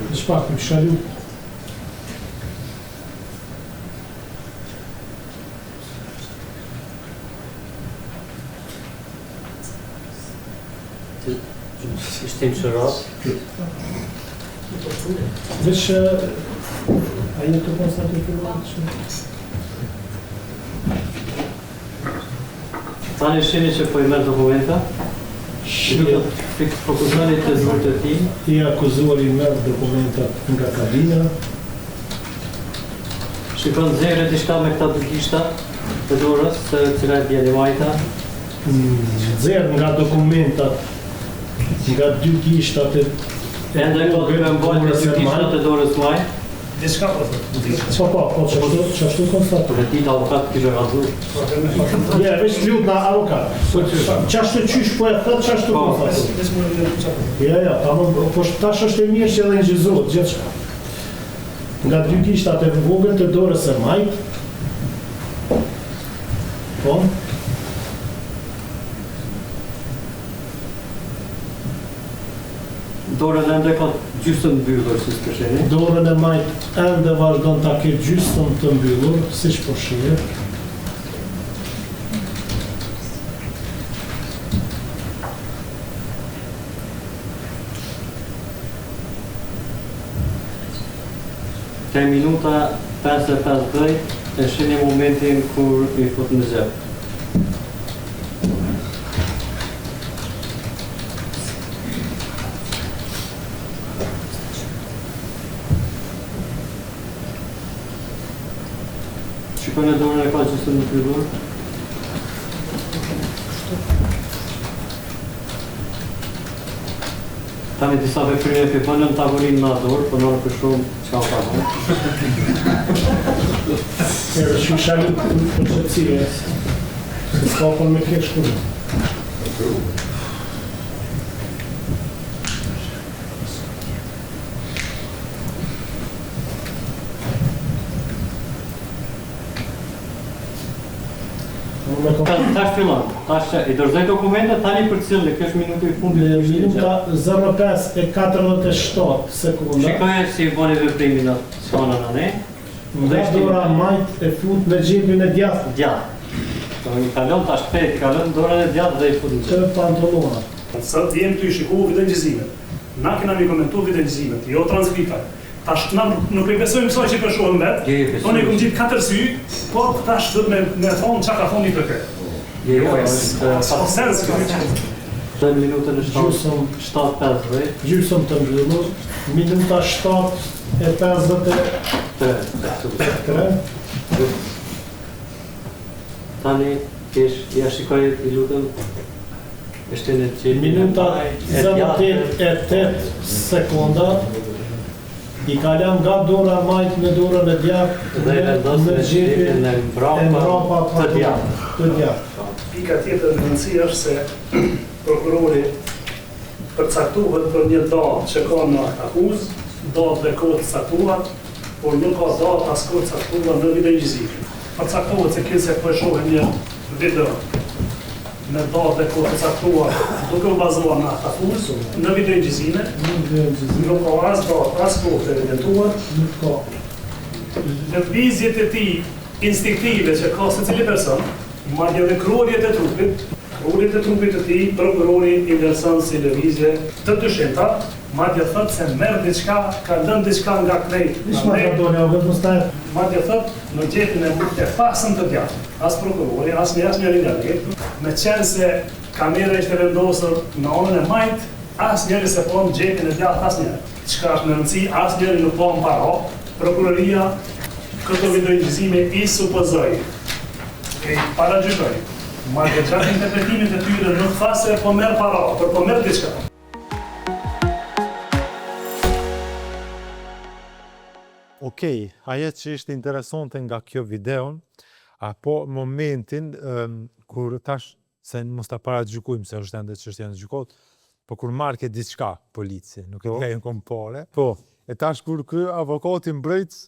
Vesh pak, më shalu. Shtim Shërat. Vesh, a një të konstatë të kërë? Tani shini që po i merr dokumenta. Fokusoni të zurët e tij. I akuzuar i merr dokumentat nga kabina. Shikon zere diçka me këta dy gishta të dorës, se cila e bjeli majta. Zerë nga dokumentat nga dy gishtat e ende këto dy me mbojnë dy gishtat e dorës maj. Diçka po thotë. Po, çashtu konstatoj. Dhe ti avokat kishe vazhduar. Ja, veç lut na avokat. Çashtu qysh po e thot, çashtu po thotë. Ja, tamam, po tash është e mirë që edhe ngjizohet gjithçka. Nga dy gishtat e vogël të dorës së majt. Po. Dorën ende ka gjysmë mbyllur, si s'përsheni. Dorën e majt ende vazhdon ta ketë gjysmë të mbyllur, siç po shihet. Te minuta 5:50 e shihni momentin kur i fut në xhep. Shikone dorën e ka gjysmë në mbyllur. Tani disa veprime që bënën tavolinë në dorë, po nuk për shumë çka ka bënë. Edhe shishalu koncepcie. S'ka po me kesh kur. Tash fillon. Tash I dorëzoj dokumentet tani për cilë, kjo është minuta I fundit. Minuta 0:5:47 sekonda. Shikoje si bëni veprimin atë sonën anë. Nga dora majt e fut në gjepin e djathtë. Djathtë. I kalon tash pet, I kalon dorën e djathtë dhe I fut në gjep. Të pantolona. Sa vjen ty shikohu videogjizimet. Na kena mi komentu videogjizimet, jo transmita. Tash na nuk I besojmë kësaj që po shohim vet. Unë kom gjetë 4 sy, po tash do me thonë çka ka thonë për këtë. Është sens që Në minutën e 7:50. Gjysëm të mbyllur, minuta 7:53. Tani ja shikoj I lutem. Është në çelë. Minuta 0:8 sekonda. I kalam nga dora majt në dorën e djathtë dhe në gjepin e mbrapa të djathtë. Pika tjetër në rëndësi është se prokurori përcaktohet për një datë që ka në akuzë, datë dhe kohë të caktuar, por nuk ka datë as kohë të caktuar në videogjizim. Përcaktohet se kjo se po shohim një video me datë dhe kohë të caktuar, duke u bazuar në akuzë, në videogjizime, nuk ka as datë, as kohë të evidentuar, nuk ka. Lëvizjet e tij instinktive që ka secili person, madje dhe krurjet e trupit të tij, prokurori I vlerëson si lëvizje të dyshimta, madje thotë se merr diçka, ka lënë diçka nga krejt. Madje thotë në gjepin e e pasën të djathtë. As prokurori, as njëri nga ne, me qenë se kamera ishte vendosur në anën e majt, asnjëri se po në gjepin e djathtë asnjëri. Çka është në rëndësi, asnjëri nuk po në para. Prokuroria këto videogjizime I supozoi, I paragjykoi. Madje gjatë interpretimit e tyre nuk tha se po merr para, por po merr diçka. Okej, ajo që ishte interesante nga kjo videon, apo momentin kur tash se mos ta paragjykojmë se është ende çështja në gjykot, po kur marrë ke diçka polici, nuk e kejnë kompare. Po. E tash kur ky avokati mbrojtës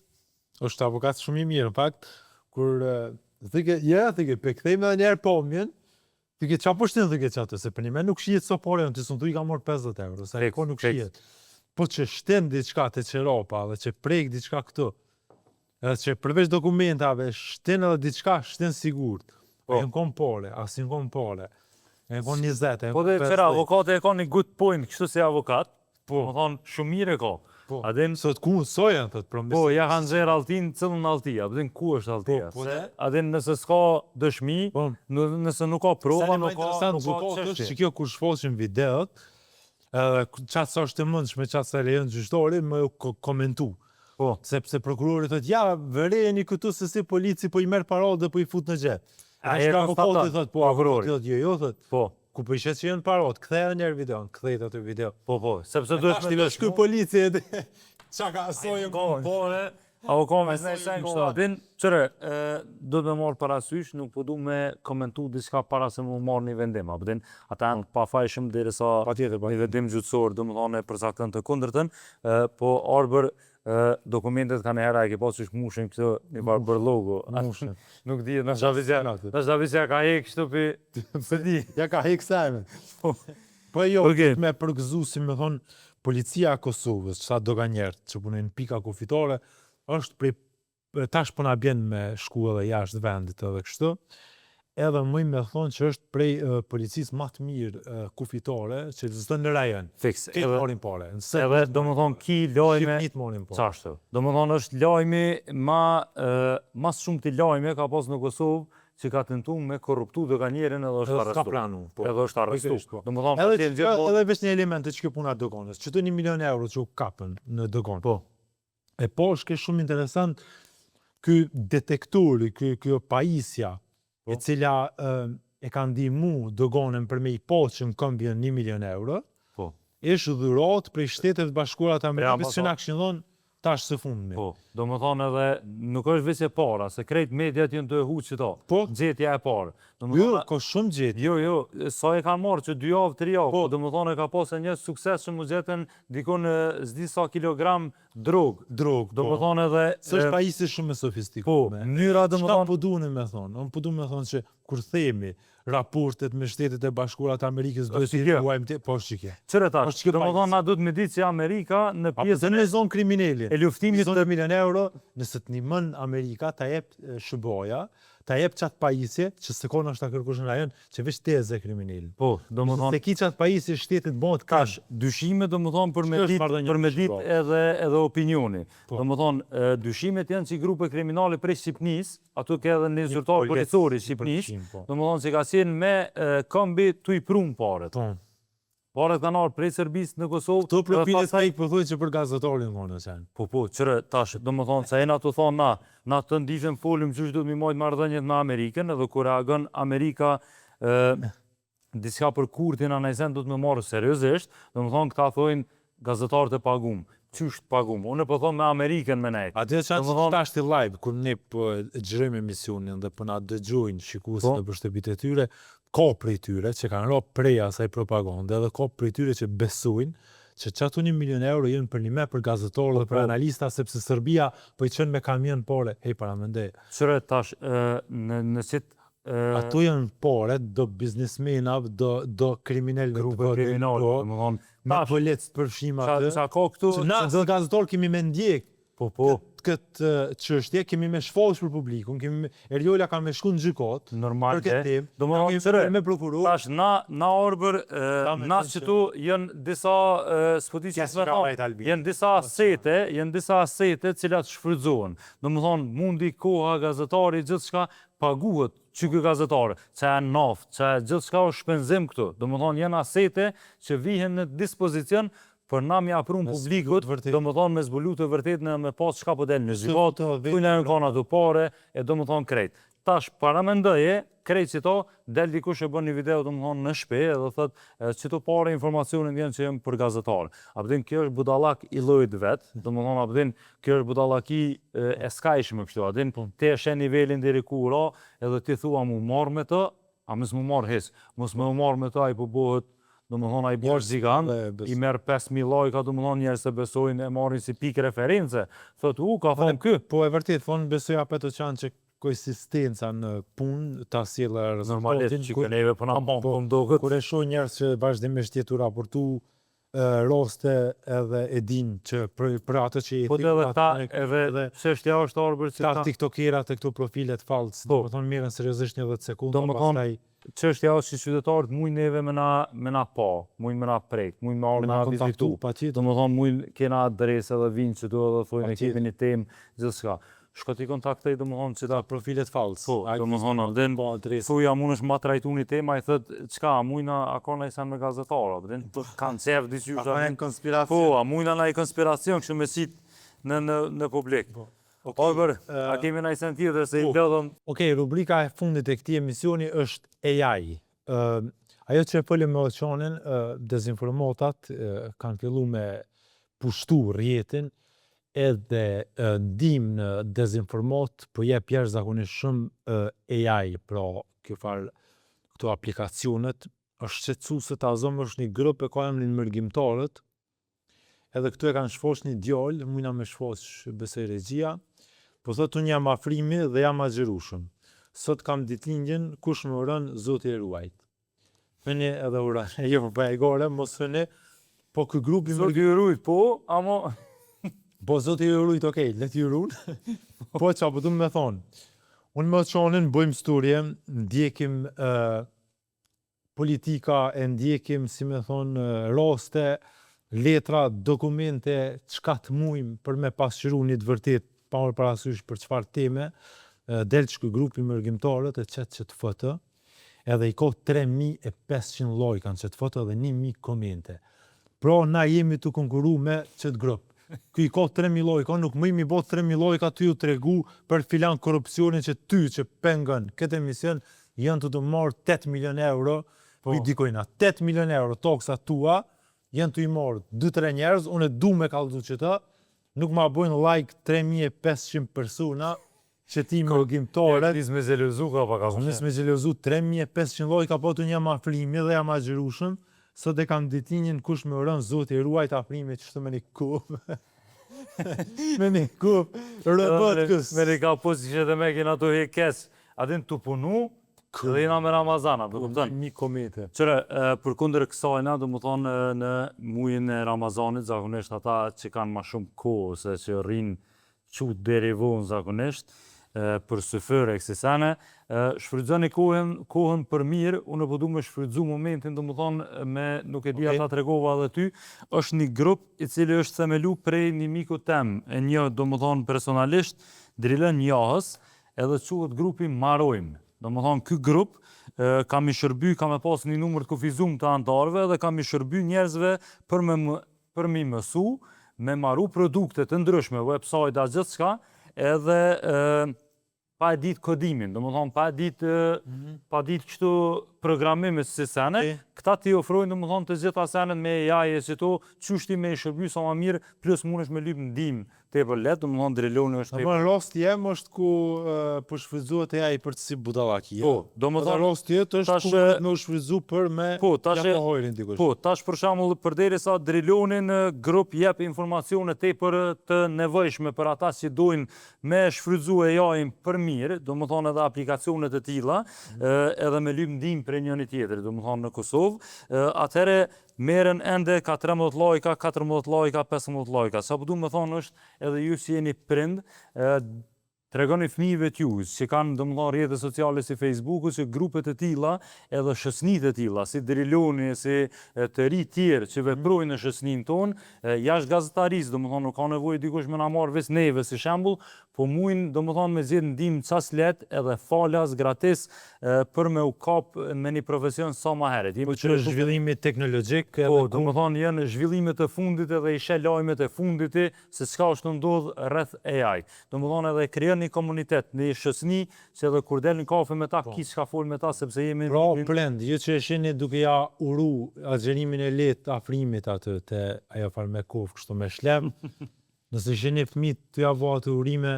është avokat shumë I mirë, në fakt, kur thike pe kthejmë edhe njerë pomjen, thike qa po shtin thike qatë, se për një me nuk shijet so pare, në të sëndu I ka morë 50 euro, se reko nuk shijet. Po që shtin diçka të qeropa dhe që prejk diçka këtu, edhe që përveç dokumentave shtin edhe diçka shtin sigurt, e në kom pare, asin kom pare, e në kom 20, Po dhe qëra, avokate e ka një good point, kështu si avokat, më thonë shumë mire ka. Adem sot ku soja thot promes. Po ja kanë xher Altin cëllën Altia, po ku është Altia? Adem nëse s'ka dëshmi, nëse nuk ka prova, nuk ka çështje. Që kjo kur shfaqin videot, çfarë sa është e mundshme çfarë sa lejon gjyqtori më komentu. Po, sepse prokurori thotë ja vëreni këtu se si polici po I merr parë dhe po I fut në xhep. Ai avokati thotë po prokurori thotë jo thotë. Po. Ku po I shet që janë parot, kthej njerë videon, kthejt atë video. Po, sepse duhet me shku polici edhe qa ka asojën kompore. Avokame, bin, qëre, duhet me morë parasysh, nuk po du me komentu diçka para se mu marë një vendim. Abdin, ata janë pa fajshëm dhe sa një vendim gjyqësor, dhe më thone përsaktën të kundërtën, po arbër dokumentet ka në hera e ke pas që shmushin këtë një barbër logo. Nuk di, në shavizja ka hek kështu për di. Ja ka hek sajme. Po jo, me përgëzu si me thonë, policia Kosovës, sa doganjerët që punojnë pika kufitore, është prej tash po na bjen me shku edhe jashtë vendit edhe kështu, edhe mëj me thonë që është prej policisë më të mirë kufitore që ekziston në rajon. Fiks. Këtë morin pare. Edhe do më thonë ki lojme... Shqipnit morin pare. Qashtu. Do më thonë është lojme mas shumë të lojme ka pas në Kosovë që ka tentu me korruptu doganjerin edhe është arrestu. Ka pranu. Edhe është arrestu. Do më thonë... Edhe vesh një element të që kjo puna dogonës. Që të 1 milion euro që u kapën në dogonë. Po. E po është shumë interesant ky detektori, kjo pajisja, e cila e ka ndihmu dogonën për me I po që në këmbjen 1 milion euro, ishtë dhurat prej Shtetet Bashkuara të Amerikës që na kishin dhënë tash së fundmi. Po, do më thonë edhe, nuk është veç e para, se krejt mediat jënë të e huqë qëta. Po? Gjetja e parë. Jo, ka shumë gjetë. Jo, sa e kanë marrë që 2 javë, 3 javë, po, do më thonë e ka pasë një sukses që mu gjetën dikon zdi sa kilogram drogë. Drogë, do më thonë edhe... Së është pajisë shumë e sofistikume. Po, mënyra do më thonë... Shka po duhet me thonë? Unë po duhet me thonë që kur themi raportet me Shtetet e Bashkuara të Amerikës do të ruajmë të po shqike. Qëre tash, do më thonë na duhet me ditë që Amerika në pjesën e zonë kriminali. E luftimit të milion euro, nëse të nimën Amerika ta jep shëboja, ta jep qatë pajisje, që se konë është ta kërkush në rajon, që veç teze kriminali. Po, do më thonë... Se ki qatë pajisje shtetit bëhet kash. Dyshime do më thonë për me dit edhe opinioni. Do më thonë, dyshimet janë që i grupe kriminale prej Shqipnis, ato ke edhe një zyrtar policori Shqipnis, do më thonë që ka qenë me këmbi të i prumë paret. Paret kanë arë prej Serbisë në Kosovë... Të profilet ka i përthojnë që për gazetorin në qenë. Po, qërë, tash, do më thonë, se e na të thonë na të ndishëm folim që do të mi mojtë marrëdhënjet me Amerikën, edhe kur reagon Amerika diska për kurtin anajzen do të me marrë seriosisht, do më thonë, këta thojnë gazetarët e pagumë. Qysht pagumë, unë po thonë me Amerikën me nejtë. A dhe që ashtë të live, kur ne gjërëm emisionin dhe për na dëgjojnë shikusit në përshtëpit e tyre, ka prej tyre që kanë ropë prej asaj propagande dhe ka prej tyre që besojnë që qatu 1 milion euro jenë për një me për gazetorë dhe për analista, sepse Serbia po i qënë me kamion pore, hej para mendej. Qëre tash, në qitë... Ato janë pore, do biznismenav, do kriminell grupe kriminale, më thonë, me pëlec të përfshimat. Qa ka këtu... Na, dhe gazetorë kemi me ndjek. Këtë qështje kemi me shfosh për publikun, Erjola ka me shku në gjykot, normal, do më kemi fërë me prokuror. Tash, na orbër, na që tu jenë disa, s'poti që të thonë, jenë disa asete cilat shfrydzohen. Do më thonë, mundi, koha, gazetari, gjithë shka paguhet që kë gazetarë, që e naftë, që e gjithë shka o shpenzim këtu. Do më thonë, jenë asete që vihen në dispozicion për na mi aprum publikut, do më thonë me zbulu të vërtet në me pas shka po del në zhjot, kujnë e në kona të pare, e do më thonë krejt. Tash, para me ndëje, krejt që to, del dikush e bën një video, do më thonë në shpe, dhe thët që to pare informacionin vjen që jem për gazetarë. Abdin, kjo është budalak i lojt vetë, do më thonë, abdin, kjo është budalaki e skajshme kështu, abdin, te e shen nivelin diri kura, edhe ti thua mu marrë me të, a mësë mu marrë hes, mësë mu marrë me të, a i po bëhet do më thonë a i bërë zigan, i merë 5.000 lajka, do më thonë njerë se besojnë e marrin si pik reference. Thot, ka thonë kë. Po e vërtit, thonë besoj apet të qanë që konsistenca në punë, ta sjellë rezultatin. Normalisht, që këneve për në po mdokët. Kur e shoh njerës që vazhdimisht jetu raportu, roste edhe e din që për atë që po edhe ta edhe çështja është arbër që ta tiktokerat e këto profilet falsë, do të thonë mirën seriozisht një 10 sekondë, pastaj çështja është që qytetarët mujnë neve me na pa, mujnë me na prek, mujnë me ardhë me na vizitu. Do më thonë mujnë kena adresë edhe vinë që do edhe thojnë e kemi një temë, gjithçka. Shko t'i kontaktej, do më thonë që ta profilet falsë. Po, do më thonë, ardhen, thuja mund është ma trajtu një tema, i thëtë, qka, mujna akona i sen me gazetara, kanë qef, diqysh, po, a mujna na i konspiracion, kështë me qitë në publik. Orbër, a kemi na i sen tjetër, se i lodhëm... Okej, rubrika e fundit e këti emisioni është AI. Ajo që e pëllim me oqonin, dezinformatat kanë fillu me pushtu rjetin, edhe ndim në dezinformat, po jep jashtëzakonisht shumë AI, pra kjo farë këto aplikacionet, është shqetësuese ta zëmë është një grup e ka emrin Mërgjimtarët, edhe këtu e kanë shfosh një djallë, mujna me shfosh besoj regjia, po thotë unë jam afrimi dhe jam agjerushëm. Sot kam ditëlindjen, kush më urën, Zoti e ruajt. Fëni edhe urën, jo për e gore, mos fëni, po kë grupi Zoti e ruajt, po, amo... Po, Zoti ju rujt, okej, let ju rujt. Po, qa po du me thonë. Unë më qonin, bëjmë studje, ndjekim politika, e ndjekim, si me thonë, raste, letra, dokumente, qka të mujmë për me pasqyru një të vërtet, pa më parasysh për qfar teme, del që këj grupi Mërgjimtarët e qëtë që të fëtë, edhe i ko 3500 lojkan që të fëtë edhe 1000 komente. Pra, na jemi të konkuru me qëtë grupë. Këj ka 3.000 lojka, nuk më imi bot 3.000 lojka ty ju të regu për filan korupcionin që ty që pengën këtë emision janë të marrë 8 milion euro, po i dikojna 8 milion euro toksa tua, janë të i marrë 2-3 njerëz, unë e du me kaldu që ta, nuk ma bojnë like 3500 persona që ti më gjimtore. Nisë me gjelozu ka pa ka Nisë me gjelozu 3500 lojka, po të një afrimi dhe jam agjerushëm, sot e kam ditinjën kush me rënë zoti ruajt afrimi që të me një kupë. Me një kupë, rëbët kësë. Me një ka posë që dhe me kena të hekes, adin të punu, dhe jena me Ramazana, do kupton? Mi komete. Qëre, për kundër kësajna, do më thonë në mujën e Ramazanit, zakonisht ata që kanë ma shumë kohë, ose që rrinë qutë deri vonë zakonisht, për sëfër e kësisane, shfrydzoni kohën për mirë, unë po du me shfrydzu momentin, do më thonë, me nuk e dhja ta tregova dhe ty, është një grup i cili është themelu prej një miku tem, e një, do më thonë, personalisht, Drilën Jahës, edhe quhet grupi Marojmë. Do më thonë, ky grup kam i shërby, kam e pas një numër të kufizum të antarëve dhe kam i shërby njerëzve për mi mësu, me maru produkte të ndryshme, website a gjithë shka, edhe pa e ditë kodimin, do më thonë, pa ditë kështu programimit si sene, këta ti ofrojnë, do më thonë, të gjitha senet me AI e që to, qështi me i shërby sa ma mirë, plus mund është me lypë ndim të e për letë, do më thonë, driloni është të e për. Në rast jem është ku përshfryzuat AI për të si budalaki. Po, do më thonë, në rast jetë është ku me shfryzu për me japohojrin dikush. Po, tash për shembull, përderi sa driloni në grup jep informacione te për të nevojshme për ata që dojnë me shfryzu AI-in për mirë, do më thonë edhe aplikacionet e tilla, edhe me lyp ndim për njëri tjetrit, do më thonë në Kosovë, atëhere merren ende ka 13 lajka, 14 lajka, 15 lajka. Sa po du më thonë është edhe ju si jeni prind, tregoni fëmijëve t'ju që kanë domethënë rrjete sociale si Facebooku, si grupet e tilla, edhe shësnit e tilla, si Driloni, si të ri tjerë që veprojnë në shësnin ton, jashtë gazetarisë, domethënë nuk ka nevojë dikush me na marr veç neve si shembull, po mujnë domethënë me zgjedh ndihmë ças let edhe falas gratis për me u kap me një profesion sa më herët. Po që zhvillimi teknologjik, po domethënë janë zhvillimet e fundit edhe i sheh lajmet e fundit se çka është ndodh rreth AI. Domethënë edhe krijon një komunitet, një shësni, që edhe kur del në kafe me ta, ki çka fol me ta, sepse jemi... Pra, plend, ju që sheni duke ja uru agjerimin e letë afrimit atë të ajo farë me kofë, kështu me shlem, nëse sheni fëmit të ja vua të urime,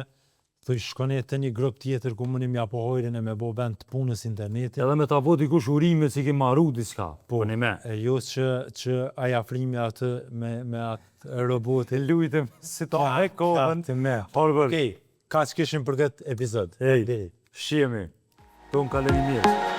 të shkone të një grup tjetër ku mundi mja pohojrin e me bo bend të punës internetit. Edhe me ta vo dikush urime që ki marru diçka, po një me. E jo që aja afrimi atë me atë robotin. Lujtëm si ta e kohën. Okej. Ka që kishim për këtë epizod. Shihemi. Tonë kalemi mirë.